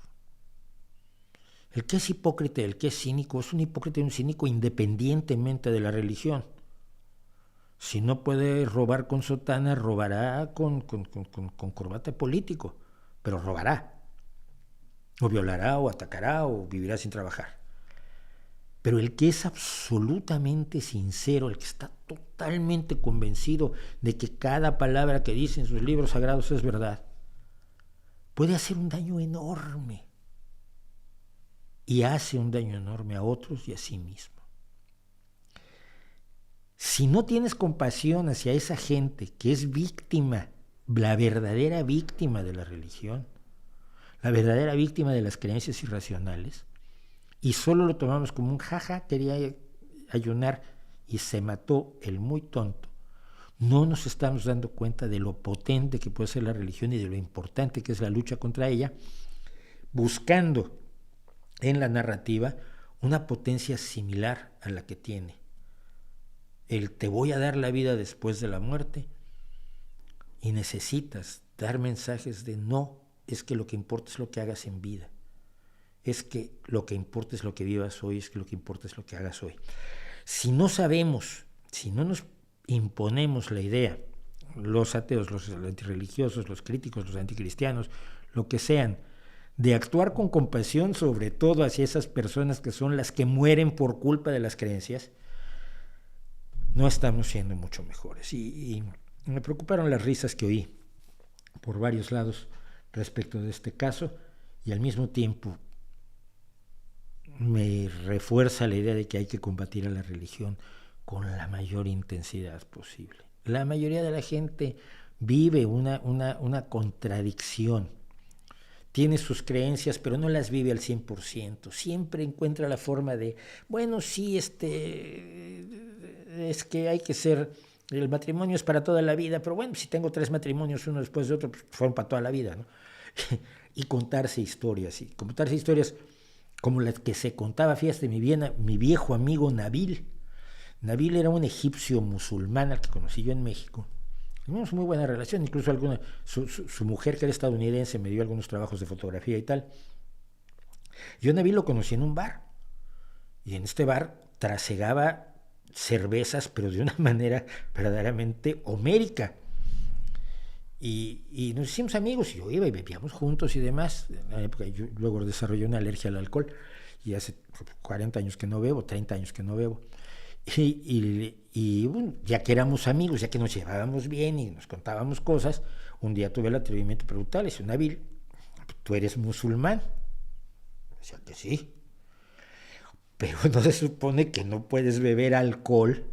El que es hipócrita, el que es cínico, es un hipócrita y un cínico independientemente de la religión. Si no puede robar con sotana, robará con corbata político, pero robará. O violará, o atacará, o vivirá sin trabajar. Pero el que es absolutamente sincero, el que está totalmente convencido de que cada palabra que dice en sus libros sagrados es verdad, puede hacer un daño enorme. Y hace un daño enorme a otros y a sí mismo. Si no tienes compasión hacia esa gente que es víctima, la verdadera víctima de la religión, la verdadera víctima de las creencias irracionales, y solo lo tomamos como un jaja, quería ayunar y se mató el muy tonto, no nos estamos dando cuenta de lo potente que puede ser la religión y de lo importante que es la lucha contra ella, buscando en la narrativa una potencia similar a la que tiene el te voy a dar la vida después de la muerte, y necesitas dar mensajes de no, es que lo que importa es lo que hagas en vida, es que lo que importa es lo que vivas hoy, es que lo que importa es lo que hagas hoy. Si no sabemos, si no nos imponemos la idea, los ateos, los antirreligiosos, los críticos, los anticristianos, lo que sean, de actuar con compasión sobre todo hacia esas personas que son las que mueren por culpa de las creencias, no estamos siendo mucho mejores. Y me preocuparon las risas que oí por varios lados respecto de este caso, y al mismo tiempo me refuerza la idea de que hay que combatir a la religión con la mayor intensidad posible. La mayoría de la gente vive una contradicción. Tiene sus creencias, pero no las vive al 100%. Siempre encuentra la forma de, bueno, sí, es que hay que ser, el matrimonio es para toda la vida, pero bueno, si tengo 3 matrimonios, uno después de otro, pues fueron para toda la vida, ¿no? Y contarse historias como las que se contaba, fíjate, mi viejo amigo Nabil. Nabil era un egipcio musulmán al que conocí yo en México. Teníamos muy buena relación, incluso su mujer, que era estadounidense, me dio algunos trabajos de fotografía y tal. Yo a Nabil lo conocí en un bar, y en este bar trasegaba cervezas, pero de una manera verdaderamente homérica. Y nos hicimos amigos, y yo iba y bebíamos juntos y demás. En la época yo luego desarrollé una alergia al alcohol, y hace 40 años que no bebo, 30 años que no bebo. Y bueno, ya que éramos amigos, ya que nos llevábamos bien y nos contábamos cosas, un día tuve el atrevimiento de preguntarle, dice, Nabil, ¿tú eres musulmán? Decía que sí. Pero no se supone que no puedes beber alcohol.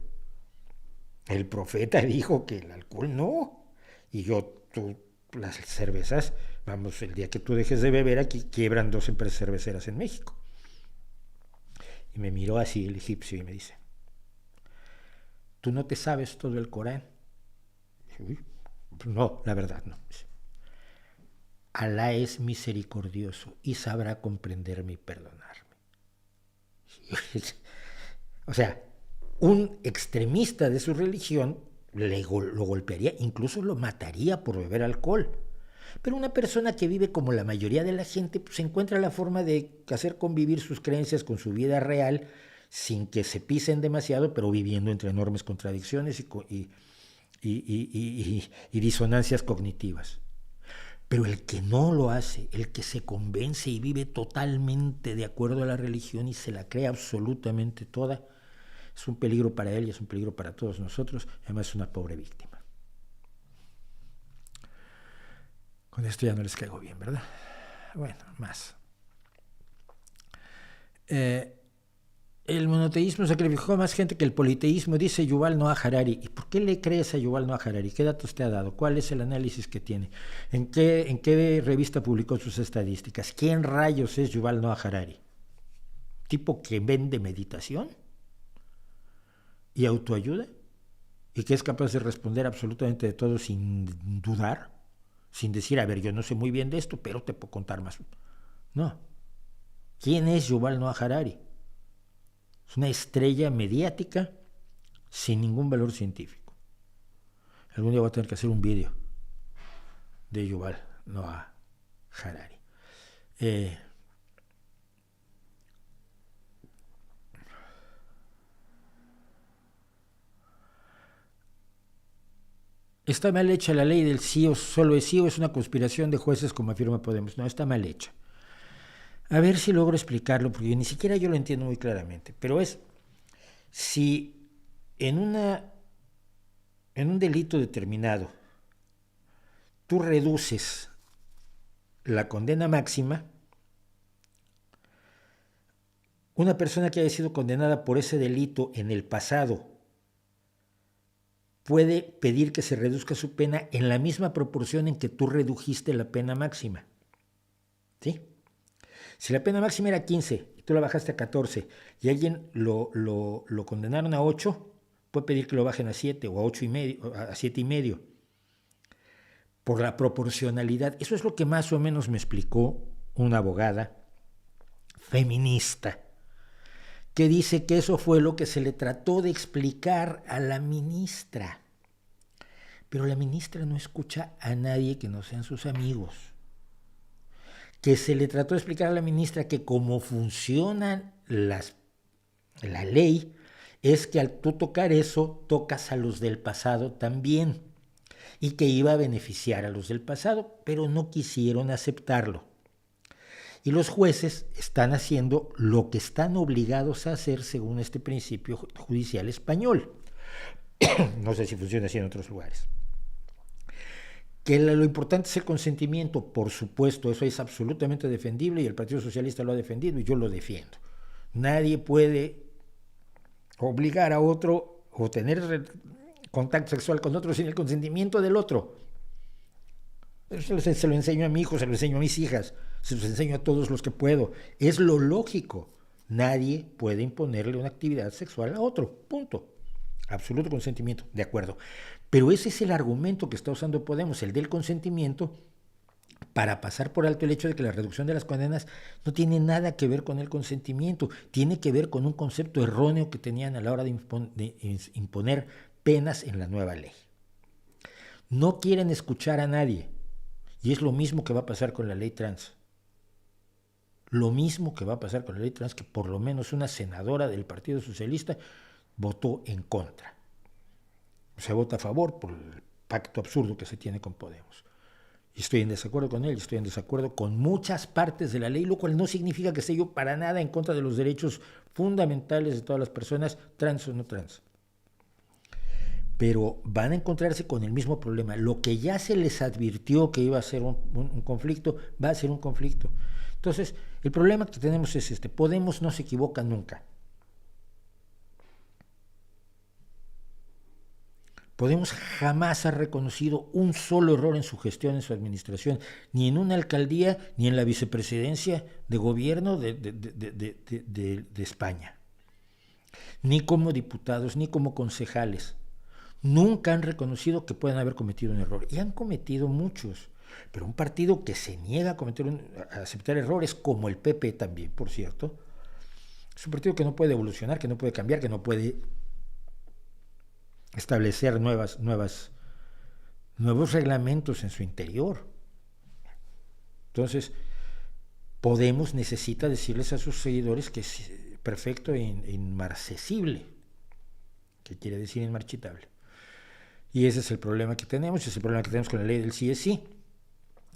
El profeta dijo que el alcohol no. Y las cervezas, vamos, el día que tú dejes de beber, aquí quiebran 2 empresas cerveceras en México. Y me miró así el egipcio y me dice, ¿tú no te sabes todo el Corán? No, la verdad no. Alá es misericordioso y sabrá comprenderme y perdonarme. O sea, un extremista de su religión lo golpearía, incluso lo mataría por beber alcohol. Pero una persona que vive como la mayoría de la gente, pues encuentra la forma de hacer convivir sus creencias con su vida real, sin que se pisen demasiado, pero viviendo entre enormes contradicciones y disonancias cognitivas. Pero el que no lo hace, el que se convence y vive totalmente de acuerdo a la religión y se la cree absolutamente toda, es un peligro para él y es un peligro para todos nosotros, además es una pobre víctima. Con esto ya no les caigo bien, ¿verdad? Bueno, más. El monoteísmo sacrificó a más gente que el politeísmo, dice Yuval Noah Harari. ¿Y por qué le crees a Yuval Noah Harari? ¿Qué datos te ha dado? ¿Cuál es el análisis que tiene? ¿En qué revista publicó sus estadísticas? ¿Quién rayos es Yuval Noah Harari? ¿Tipo que vende meditación y autoayuda? ¿Y que es capaz de responder absolutamente de todo sin dudar? Sin decir, a ver, yo no sé muy bien de esto, pero te puedo contar más. No. ¿Quién es Yuval Noah Harari? Es una estrella mediática sin ningún valor científico. Algún día voy a tener que hacer un vídeo de Yuval Noah Harari. Está mal hecha la ley del sí o solo es sí o es una conspiración de jueces como afirma Podemos. No, está mal hecha. A ver si logro explicarlo, porque ni siquiera yo lo entiendo muy claramente. Pero es, si en un delito determinado tú reduces la condena máxima, una persona que haya sido condenada por ese delito en el pasado puede pedir que se reduzca su pena en la misma proporción en que tú redujiste la pena máxima. ¿Sí? Si la pena máxima era 15 y tú la bajaste a 14 y alguien lo condenaron a 8, puede pedir que lo bajen a 7 o a 8 y medio, a 7 y medio. Por la proporcionalidad. Eso es lo que más o menos me explicó una abogada feminista, que dice que eso fue lo que se le trató de explicar a la ministra. Pero la ministra no escucha a nadie que no sean sus amigos. Que se le trató de explicar a la ministra que como funciona la ley, es que al tú tocar eso, tocas a los del pasado también. Y que iba a beneficiar a los del pasado, pero no quisieron aceptarlo. Y los jueces están haciendo lo que están obligados a hacer según este principio judicial español. No sé si funciona así en otros lugares. Que lo importante es el consentimiento, por supuesto, eso es absolutamente defendible y el Partido Socialista lo ha defendido y yo lo defiendo. Nadie puede obligar a otro o tener contacto sexual con otro sin el consentimiento del otro. Eso se lo enseño a mi hijo, se lo enseño a mis hijas, se los enseño a todos los que puedo. Es lo lógico. Nadie puede imponerle una actividad sexual a otro. Punto. Absoluto consentimiento. De acuerdo. Pero ese es el argumento que está usando Podemos, el del consentimiento, para pasar por alto el hecho de que la reducción de las condenas no tiene nada que ver con el consentimiento. Tiene que ver con un concepto erróneo que tenían a la hora de imponer penas en la nueva ley. No quieren escuchar a nadie. Y es lo mismo que va a pasar con la ley trans. Lo mismo que va a pasar con la ley trans, que por lo menos una senadora del Partido Socialista votó en contra. Se vota a favor por el pacto absurdo que se tiene con Podemos. Y estoy en desacuerdo con él, estoy en desacuerdo con muchas partes de la ley, lo cual no significa que esté yo para nada en contra de los derechos fundamentales de todas las personas, trans o no trans. Pero van a encontrarse con el mismo problema. Lo que ya se les advirtió que iba a ser un conflicto, va a ser un conflicto. Entonces, el problema que tenemos es este. Podemos no se equivoca nunca. Podemos jamás ha reconocido un solo error en su gestión, en su administración, ni en una alcaldía, ni en la vicepresidencia de gobierno de España. Ni como diputados, ni como concejales. Nunca han reconocido que puedan haber cometido un error. Y han cometido muchos. Pero un partido que se niega a aceptar errores, como el PP también, por cierto, es un partido que no puede evolucionar, que no puede cambiar, que no puede establecer nuevos reglamentos en su interior. Entonces, Podemos necesita decirles a sus seguidores que es perfecto e inmarcesible. ¿Qué quiere decir inmarchitable? Y ese es el problema que tenemos, es el problema que tenemos con la ley del sí es sí.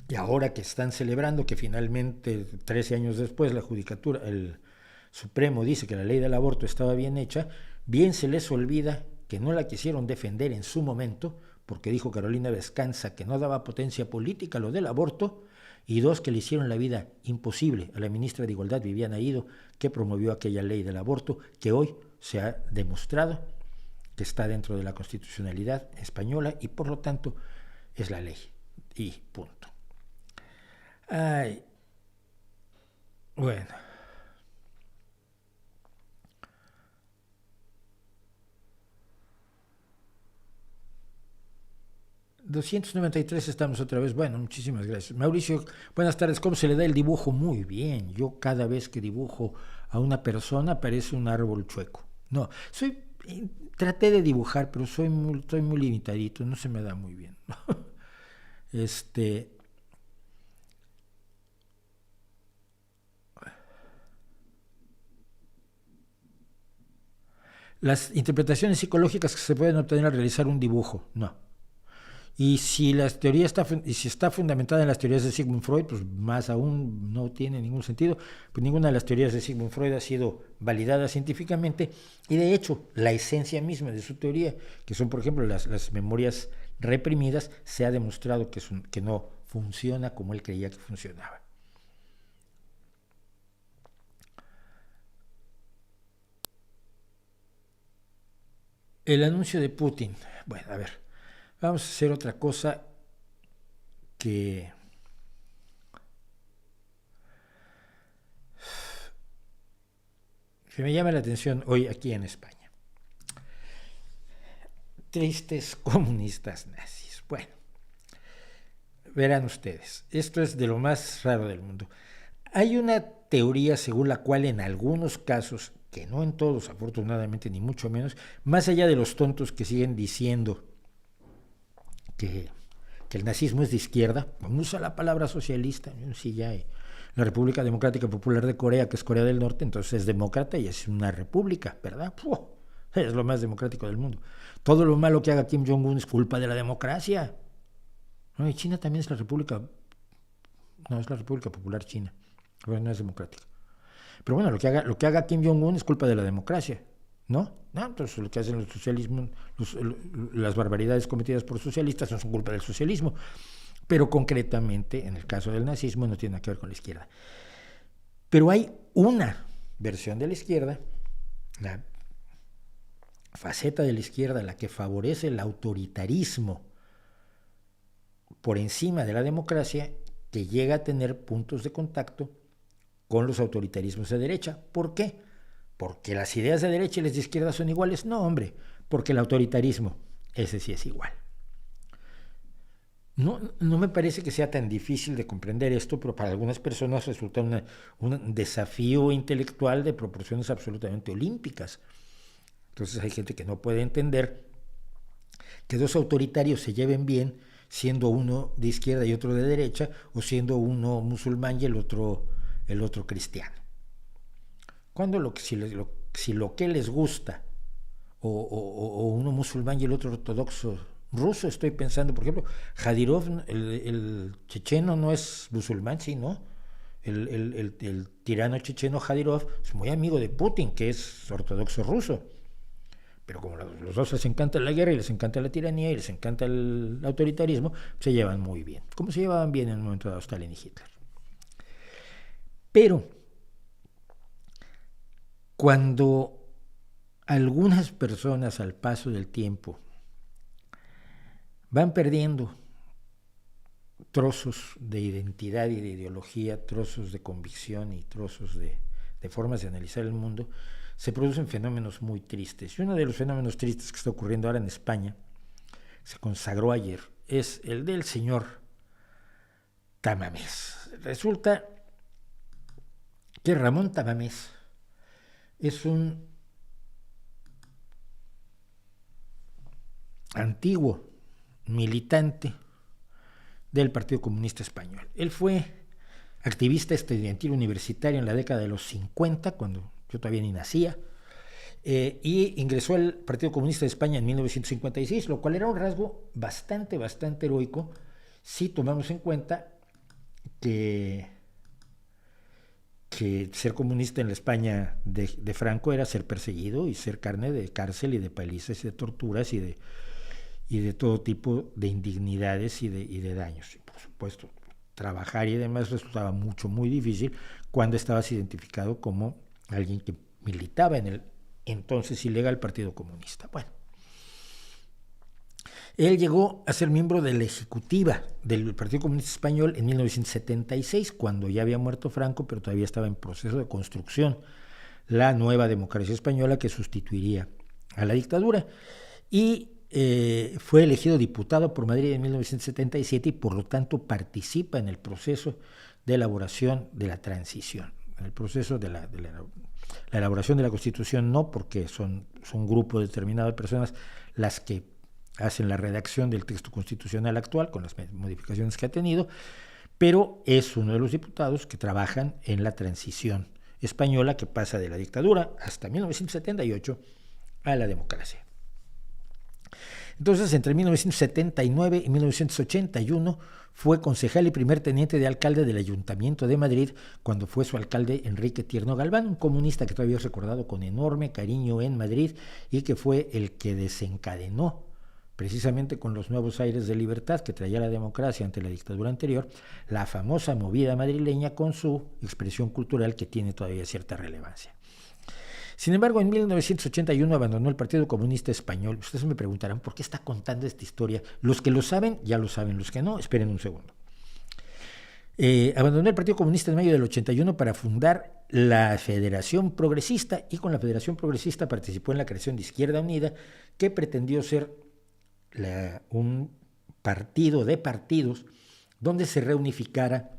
Y ahora que están celebrando que finalmente, 13 años después, la Judicatura, el Supremo dice que la ley del aborto estaba bien hecha, bien se les olvida que no la quisieron defender en su momento porque dijo Carolina Vescanza que no daba potencia política lo del aborto, y 2, que le hicieron la vida imposible a la ministra de Igualdad, Viviana Ido, que promovió aquella ley del aborto, que hoy se ha demostrado que está dentro de la constitucionalidad española y por lo tanto es la ley. Y punto. Ay, bueno. $293 estamos otra vez. Bueno, muchísimas gracias. Mauricio, buenas tardes. ¿Cómo se le da el dibujo? Muy bien. Yo cada vez que dibujo a una persona parece un árbol chueco. No, traté de dibujar, pero estoy muy limitadito, no se me da muy bien. Las interpretaciones psicológicas que se pueden obtener al realizar un dibujo, no. Y si está fundamentada en las teorías de Sigmund Freud, pues más aún no tiene ningún sentido, pues ninguna de las teorías de Sigmund Freud ha sido validada científicamente, y de hecho la esencia misma de su teoría, que son por ejemplo las memorias reprimidas, se ha demostrado que no funciona como él creía que funcionaba. El anuncio de Putin. Bueno, a ver, vamos a hacer otra cosa que me llama la atención hoy aquí en España. Tristes comunistas nazis. Bueno, verán ustedes, esto es de lo más raro del mundo. Hay una teoría según la cual en algunos casos, que no en todos afortunadamente ni mucho menos, más allá de los tontos que siguen diciendo que el nazismo es de izquierda, usa la palabra socialista, sí, ya la República Democrática Popular de Corea, que es Corea del Norte, entonces es demócrata y es una república, ¿verdad? Es lo más democrático del mundo. Todo lo malo que haga Kim Jong-un es culpa de la democracia. No, y China también es la República, no, es la República Popular China, pero no es democrática. Pero bueno, lo que haga Kim Jong-un es culpa de la democracia, ¿no? No, entonces lo que hacen los socialismos, las barbaridades cometidas por socialistas no son culpa del socialismo, pero concretamente en el caso del nazismo no tiene nada que ver con la izquierda. Pero hay una versión de la izquierda, la faceta de la izquierda, la que favorece el autoritarismo por encima de la democracia, que llega a tener puntos de contacto con los autoritarismos de derecha. ¿Por qué? ¿Porque las ideas de derecha y las de izquierda son iguales? No, hombre, porque el autoritarismo, ese sí es igual. No me parece que sea tan difícil de comprender esto, pero para algunas personas resulta un desafío intelectual de proporciones absolutamente olímpicas. Entonces hay gente que no puede entender que dos autoritarios se lleven bien siendo uno de izquierda y otro de derecha, o siendo uno musulmán y el otro cristiano. Cuando si lo que les gusta, o uno musulmán y el otro ortodoxo ruso, estoy pensando, por ejemplo, Kadyrov, el checheno, no es musulmán, sí, ¿no? El tirano checheno Kadyrov es muy amigo de Putin, que es ortodoxo ruso. Pero como los dos les encanta la guerra y les encanta la tiranía y les encanta el autoritarismo, se llevan muy bien, como se llevaban bien en un momento dado Stalin y Hitler. Pero cuando algunas personas al paso del tiempo van perdiendo trozos de identidad y de ideología, trozos de convicción y trozos de formas de analizar el mundo, se producen fenómenos muy tristes. Y uno de los fenómenos tristes que está ocurriendo ahora en España, se consagró ayer, es el del señor Tamames. Resulta que Ramón Tamames es un antiguo militante del Partido Comunista Español. Él fue activista estudiantil universitario en la década de los 50, cuando yo todavía ni nacía, y ingresó al Partido Comunista de España en 1956, lo cual era un rasgo bastante heroico si tomamos en cuenta que ser comunista en la España de Franco era ser perseguido y ser carne de cárcel y de palizas y de torturas y y de todo tipo de indignidades y de daños. Y por supuesto, trabajar y demás resultaba muy difícil cuando estabas identificado como alguien que militaba en el entonces ilegal Partido Comunista. Bueno, él llegó a ser miembro de la ejecutiva del Partido Comunista Español en 1976, cuando ya había muerto Franco, pero todavía estaba en proceso de construcción la nueva democracia española que sustituiría a la dictadura. Y fue elegido diputado por Madrid en 1977 y por lo tanto participa en el proceso de elaboración de la transición, en el proceso de la elaboración de la Constitución, no, porque son un grupo determinado de personas las que hacen la redacción del texto constitucional actual con las modificaciones que ha tenido, pero es uno de los diputados que trabajan en la transición española que pasa de la dictadura hasta 1978 a la democracia. Entonces, entre 1979 y 1981 fue concejal y primer teniente de alcalde del Ayuntamiento de Madrid, cuando fue su alcalde Enrique Tierno Galván, un comunista que todavía es recordado con enorme cariño en Madrid y que fue el que desencadenó, precisamente con los nuevos aires de libertad que traía la democracia ante la dictadura anterior, la famosa movida madrileña con su expresión cultural que tiene todavía cierta relevancia. Sin embargo, en 1981 abandonó el Partido Comunista Español. Ustedes me preguntarán, ¿por qué está contando esta historia? Los que lo saben, ya lo saben. Los que no, esperen un segundo. Abandonó el Partido Comunista en mayo del 81 para fundar la Federación Progresista, y con la Federación Progresista participó en la creación de Izquierda Unida, que pretendió ser un partido de partidos donde se reunificara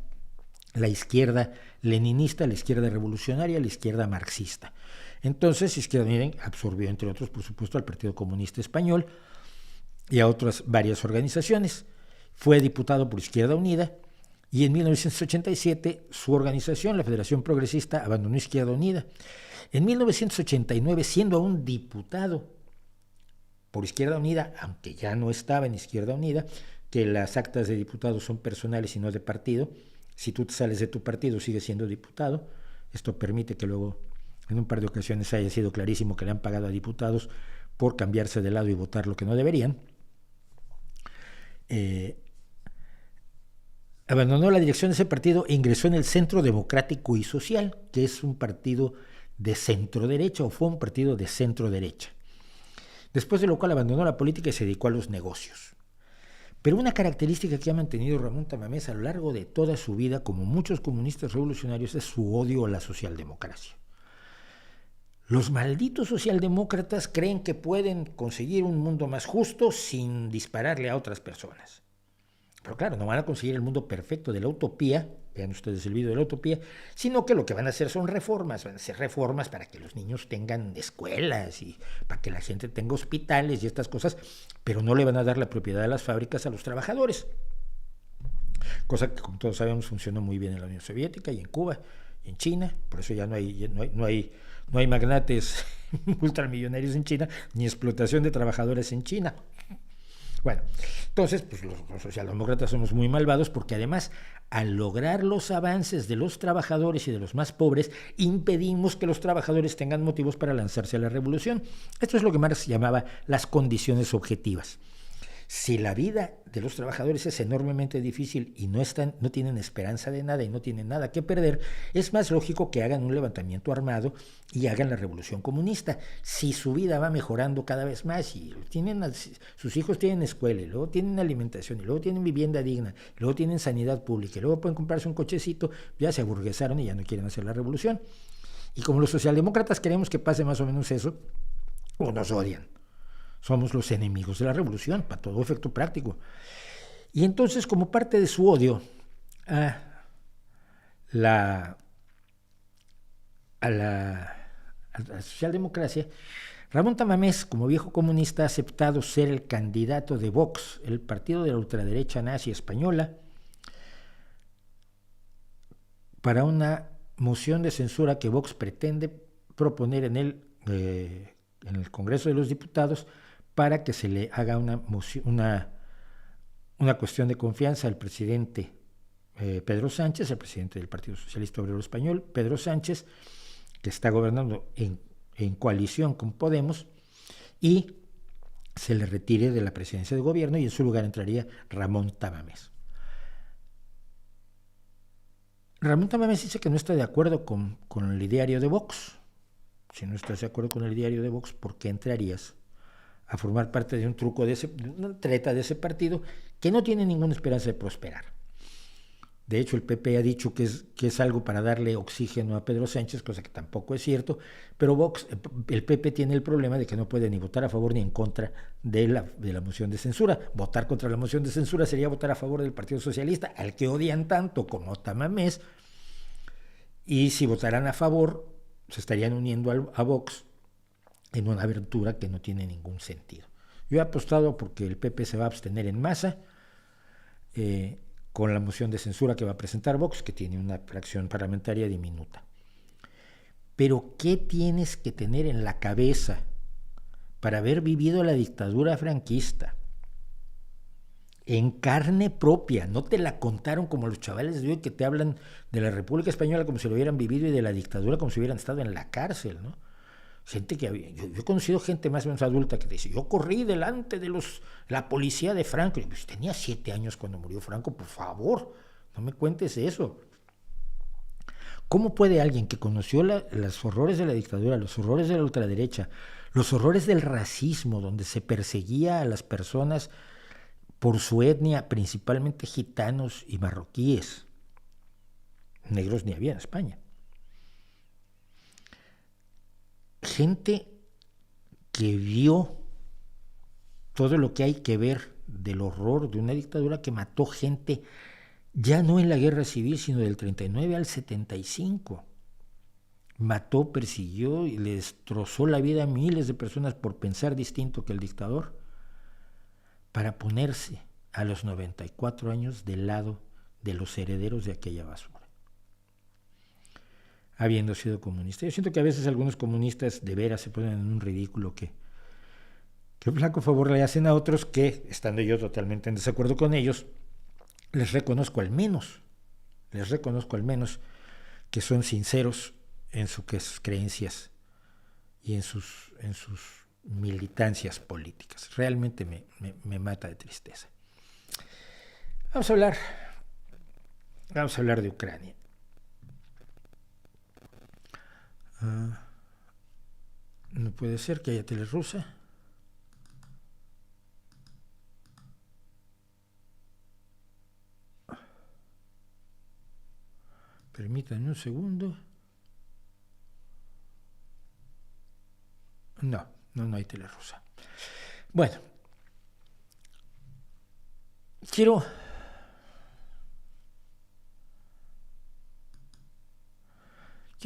la izquierda leninista, la izquierda revolucionaria, la izquierda marxista. Entonces, Izquierda Unida absorbió, entre otros, por supuesto, al Partido Comunista Español y a otras varias organizaciones. Fue diputado por Izquierda Unida y en 1987 su organización, la Federación Progresista, abandonó Izquierda Unida. En 1989, siendo aún diputado por Izquierda Unida, aunque ya no estaba en Izquierda Unida, que las actas de diputados son personales y no de partido, si tú te sales de tu partido sigues siendo diputado. Esto permite que luego en un par de ocasiones haya sido clarísimo que le han pagado a diputados por cambiarse de lado y votar lo que no deberían. Abandonó la dirección de ese partido e ingresó en el Centro Democrático y Social, que es un partido de centro-derecha, o fue un partido de centro-derecha. Después de lo cual abandonó la política y se dedicó a los negocios. Pero una característica que ha mantenido Ramón Tamames a lo largo de toda su vida, como muchos comunistas revolucionarios, es su odio a la socialdemocracia. Los malditos socialdemócratas creen que pueden conseguir un mundo más justo sin dispararle a otras personas. Pero claro, no van a conseguir el mundo perfecto de la utopía, vean ustedes el video de la utopía, sino que lo que van a hacer son reformas, van a hacer reformas para que los niños tengan escuelas y para que la gente tenga hospitales y estas cosas, pero no le van a dar la propiedad de las fábricas a los trabajadores. Cosa que, como todos sabemos, funcionó muy bien en la Unión Soviética y en Cuba y en China, por eso ya no hay magnates ultramillonarios en China, ni explotación de trabajadores en China. Bueno, entonces, pues los socialdemócratas somos muy malvados porque además, al lograr los avances de los trabajadores y de los más pobres, impedimos que los trabajadores tengan motivos para lanzarse a la revolución. Esto es lo que Marx llamaba las condiciones objetivas. Si la vida de los trabajadores es enormemente difícil y no tienen esperanza de nada y no tienen nada que perder, es más lógico que hagan un levantamiento armado y hagan la revolución comunista. Si su vida va mejorando cada vez más y sus hijos tienen escuela, y luego tienen alimentación, y luego tienen vivienda digna, y luego tienen sanidad pública, y luego pueden comprarse un cochecito, ya se aburguesaron y ya no quieren hacer la revolución. Y como los socialdemócratas queremos que pase más o menos eso, o nos odian. Somos los enemigos de la revolución, para todo efecto práctico. Y entonces, como parte de su odio a la socialdemocracia, Ramón Tamames, como viejo comunista, ha aceptado ser el candidato de Vox, el partido de la ultraderecha nazi española, para una moción de censura que Vox pretende proponer en el Congreso de los Diputados, para que se le haga una cuestión de confianza al presidente Pedro Sánchez, el presidente del Partido Socialista Obrero Español, Pedro Sánchez, que está gobernando en coalición con Podemos, y se le retire de la presidencia de gobierno y en su lugar entraría Ramón Tamames. Ramón Tamames dice que no está de acuerdo con el ideario de Vox. Si no estás de acuerdo con el ideario de Vox, ¿por qué entrarías a formar parte de un truco de una treta de ese partido que no tiene ninguna esperanza de prosperar? De hecho, el PP ha dicho que es algo para darle oxígeno a Pedro Sánchez, cosa que tampoco es cierto, pero Vox, el PP tiene el problema de que no puede ni votar a favor ni en contra de la moción de censura. Votar contra la moción de censura sería votar a favor del Partido Socialista, al que odian tanto como Tamames, y si votaran a favor, se estarían uniendo a Vox en una aventura que no tiene ningún sentido. Yo he apostado porque el PP se va a abstener en masa, con la moción de censura que va a presentar Vox, que tiene una fracción parlamentaria diminuta. Pero ¿qué tienes que tener en la cabeza para haber vivido la dictadura franquista? En carne propia, no te la contaron como los chavales de hoy que te hablan de la República Española como si lo hubieran vivido y de la dictadura como si hubieran estado en la cárcel, ¿no? Gente que yo he conocido gente más o menos adulta que dice, yo corrí delante de la policía de Franco. Pues tenía 7 años cuando murió Franco, por favor, no me cuentes eso. ¿Cómo puede alguien que conoció los horrores de la dictadura, los horrores de la ultraderecha, los horrores del racismo, donde se perseguía a las personas por su etnia, principalmente gitanos y marroquíes? Negros ni había en España. Gente que vio todo lo que hay que ver del horror de una dictadura que mató gente ya no en la guerra civil, sino del 39 al 75. Mató, persiguió y le destrozó la vida a miles de personas por pensar distinto que el dictador, para ponerse a los 94 años del lado de los herederos de aquella basura, habiendo sido comunista. Yo siento que a veces algunos comunistas de veras se ponen en un ridículo que flaco favor le hacen a otros que, estando yo totalmente en desacuerdo con ellos, les reconozco al menos que son sinceros en sus creencias y en sus militancias políticas. Realmente me mata de tristeza. Vamos a hablar de Ucrania. No puede ser que haya tele rusa. Permítanme un segundo. No hay tele rusa. Bueno, quiero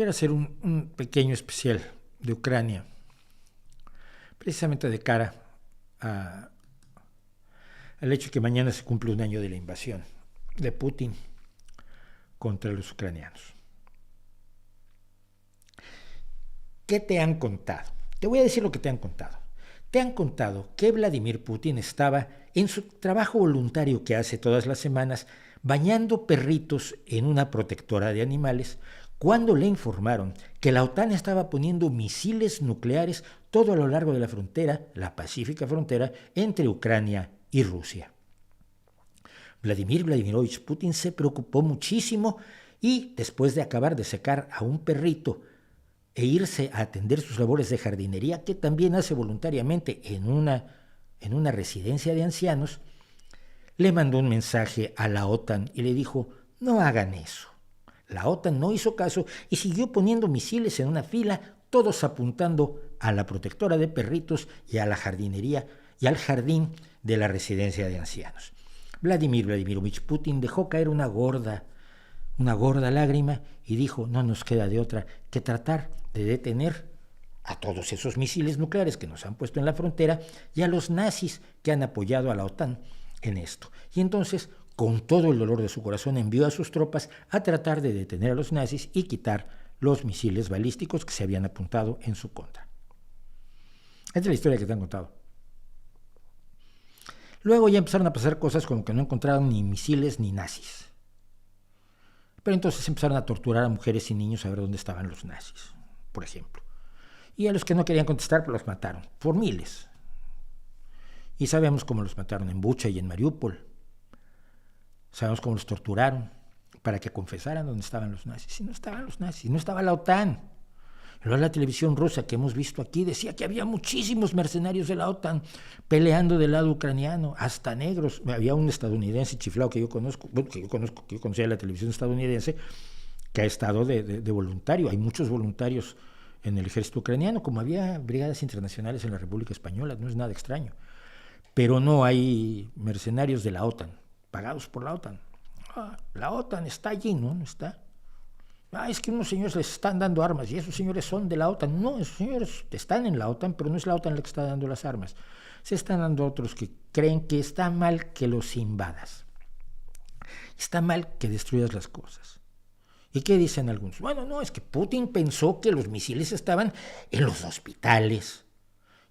hacer un pequeño especial de Ucrania, precisamente de cara al hecho de que mañana se cumple un año de la invasión de Putin contra los ucranianos. ¿Qué te han contado? Te voy a decir lo que te han contado. Te han contado que Vladimir Putin estaba en su trabajo voluntario que hace todas las semanas bañando perritos en una protectora de animales cuando le informaron que la OTAN estaba poniendo misiles nucleares todo a lo largo de la frontera, la pacífica frontera, entre Ucrania y Rusia. Vladimir Vladimirovich Putin se preocupó muchísimo y, después de acabar de secar a un perrito e irse a atender sus labores de jardinería, que también hace voluntariamente en una residencia de ancianos, le mandó un mensaje a la OTAN y le dijo, no hagan eso. La OTAN no hizo caso y siguió poniendo misiles en una fila, todos apuntando a la protectora de perritos y a la jardinería y al jardín de la residencia de ancianos. Vladimir Vladimirovich Putin dejó caer una gorda lágrima y dijo, no nos queda de otra que tratar de detener a todos esos misiles nucleares que nos han puesto en la frontera y a los nazis que han apoyado a la OTAN en esto. Y entonces, con todo el dolor de su corazón, envió a sus tropas a tratar de detener a los nazis y quitar los misiles balísticos que se habían apuntado en su contra. Esta es la historia que te han contado. Luego ya empezaron a pasar cosas como que no encontraron ni misiles ni nazis. Pero entonces empezaron a torturar a mujeres y niños a ver dónde estaban los nazis, por ejemplo. Y a los que no querían contestar, pues los mataron, por miles. Y sabemos cómo los mataron en Bucha y en Mariupol. Sabemos cómo los torturaron para que confesaran dónde estaban los nazis. Y no estaban los nazis, no estaba la OTAN. Luego la televisión rusa que hemos visto aquí decía que había muchísimos mercenarios de la OTAN peleando del lado ucraniano, hasta negros. Había un estadounidense chiflado que yo conozco, que yo conocía de la televisión estadounidense, que ha estado de voluntario. Hay muchos voluntarios en el ejército ucraniano, como había brigadas internacionales en la República Española, no es nada extraño. Pero no hay mercenarios de la OTAN, pagados por la OTAN. La OTAN está allí, ¿no? No está. Es que unos señores les están dando armas y esos señores son de la OTAN. No, esos señores están en la OTAN, pero no es la OTAN la que está dando las armas. Se están dando otros que creen que está mal que los invadas. Está mal que destruyas las cosas. ¿Y qué dicen algunos? Bueno, no, es que Putin pensó que los misiles estaban en los hospitales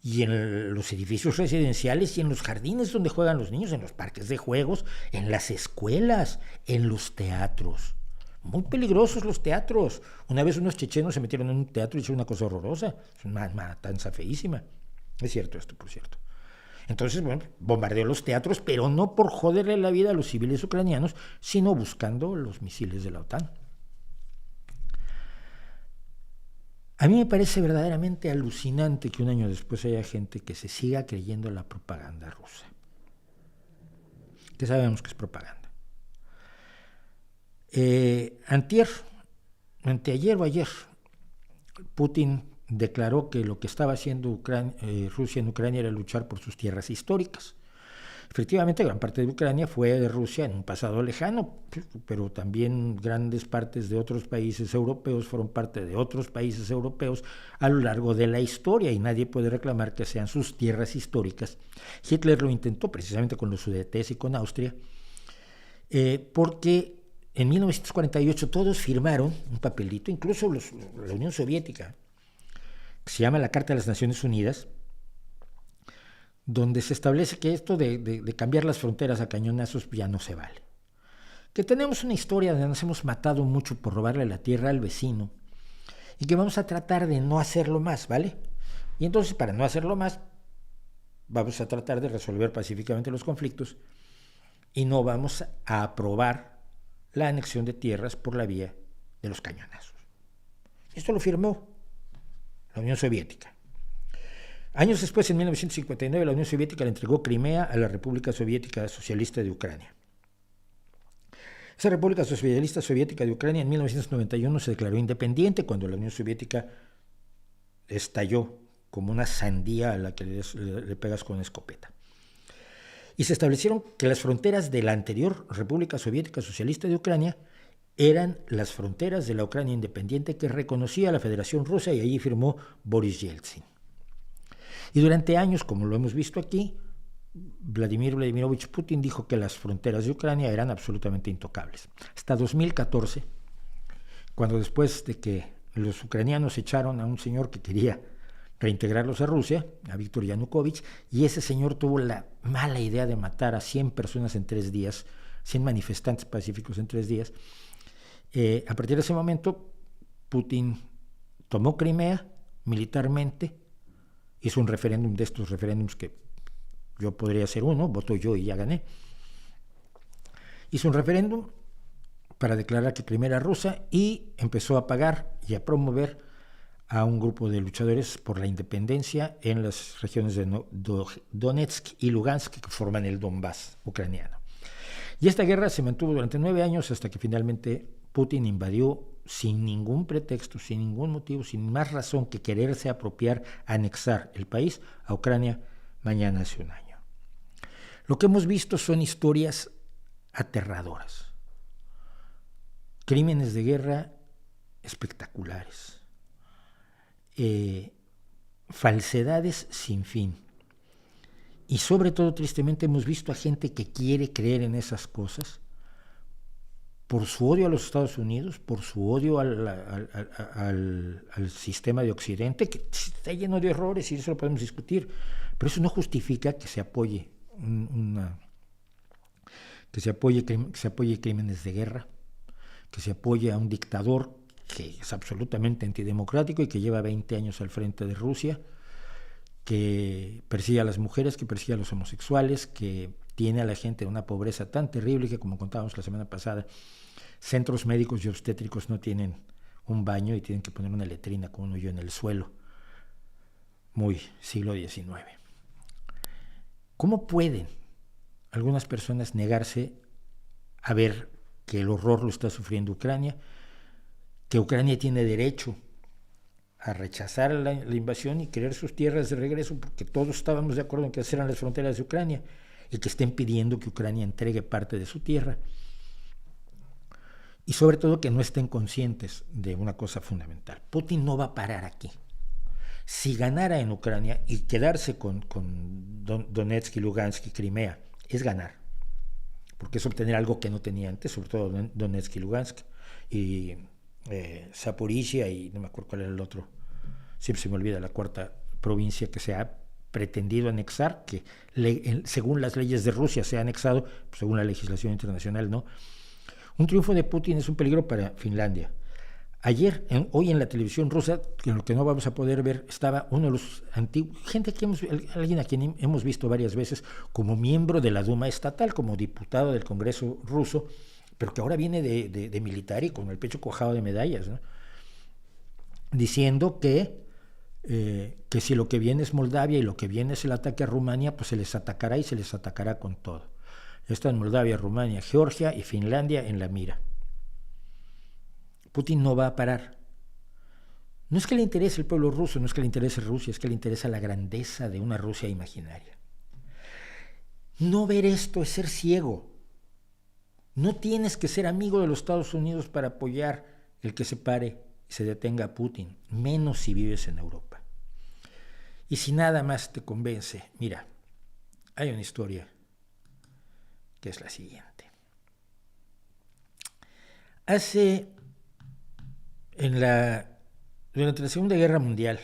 y en los edificios residenciales y en los jardines donde juegan los niños, en los parques de juegos, en las escuelas, en los teatros. Muy peligrosos los teatros. Una vez unos chechenos se metieron en un teatro y hicieron una cosa horrorosa. Es una matanza feísima. Es cierto esto, por cierto. Entonces, bueno, bombardeó los teatros, pero no por joderle la vida a los civiles ucranianos, sino buscando los misiles de la OTAN. A mí me parece verdaderamente alucinante que un año después haya gente que se siga creyendo la propaganda rusa. Que sabemos que es propaganda. Anteayer o ayer, Putin declaró que lo que estaba haciendo Rusia en Ucrania era luchar por sus tierras históricas. Efectivamente, gran parte de Ucrania fue de Rusia en un pasado lejano, pero también grandes partes de otros países europeos fueron parte de otros países europeos a lo largo de la historia y nadie puede reclamar que sean sus tierras históricas. Hitler lo intentó precisamente con los Sudetes y con Austria, porque en 1948 todos firmaron un papelito, incluso la Unión Soviética, que se llama la Carta de las Naciones Unidas, donde se establece que esto de cambiar las fronteras a cañonazos ya no se vale. Que tenemos una historia donde nos hemos matado mucho por robarle la tierra al vecino y que vamos a tratar de no hacerlo más, ¿vale? Y entonces, para no hacerlo más, vamos a tratar de resolver pacíficamente los conflictos y no vamos a aprobar la anexión de tierras por la vía de los cañonazos. Esto lo firmó la Unión Soviética. Años después, en 1959, la Unión Soviética le entregó Crimea a la República Soviética Socialista de Ucrania. Esa República Socialista Soviética de Ucrania en 1991 se declaró independiente cuando la Unión Soviética estalló como una sandía a la que le pegas con una escopeta. Y se establecieron que las fronteras de la anterior República Soviética Socialista de Ucrania eran las fronteras de la Ucrania independiente que reconocía la Federación Rusa y allí firmó Boris Yeltsin. Y durante años, como lo hemos visto aquí, Vladimir Vladimirovich Putin dijo que las fronteras de Ucrania eran absolutamente intocables. Hasta 2014, cuando después de que los ucranianos echaron a un señor que quería reintegrarlos a Rusia, a Víktor Yanukovych, y ese señor tuvo la mala idea de matar a 100 personas en 3 días, 100 manifestantes pacíficos en 3 días. A partir de ese momento, Putin tomó Crimea militarmente, hizo un referéndum de estos referéndums que yo podría hacer uno, voto yo y ya gané. Hizo un referéndum para declarar que Crimea era rusa y empezó a pagar y a promover a un grupo de luchadores por la independencia en las regiones de Donetsk y Lugansk que forman el Donbass ucraniano. Y esta guerra se mantuvo durante 9 años hasta que finalmente Putin invadió sin ningún pretexto, sin ningún motivo, sin más razón que quererse apropiar, anexar el país a Ucrania mañana hace un año. Lo que hemos visto son historias aterradoras, crímenes de guerra espectaculares, falsedades sin fin. Y sobre todo, tristemente, hemos visto a gente que quiere creer en esas cosas por su odio a los Estados Unidos, por su odio al sistema de Occidente, que está lleno de errores y eso lo podemos discutir, pero eso no justifica que se apoye crímenes de guerra, que se apoye a un dictador que es absolutamente antidemocrático y que lleva 20 años al frente de Rusia, que persigue a las mujeres, que persigue a los homosexuales, que tiene a la gente en una pobreza tan terrible que, como contábamos la semana pasada, centros médicos y obstétricos no tienen un baño y tienen que poner una letrina con un hoyo en el suelo. Muy siglo XIX. ¿Cómo pueden algunas personas negarse a ver que el horror lo está sufriendo Ucrania, que Ucrania tiene derecho a rechazar la invasión y querer sus tierras de regreso, porque todos estábamos de acuerdo en que esas eran las fronteras de Ucrania, y que estén pidiendo que Ucrania entregue parte de su tierra? Y sobre todo que no estén conscientes de una cosa fundamental. Putin no va a parar aquí. Si ganara en Ucrania y quedarse con Donetsk y Lugansk y Crimea, es ganar, porque es obtener algo que no tenía antes, sobre todo Donetsk y Lugansk, y Zaporizhia y no me acuerdo cuál era el otro, siempre se me olvida la cuarta provincia que se ha pretendido anexar, que según las leyes de Rusia se ha anexado, pues según la legislación internacional no. Un triunfo de Putin es un peligro para Finlandia. Hoy en la televisión rusa, en lo que no vamos a poder ver, estaba uno de los antiguos, alguien a quien hemos visto varias veces como miembro de la Duma estatal, como diputado del Congreso ruso, pero que ahora viene de militar y con el pecho cuajado de medallas, ¿no? Diciendo que si lo que viene es Moldavia y lo que viene es el ataque a Rumania, pues se les atacará y se les atacará con todo. Están Moldavia, Rumania, Georgia y Finlandia en la mira. Putin no va a parar. No es que le interese el pueblo ruso, no es que le interese Rusia, es que le interesa la grandeza de una Rusia imaginaria. No ver esto es ser ciego. No tienes que ser amigo de los Estados Unidos para apoyar el que se pare y se detenga a Putin, menos si vives en Europa. Y si nada más te convence, mira, hay una historia que es la siguiente. Durante la Segunda Guerra Mundial,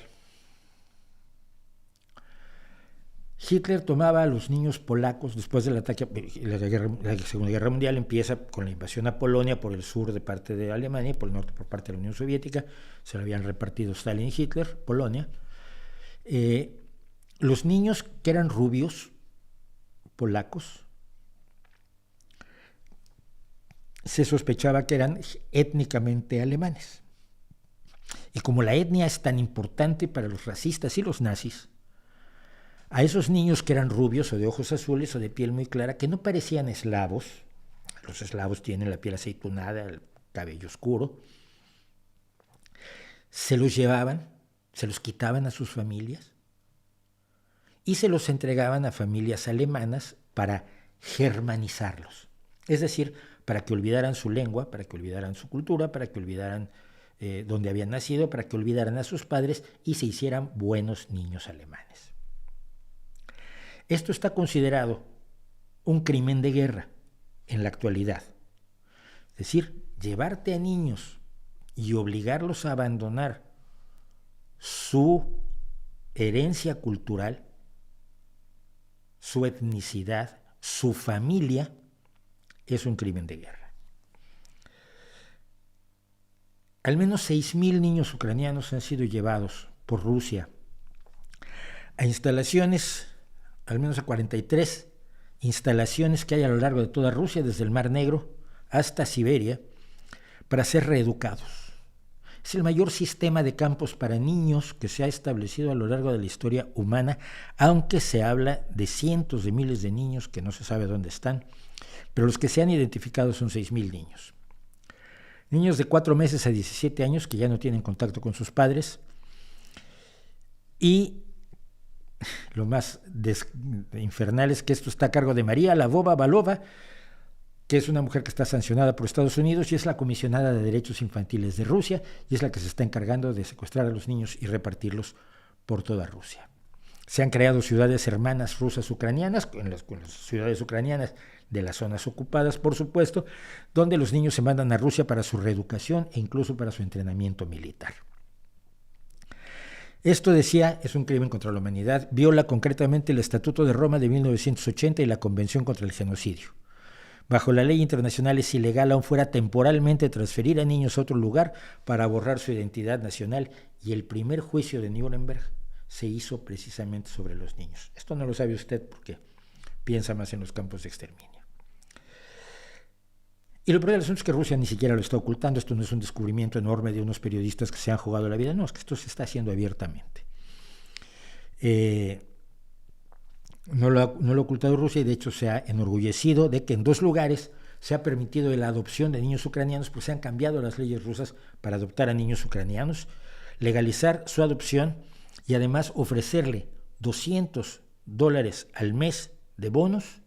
Hitler tomaba a los niños polacos después del ataque. La Segunda Guerra Mundial empieza con la invasión a Polonia por el sur de parte de Alemania y por el norte por parte de la Unión Soviética. Se lo habían repartido Stalin y Hitler, Polonia. Los niños que eran rubios, polacos, se sospechaba que eran étnicamente alemanes. Y como la etnia es tan importante para los racistas y los nazis, a esos niños que eran rubios o de ojos azules o de piel muy clara, que no parecían eslavos, los eslavos tienen la piel aceitunada, el cabello oscuro, se los llevaban, se los quitaban a sus familias y se los entregaban a familias alemanas para germanizarlos. Es decir, para que olvidaran su lengua, para que olvidaran su cultura, para que olvidaran dónde habían nacido, para que olvidaran a sus padres y se hicieran buenos niños alemanes. Esto está considerado un crimen de guerra en la actualidad. Es decir, llevarte a niños y obligarlos a abandonar su herencia cultural, su etnicidad, su familia, es un crimen de guerra. Al menos 6.000 niños ucranianos han sido llevados por Rusia a instalaciones, al menos a 43 instalaciones que hay a lo largo de toda Rusia, desde el Mar Negro hasta Siberia, para ser reeducados. Es el mayor sistema de campos para niños que se ha establecido a lo largo de la historia humana, aunque se habla de cientos de miles de niños que no se sabe dónde están, pero los que se han identificado son 6.000 niños. Niños de 4 meses a 17 años que ya no tienen contacto con sus padres. Y lo más infernal es que esto está a cargo de María Lavova-Valova, que es una mujer que está sancionada por Estados Unidos y es la comisionada de derechos infantiles de Rusia y es la que se está encargando de secuestrar a los niños y repartirlos por toda Rusia. Se han creado ciudades hermanas rusas ucranianas, con las ciudades ucranianas de las zonas ocupadas, por supuesto, donde los niños se mandan a Rusia para su reeducación e incluso para su entrenamiento militar. Esto, decía, es un crimen contra la humanidad, viola concretamente el Estatuto de Roma de 1980 y la Convención contra el Genocidio. Bajo la ley internacional es ilegal, aun fuera temporalmente, transferir a niños a otro lugar para borrar su identidad nacional, y el primer juicio de Nuremberg se hizo precisamente sobre los niños. Esto no lo sabe usted porque piensa más en los campos de exterminio. Y lo peor del asunto es que Rusia ni siquiera lo está ocultando. Esto no es un descubrimiento enorme de unos periodistas que se han jugado la vida. No, es que esto se está haciendo abiertamente. No lo ha ocultado Rusia y de hecho se ha enorgullecido de que en 2 lugares se ha permitido la adopción de niños ucranianos, pues se han cambiado las leyes rusas para adoptar a niños ucranianos, legalizar su adopción y además ofrecerle $200 al mes de bonos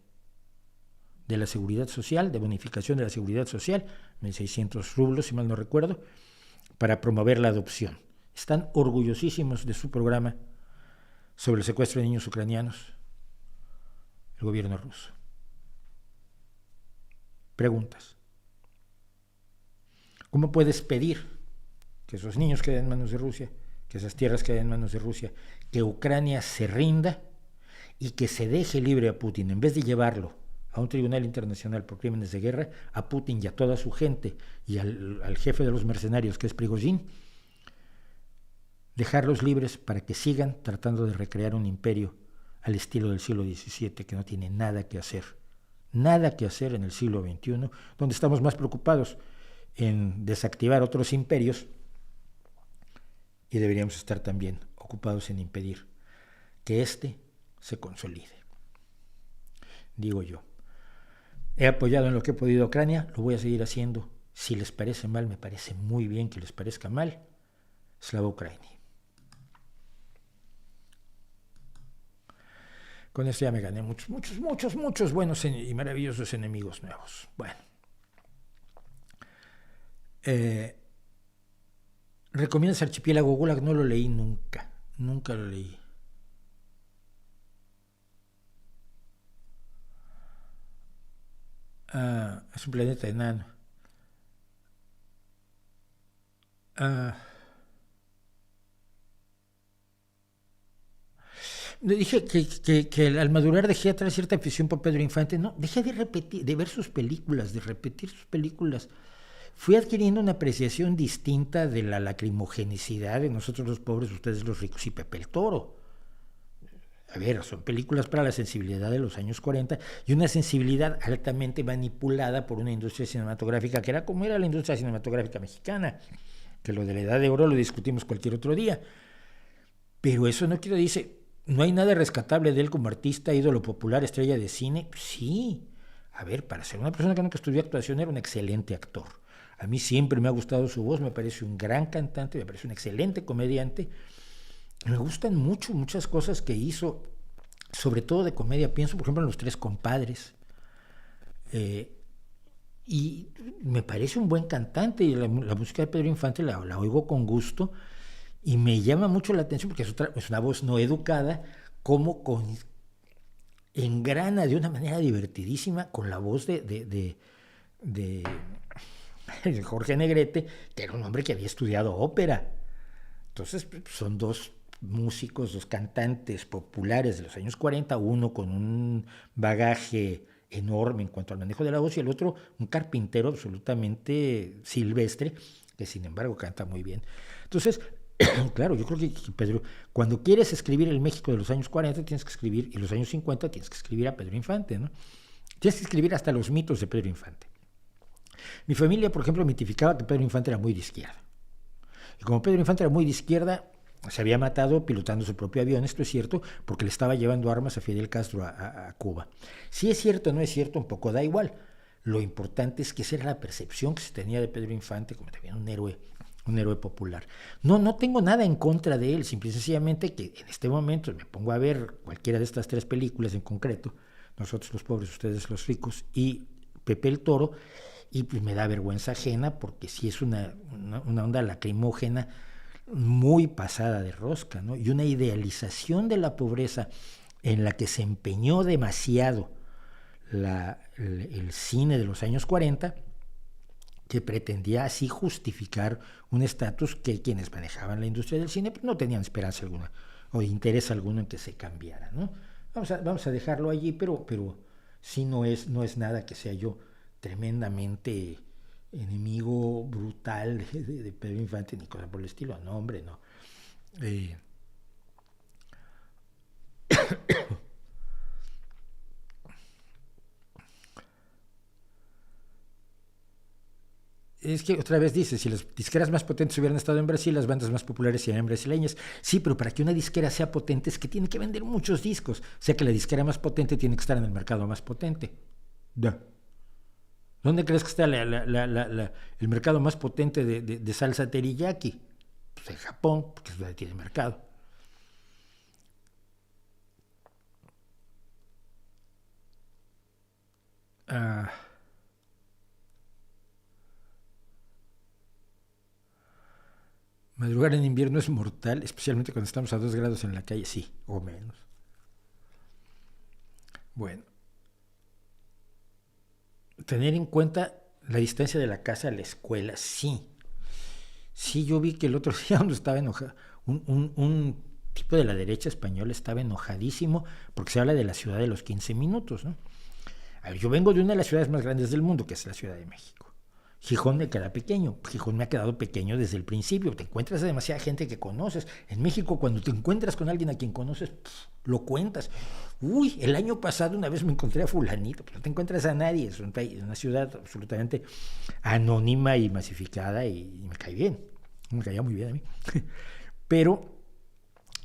de la seguridad social, de bonificación de la seguridad social, 1.600 rublos, si mal no recuerdo, para promover la adopción. Están orgullosísimos de su programa sobre el secuestro de niños ucranianos, el gobierno ruso. Preguntas. ¿Cómo puedes pedir que esos niños queden en manos de Rusia, que esas tierras queden en manos de Rusia, que Ucrania se rinda y que se deje libre a Putin, en vez de llevarlo a un tribunal internacional por crímenes de guerra, a Putin y a toda su gente y al jefe de los mercenarios, que es Prigozhin, dejarlos libres para que sigan tratando de recrear un imperio al estilo del siglo XVII, que no tiene nada que hacer en el siglo XXI, donde estamos más preocupados en desactivar otros imperios y deberíamos estar también ocupados en impedir que éste se consolide. Digo yo, he apoyado en lo que he podido a Ucrania, lo voy a seguir haciendo. Si les parece mal, me parece muy bien que les parezca mal. Slava Ukraini. Con esto ya me gané muchos buenos y maravillosos enemigos nuevos. Bueno. ¿Recomiendas Archipiélago Gulag? No lo leí nunca lo leí. Es un planeta enano. Dije que al madurar dejé atrás cierta afición por Pedro Infante. No, dejé de ver sus películas, de repetir sus películas. Fui adquiriendo una apreciación distinta de la lacrimogenicidad de nosotros los pobres, ustedes los ricos y Pepe el Toro. A ver, son películas para la sensibilidad de los años 40 y una sensibilidad altamente manipulada por una industria cinematográfica que era como era la industria cinematográfica mexicana, que lo de la Edad de Oro lo discutimos cualquier otro día. Pero eso no quiero decir, no hay nada rescatable de él como artista, ídolo popular, estrella de cine. Sí, a ver, para ser una persona que nunca estudió actuación era un excelente actor. A mí siempre me ha gustado su voz, me parece un gran cantante, me parece un excelente comediante. Me gustan muchas cosas que hizo, sobre todo de comedia. Pienso, por ejemplo, en Los Tres Compadres. Y me parece un buen cantante y la música de Pedro Infante la oigo con gusto y me llama mucho la atención porque es una voz no educada, como engrana de una manera divertidísima con la voz de Jorge Negrete, que era un hombre que había estudiado ópera. Entonces son 2 músicos, 2 cantantes populares de los años 40, uno con un bagaje enorme en cuanto al manejo de la voz y el otro un carpintero absolutamente silvestre, que sin embargo canta muy bien. Entonces, claro, yo creo que Pedro, cuando quieres escribir el México de los años 40 tienes que escribir, y los años 50 tienes que escribir a Pedro Infante, ¿no? Tienes que escribir hasta los mitos de Pedro Infante. Mi familia, por ejemplo, mitificaba que Pedro Infante era muy de izquierda. Y como Pedro Infante era muy de izquierda, se había matado pilotando su propio avión, esto es cierto, porque le estaba llevando armas a Fidel Castro a Cuba. Si es cierto o no es cierto, un poco da igual. Lo importante es que esa era la percepción que se tenía de Pedro Infante como también un héroe popular. No tengo nada en contra de él, simple y sencillamente que en este momento me pongo a ver cualquiera de estas 3 películas en concreto, Nosotros los pobres, ustedes los ricos, y Pepe el Toro, y pues me da vergüenza ajena porque sí es una onda lacrimógena muy pasada de rosca, ¿no? Y una idealización de la pobreza en la que se empeñó demasiado el cine de los años 40, que pretendía así justificar un estatus que quienes manejaban la industria del cine pues no tenían esperanza alguna o interés alguno en que se cambiara, ¿no? Vamos a dejarlo allí, pero sí no es nada que sea yo tremendamente enemigo brutal de Pedro Infante ni cosa por el estilo, no, hombre, no. Es que otra vez dice, si las disqueras más potentes hubieran estado en Brasil, las bandas más populares serían brasileñas. Sí, pero para que una disquera sea potente es que tiene que vender muchos discos. O sea que la disquera más potente tiene que estar en el mercado más potente. Da. ¿Dónde crees que está el mercado más potente de salsa teriyaki? Pues en Japón, porque es donde tiene mercado. Ah, madrugar en invierno es mortal, especialmente cuando estamos a 2 grados en la calle, sí, o menos. Bueno, tener en cuenta la distancia de la casa a la escuela, sí. Sí, yo vi que el otro día uno estaba enojado, un tipo de la derecha española estaba enojadísimo porque se habla de la ciudad de los 15 minutos, ¿no? A ver, yo vengo de una de las ciudades más grandes del mundo, que es la Ciudad de México. Gijón me queda pequeño, Gijón me ha quedado pequeño desde el principio, te encuentras a demasiada gente que conoces. En México, cuando te encuentras con alguien a quien conoces, lo cuentas. Uy, el año pasado una vez me encontré a fulanito, pero no te encuentras a nadie, es una ciudad absolutamente anónima y masificada y me cae bien, me caía muy bien a mí. Pero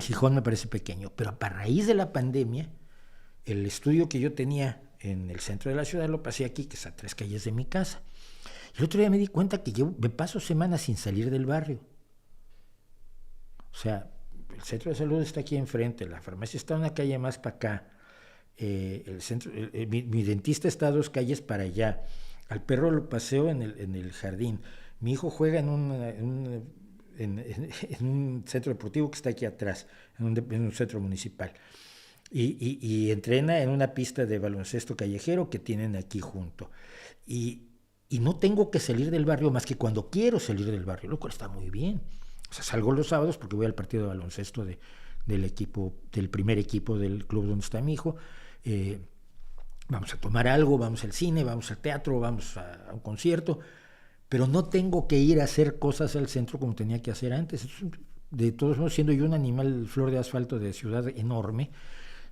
Gijón me parece pequeño, pero a raíz de la pandemia, el estudio que yo tenía en el centro de la ciudad lo pasé aquí, que es a 3 calles de mi casa. El otro día me di cuenta que me paso semanas sin salir del barrio. O sea, el centro de salud está aquí enfrente, la farmacia está una calle más para acá, mi dentista está 2 calles para allá, al perro lo paseo en el jardín, mi hijo juega en un centro deportivo que está aquí atrás, en un centro municipal. Y entrena en una pista de baloncesto callejero que tienen aquí junto. Y no tengo que salir del barrio más que cuando quiero salir del barrio, lo cual está muy bien. O sea, salgo los sábados porque voy al partido de baloncesto del primer equipo del club donde está mi hijo. Vamos a tomar algo, vamos al cine, vamos al teatro, vamos a un concierto, pero no tengo que ir a hacer cosas al centro como tenía que hacer antes. De todos modos, siendo yo un animal flor de asfalto de ciudad enorme,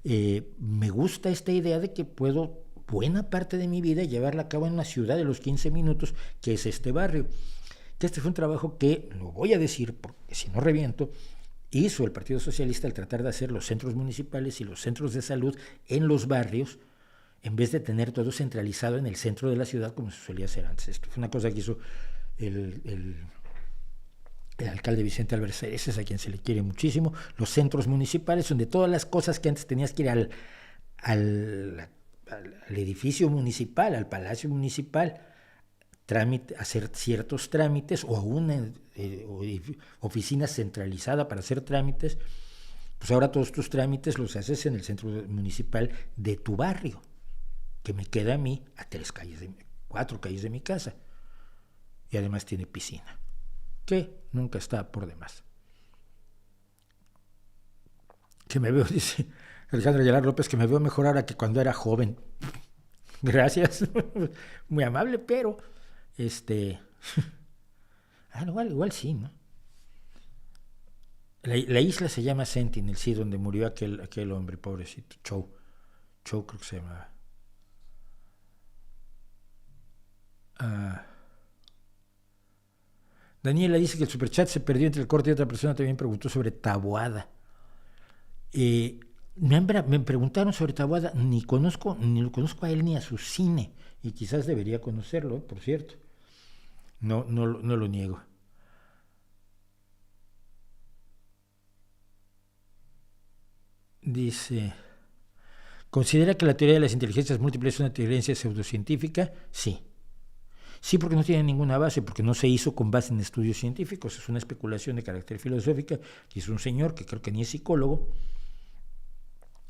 me gusta esta idea de que puedo buena parte de mi vida llevarla a cabo en una ciudad de los 15 minutos, que es este barrio. Que este fue un trabajo que, lo voy a decir porque si no reviento, hizo el Partido Socialista al tratar de hacer los centros municipales y los centros de salud en los barrios, en vez de tener todo centralizado en el centro de la ciudad como se solía hacer antes. Esto fue una cosa que hizo el alcalde Vicente Álvarez Cereces, a quien se le quiere muchísimo. Los centros municipales, donde todas las cosas que antes tenías que ir al edificio municipal, al palacio municipal, hacer ciertos trámites, o a una oficina centralizada para hacer trámites, pues ahora todos tus trámites los haces en el centro municipal de tu barrio, que me queda a mí a 4 calles de mi casa, y además tiene piscina, que nunca está por demás. Que me veo, dice Alejandro Aguilar López, que me veo mejor ahora que cuando era joven. Gracias, muy amable, pero igual sí, ¿no? La isla se llama Sentinel, sí, donde murió aquel hombre, pobrecito, Chow creo que se llamaba. Daniela dice que el superchat se perdió entre el corte y otra persona también preguntó sobre Taboada. Me preguntaron sobre Taboada, ni lo conozco a él ni a su cine, y quizás debería conocerlo, por cierto. No lo niego. Dice, ¿considera que la teoría de las inteligencias múltiples es una teoría pseudocientífica? Sí. Sí, porque no tiene ninguna base, porque no se hizo con base en estudios científicos, es una especulación de carácter filosófica, que es un señor que creo que ni es psicólogo,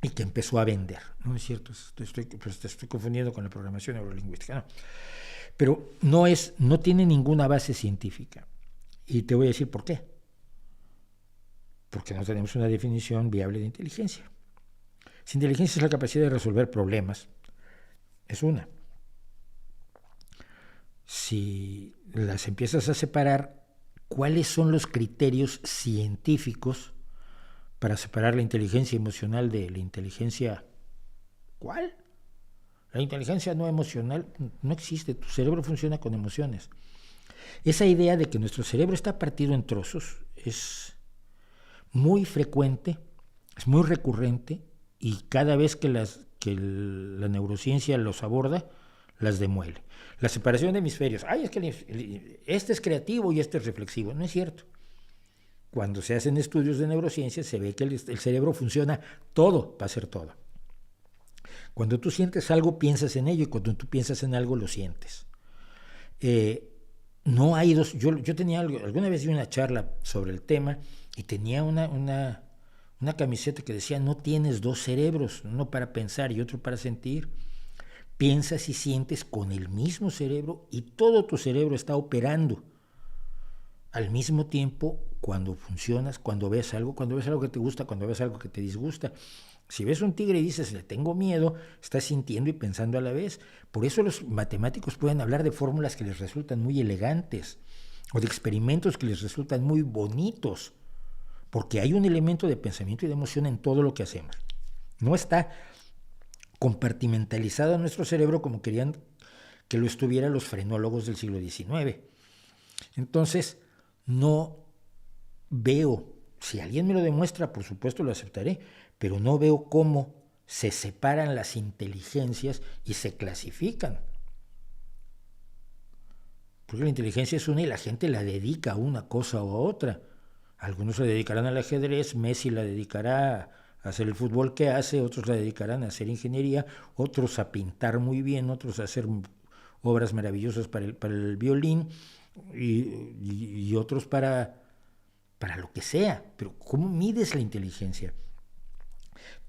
y que empezó a vender, ¿no es cierto? Te estoy confundiendo con la programación neurolingüística, ¿no? Pero no tiene ninguna base científica, y te voy a decir por qué. Porque no tenemos una definición viable de inteligencia. Si inteligencia es la capacidad de resolver problemas, es una. Si las empiezas a separar, ¿cuáles son los criterios científicos para separar la inteligencia emocional de la inteligencia... ¿Cuál? La inteligencia no emocional no existe, tu cerebro funciona con emociones. Esa idea de que nuestro cerebro está partido en trozos es muy frecuente, es muy recurrente, y cada vez que la neurociencia los aborda, las demuele. La separación de hemisferios. Ay, es que este es creativo y este es reflexivo. No es cierto. Cuando se hacen estudios de neurociencia se ve que el cerebro funciona todo para hacer todo. Cuando tú sientes algo, piensas en ello, y cuando tú piensas en algo, lo sientes. No hay dos. Yo tenía alguna vez di una charla sobre el tema y tenía una camiseta que decía: no tienes dos cerebros, uno para pensar y otro para sentir. Piensas y sientes con el mismo cerebro, y todo tu cerebro está operando al mismo tiempo cuando funcionas, cuando ves algo que te gusta, cuando ves algo que te disgusta. Si ves un tigre y dices: le tengo miedo, estás sintiendo y pensando a la vez. Por eso los matemáticos pueden hablar de fórmulas que les resultan muy elegantes, o de experimentos que les resultan muy bonitos, porque hay un elemento de pensamiento y de emoción en todo lo que hacemos. No está compartimentalizado en nuestro cerebro como querían que lo estuvieran los frenólogos del siglo XIX. Entonces, no veo, si alguien me lo demuestra, por supuesto lo aceptaré, pero no veo cómo se separan las inteligencias y se clasifican. Porque la inteligencia es una y la gente la dedica a una cosa u otra. Algunos se dedicarán al ajedrez, Messi la dedicará a hacer el fútbol que hace, otros la dedicarán a hacer ingeniería, otros a pintar muy bien, otros a hacer obras maravillosas para el violín, y otros para lo que sea. Pero ¿cómo mides la inteligencia?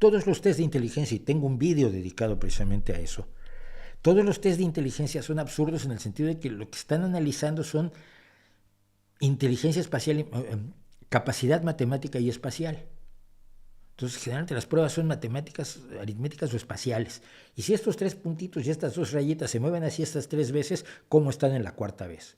Todos los test de inteligencia, y tengo un vídeo dedicado precisamente a eso, todos los test de inteligencia son absurdos en el sentido de que lo que están analizando son inteligencia espacial, capacidad matemática y espacial. Entonces, generalmente las pruebas son matemáticas, aritméticas o espaciales. Y si estos tres puntitos y estas dos rayitas se mueven así estas tres veces, ¿cómo están en la cuarta vez?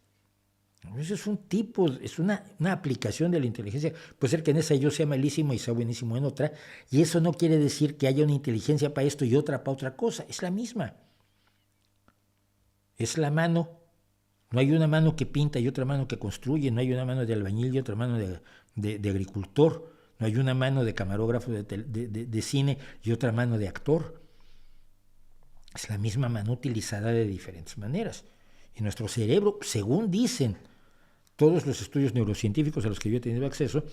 Eso es un tipo, es una aplicación de la inteligencia. Puede ser que en esa yo sea malísimo y sea buenísimo en otra, y eso no quiere decir que haya una inteligencia para esto y otra para otra cosa. Es la misma. Es la mano. No hay una mano que pinta y otra mano que construye, no hay una mano de albañil y otra mano de agricultor, no hay una mano de camarógrafo de cine y otra mano de actor. Es la misma mano utilizada de diferentes maneras. Y nuestro cerebro, según dicen todos los estudios neurocientíficos a los que yo he tenido acceso,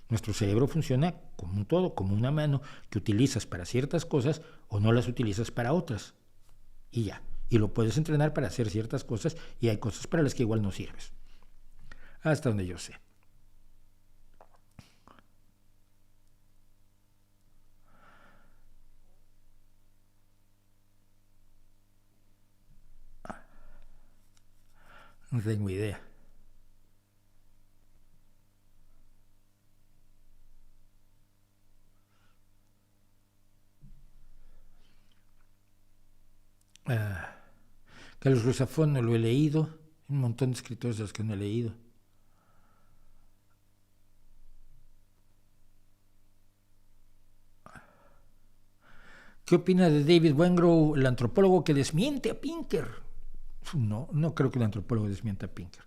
nuestro cerebro funciona como un todo, como una mano que utilizas para ciertas cosas o no las utilizas para otras. Y ya. Y lo puedes entrenar para hacer ciertas cosas, y hay cosas para las que igual no sirves. Hasta donde yo sé. No tengo idea. Carlos Rusafón no lo he leído. Un montón de escritores de los que no he leído. ¿Qué opina de David Wengrow, el antropólogo que desmiente a Pinker? No creo que el antropólogo desmienta a Pinker.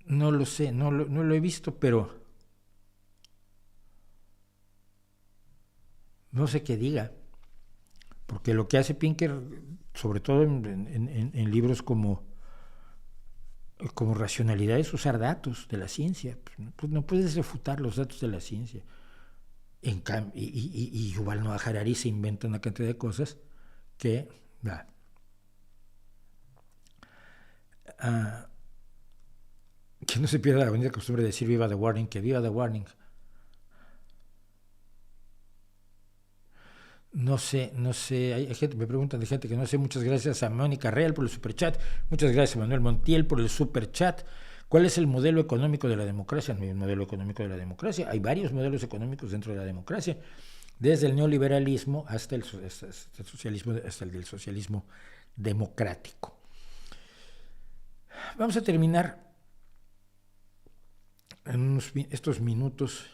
No lo sé, no lo he visto, pero no sé qué diga. Porque lo que hace Pinker, sobre todo en libros como Racionalidad, es usar datos de la ciencia. Pues no puedes refutar los datos de la ciencia. Y Yuval Noah Harari se inventa una cantidad de cosas que que no se pierda la bonita costumbre de decir viva the warning, que viva the warning. No sé, hay gente, me preguntan de gente que no sé. Muchas gracias a Mónica Real por el superchat, muchas gracias a Manuel Montiel por el superchat. ¿Cuál es el modelo económico de la democracia? No hay un modelo económico de la democracia, hay varios modelos económicos dentro de la democracia, desde el neoliberalismo hasta el socialismo, hasta el del socialismo democrático. Vamos a terminar en estos minutos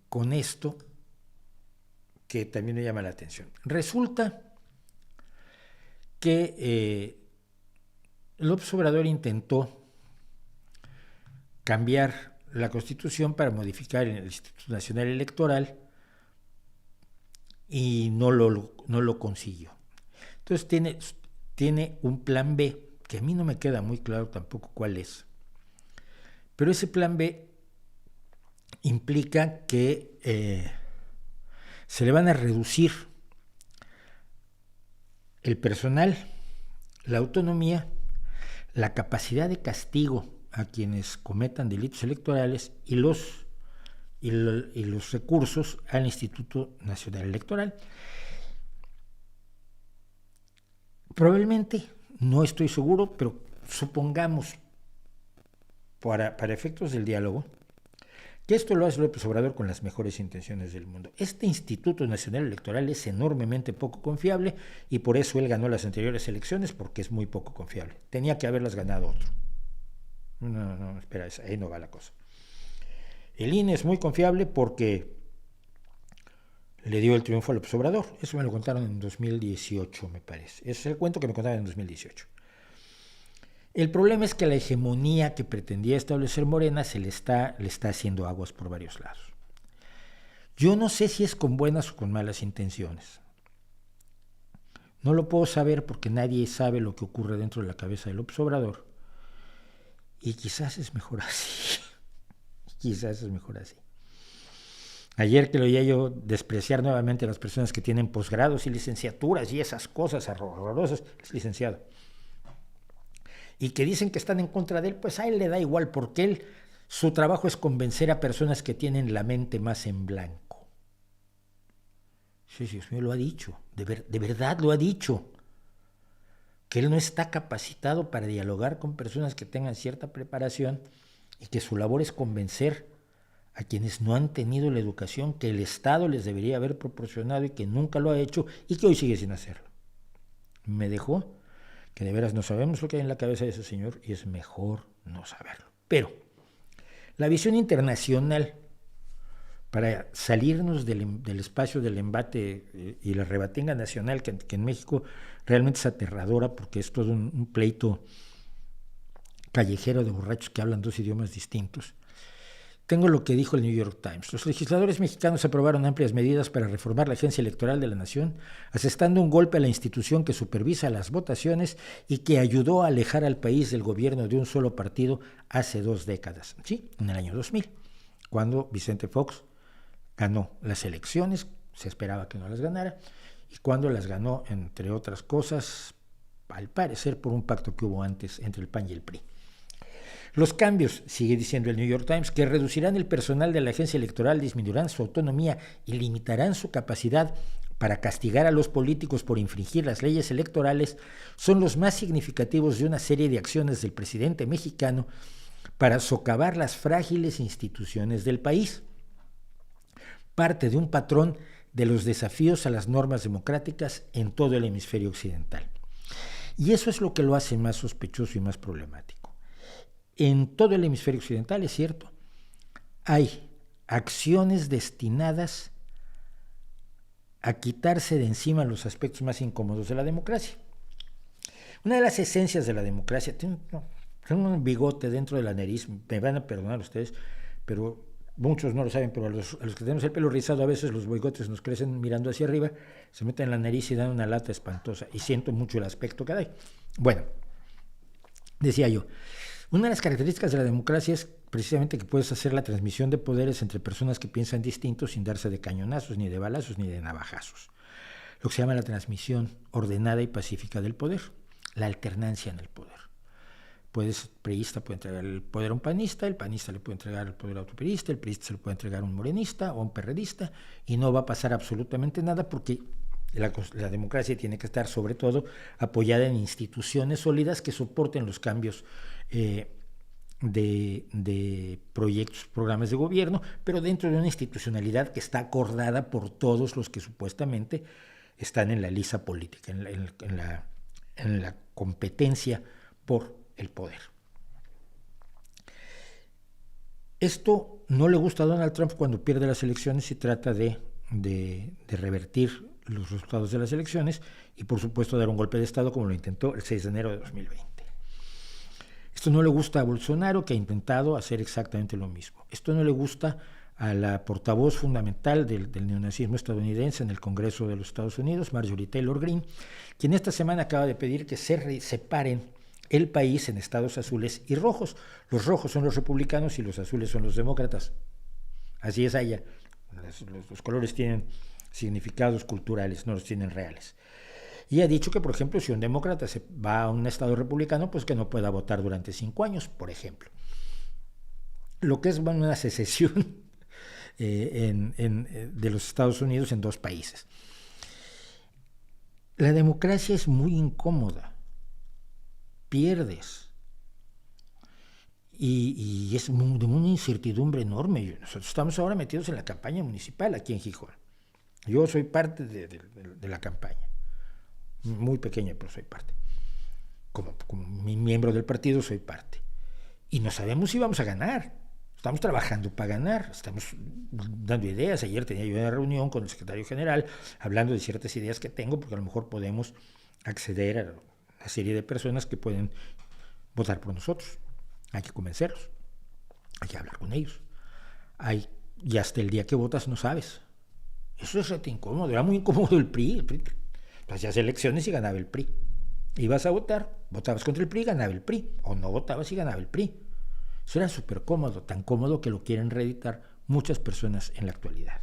con esto que también me llama la atención. Resulta que López Obrador intentó cambiar la Constitución para modificar el Instituto Nacional Electoral y no lo consiguió. Entonces tiene un plan B, que a mí no me queda muy claro tampoco cuál es. Pero ese plan B implica que se le van a reducir el personal, la autonomía, la capacidad de castigo a quienes cometan delitos electorales y los recursos al Instituto Nacional Electoral. Probablemente, no estoy seguro, pero supongamos, para efectos del diálogo, que esto lo hace López Obrador con las mejores intenciones del mundo. Este Instituto Nacional Electoral es enormemente poco confiable y por eso él ganó las anteriores elecciones, porque es muy poco confiable. Tenía que haberlas ganado otro. No, espera, ahí no va la cosa. El INE es muy confiable porque le dio el triunfo a López Obrador. Eso me lo contaron en 2018, me parece. Ese es el cuento que me contaron en 2018. El problema es que la hegemonía que pretendía establecer Morena le está haciendo aguas por varios lados. Yo no sé si es con buenas o con malas intenciones. No lo puedo saber porque nadie sabe lo que ocurre dentro de la cabeza de López Obrador. Y quizás es mejor así. Ayer que lo oía yo despreciar nuevamente a las personas que tienen posgrados y licenciaturas y esas cosas horrorosas, es licenciado. Y que dicen que están en contra de él, pues a él le da igual, porque su trabajo es convencer a personas que tienen la mente más en blanco. Sí, Dios mío, lo ha dicho, de verdad lo ha dicho, que él no está capacitado para dialogar con personas que tengan cierta preparación y que su labor es convencer a quienes no han tenido la educación que el Estado les debería haber proporcionado y que nunca lo ha hecho y que hoy sigue sin hacerlo. Me dejó que de veras no sabemos lo que hay en la cabeza de ese señor y es mejor no saberlo. Pero la visión internacional para salirnos del espacio del embate y la rebatinga nacional, que en México realmente es aterradora porque es todo un pleito callejero de borrachos que hablan dos idiomas distintos. Tengo lo que dijo el New York Times. Los legisladores mexicanos aprobaron amplias medidas para reformar la Agencia Electoral de la Nación, asestando un golpe a la institución que supervisa las votaciones y que ayudó a alejar al país del gobierno de un solo partido hace 2 décadas. Sí, en el año 2000, cuando Vicente Fox ganó las elecciones, se esperaba que no las ganara, y cuando las ganó, entre otras cosas, al parecer por un pacto que hubo antes entre el PAN y el PRI. Los cambios, sigue diciendo el New York Times, que reducirán el personal de la agencia electoral, disminuirán su autonomía y limitarán su capacidad para castigar a los políticos por infringir las leyes electorales, son los más significativos de una serie de acciones del presidente mexicano para socavar las frágiles instituciones del país. Parte de un patrón de los desafíos a las normas democráticas en todo el hemisferio occidental. Y eso es lo que lo hace más sospechoso y más problemático. En todo el hemisferio occidental, es cierto, hay acciones destinadas a quitarse de encima los aspectos más incómodos de la democracia. Una de las esencias de la democracia, tengo un bigote dentro de la nariz, me van a perdonar ustedes, pero muchos no lo saben, pero a los que tenemos el pelo rizado a veces los bigotes nos crecen mirando hacia arriba, se meten en la nariz y dan una lata espantosa y siento mucho el aspecto que da. Bueno, decía yo, una de las características de la democracia es precisamente que puedes hacer la transmisión de poderes entre personas que piensan distinto sin darse de cañonazos, ni de balazos, ni de navajazos. Lo que se llama la transmisión ordenada y pacífica del poder, la alternancia en el poder. Priista puede entregar el poder a un panista, el panista le puede entregar el poder a otro priista, el priista se lo puede entregar a un morenista o a un perredista y no va a pasar absolutamente nada porque la democracia tiene que estar sobre todo apoyada en instituciones sólidas que soporten los cambios de proyectos, programas de gobierno, pero dentro de una institucionalidad que está acordada por todos los que supuestamente están en la lisa política, en la competencia por el poder. Esto no le gusta a Donald Trump cuando pierde las elecciones y trata de revertir los resultados de las elecciones y, por supuesto, dar un golpe de Estado como lo intentó el 6 de enero de 2020. Esto no le gusta a Bolsonaro, que ha intentado hacer exactamente lo mismo. Esto no le gusta a la portavoz fundamental del neonazismo estadounidense en el Congreso de los Estados Unidos, Marjorie Taylor Greene, quien esta semana acaba de pedir que se separen el país en estados azules y rojos. Los rojos son los republicanos y los azules son los demócratas. Así es allá. Los colores tienen significados culturales, no los tienen reales. Y ha dicho que, por ejemplo, si un demócrata se va a un estado republicano, pues que no pueda votar durante 5 años, por ejemplo. Lo que es una secesión de los Estados Unidos en 2 países. La democracia es muy incómoda. Pierdes. Y es de una incertidumbre enorme. Nosotros estamos ahora metidos en la campaña municipal aquí en Gijón. Yo soy parte de la campaña. Muy pequeña, pero soy parte. Como mi miembro del partido, soy parte. Y no sabemos si vamos a ganar. Estamos trabajando para ganar, estamos dando ideas. Ayer tenía yo una reunión con el secretario general hablando de ciertas ideas que tengo, porque a lo mejor podemos acceder a una serie de personas que pueden votar por nosotros. Hay que convencerlos, hay que hablar con ellos. Y hasta el día que votas no sabes. Eso es rete incómodo, era muy incómodo el PRI. Hacías elecciones y ganaba el PRI. Ibas a votar, votabas contra el PRI, ganaba el PRI. O no votabas y ganaba el PRI. Eso era súper cómodo, tan cómodo que lo quieren reeditar muchas personas en la actualidad.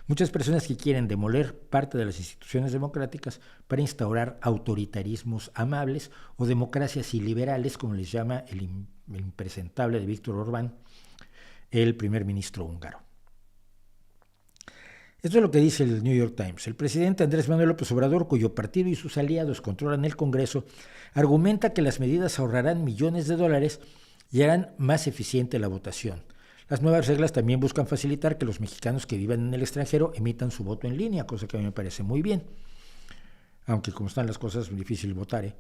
Muchas personas que quieren demoler parte de las instituciones democráticas para instaurar autoritarismos amables o democracias iliberales, como les llama el impresentable de Víctor Orbán, el primer ministro húngaro. Esto es lo que dice el New York Times. El presidente Andrés Manuel López Obrador, cuyo partido y sus aliados controlan el Congreso, argumenta que las medidas ahorrarán millones de dólares y harán más eficiente la votación. Las nuevas reglas también buscan facilitar que los mexicanos que vivan en el extranjero emitan su voto en línea, cosa que a mí me parece muy bien. Aunque como están las cosas, es difícil votar.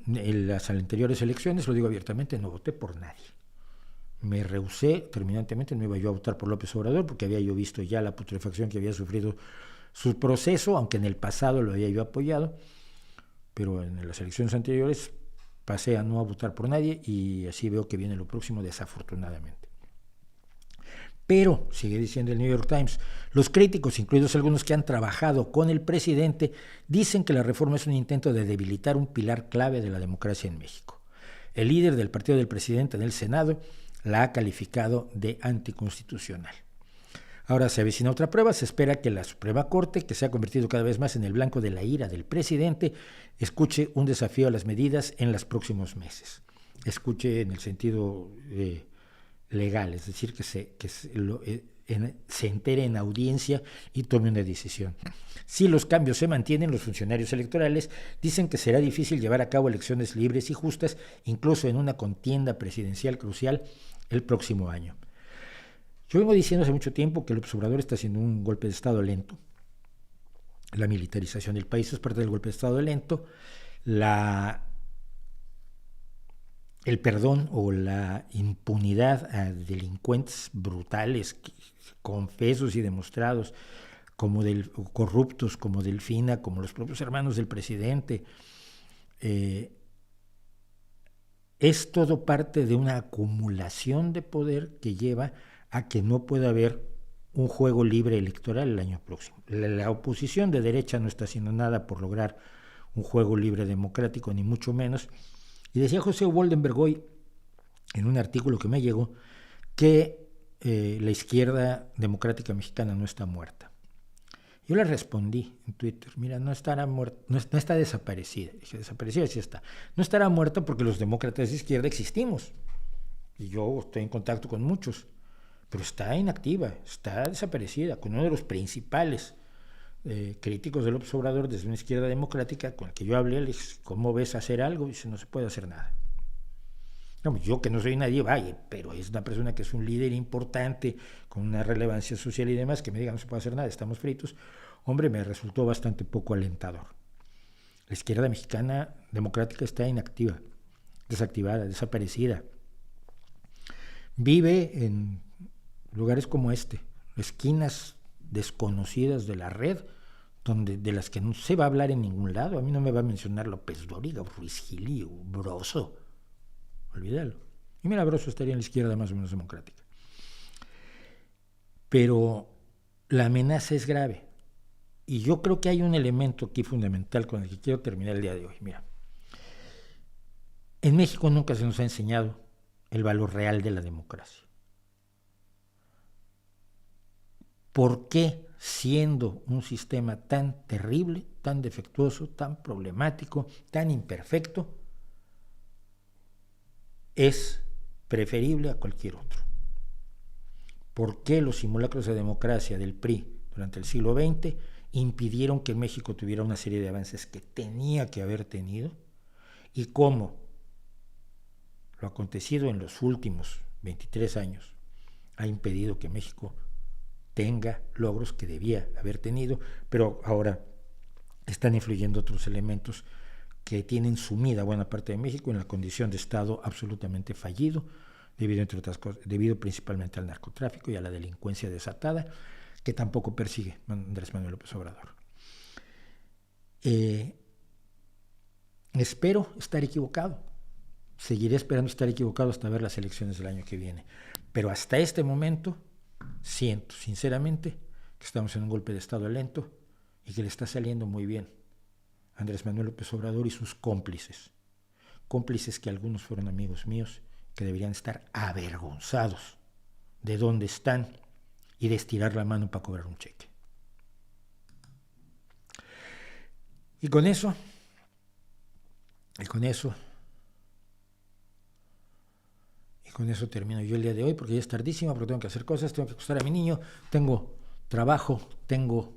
En las anteriores elecciones, lo digo abiertamente, no voté por nadie. Me rehusé terminantemente, no iba yo a votar por López Obrador, porque había yo visto ya la putrefacción que había sufrido su proceso, aunque en el pasado lo había yo apoyado, pero en las elecciones anteriores pasé a no votar por nadie y así veo que viene lo próximo, desafortunadamente. Pero, sigue diciendo el New York Times, los críticos, incluidos algunos que han trabajado con el presidente, dicen que la reforma es un intento de debilitar un pilar clave de la democracia en México. El líder del partido del presidente en el Senado la ha calificado de anticonstitucional. Ahora se avecina otra prueba, se espera que la Suprema Corte, que se ha convertido cada vez más en el blanco de la ira del presidente, escuche un desafío a las medidas en los próximos meses. Escuche en el sentido legal, es decir, que se entere en audiencia y tome una decisión. Si los cambios se mantienen, los funcionarios electorales dicen que será difícil llevar a cabo elecciones libres y justas, incluso en una contienda presidencial crucial el próximo año. Yo vengo diciendo hace mucho tiempo que López Obrador está haciendo un golpe de Estado lento. La militarización del país es parte del golpe de Estado lento. El perdón o la impunidad a delincuentes brutales, confesos y demostrados, como corruptos como Delfina, como los propios hermanos del presidente, es todo parte de una acumulación de poder que lleva a que no pueda haber un juego libre electoral el año próximo. La oposición de derecha no está haciendo nada por lograr un juego libre democrático, ni mucho menos. Y decía José Woldenberg hoy, en un artículo que me llegó, que la izquierda democrática mexicana no está muerta. Yo le respondí en Twitter, mira, no estará muerta, no está desaparecida. Dije, desaparecida sí está. No estará muerta porque los demócratas de izquierda existimos. Y yo estoy en contacto con muchos. Pero está inactiva, está desaparecida, con uno de los principales críticos del López Obrador desde una izquierda democrática con el que yo hablé, le dije, ¿cómo ves hacer algo? Y dice, no se puede hacer nada. No, yo que no soy nadie, vaya, pero es una persona que es un líder importante, con una relevancia social y demás, que me diga no se puede hacer nada, estamos fritos, hombre, me resultó bastante poco alentador. La izquierda mexicana democrática está inactiva, desactivada, desaparecida. vive en lugares como esquinas desconocidas de la red, de las que no se va a hablar en ningún lado. A mí no me va a mencionar López Dóriga, Ruiz Gili, Broso. Olvídalo. Y mira, Broso estaría en la izquierda más o menos democrática. Pero la amenaza es grave. Y yo creo que hay un elemento aquí fundamental con el que quiero terminar el día de hoy. Mira, en México nunca se nos ha enseñado el valor real de la democracia. ¿Por qué, siendo un sistema tan terrible, tan defectuoso, tan problemático, tan imperfecto, es preferible a cualquier otro? ¿Por qué los simulacros de democracia del PRI durante el siglo XX impidieron que México tuviera una serie de avances que tenía que haber tenido? ¿Y cómo lo acontecido en los últimos 23 años ha impedido que México tenga logros que debía haber tenido, pero ahora están influyendo otros elementos que tienen sumida buena parte de México en la condición de Estado absolutamente fallido, debido, entre otras cosas, debido principalmente al narcotráfico y a la delincuencia desatada, que tampoco persigue Andrés Manuel López Obrador. Espero estar equivocado. Seguiré esperando estar equivocado hasta ver las elecciones del año que viene. Pero hasta este momento siento, sinceramente, que estamos en un golpe de Estado lento y que le está saliendo muy bien a Andrés Manuel López Obrador y sus cómplices. Cómplices que algunos fueron amigos míos, que deberían estar avergonzados de dónde están y de estirar la mano para cobrar un cheque. Y con eso termino yo el día de hoy, porque ya es tardísimo, porque tengo que hacer cosas, tengo que acostar a mi niño, tengo trabajo, tengo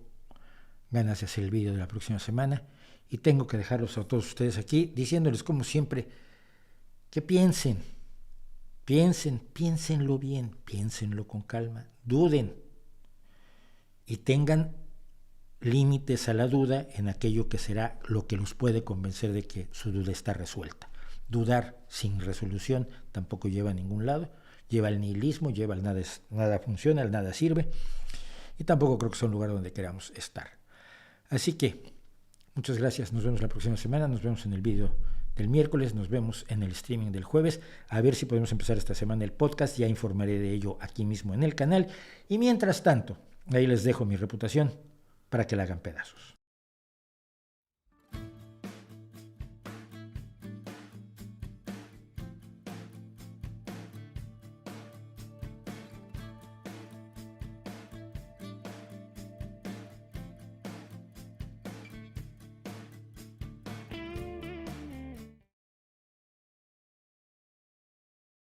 ganas de hacer el vídeo de la próxima semana y tengo que dejarlos a todos ustedes aquí diciéndoles, como siempre, que piénsenlo bien, piénsenlo con calma, duden y tengan límites a la duda en aquello que será lo que los puede convencer de que su duda está resuelta. Dudar sin resolución tampoco lleva a ningún lado, lleva al nihilismo, lleva al nada funciona, al nada sirve, y tampoco creo que sea un lugar donde queramos estar. Así que, muchas gracias, nos vemos la próxima semana, nos vemos en el vídeo del miércoles, nos vemos en el streaming del jueves, a ver si podemos empezar esta semana el podcast, ya informaré de ello aquí mismo en el canal, y mientras tanto, ahí les dejo mi reputación para que la hagan pedazos.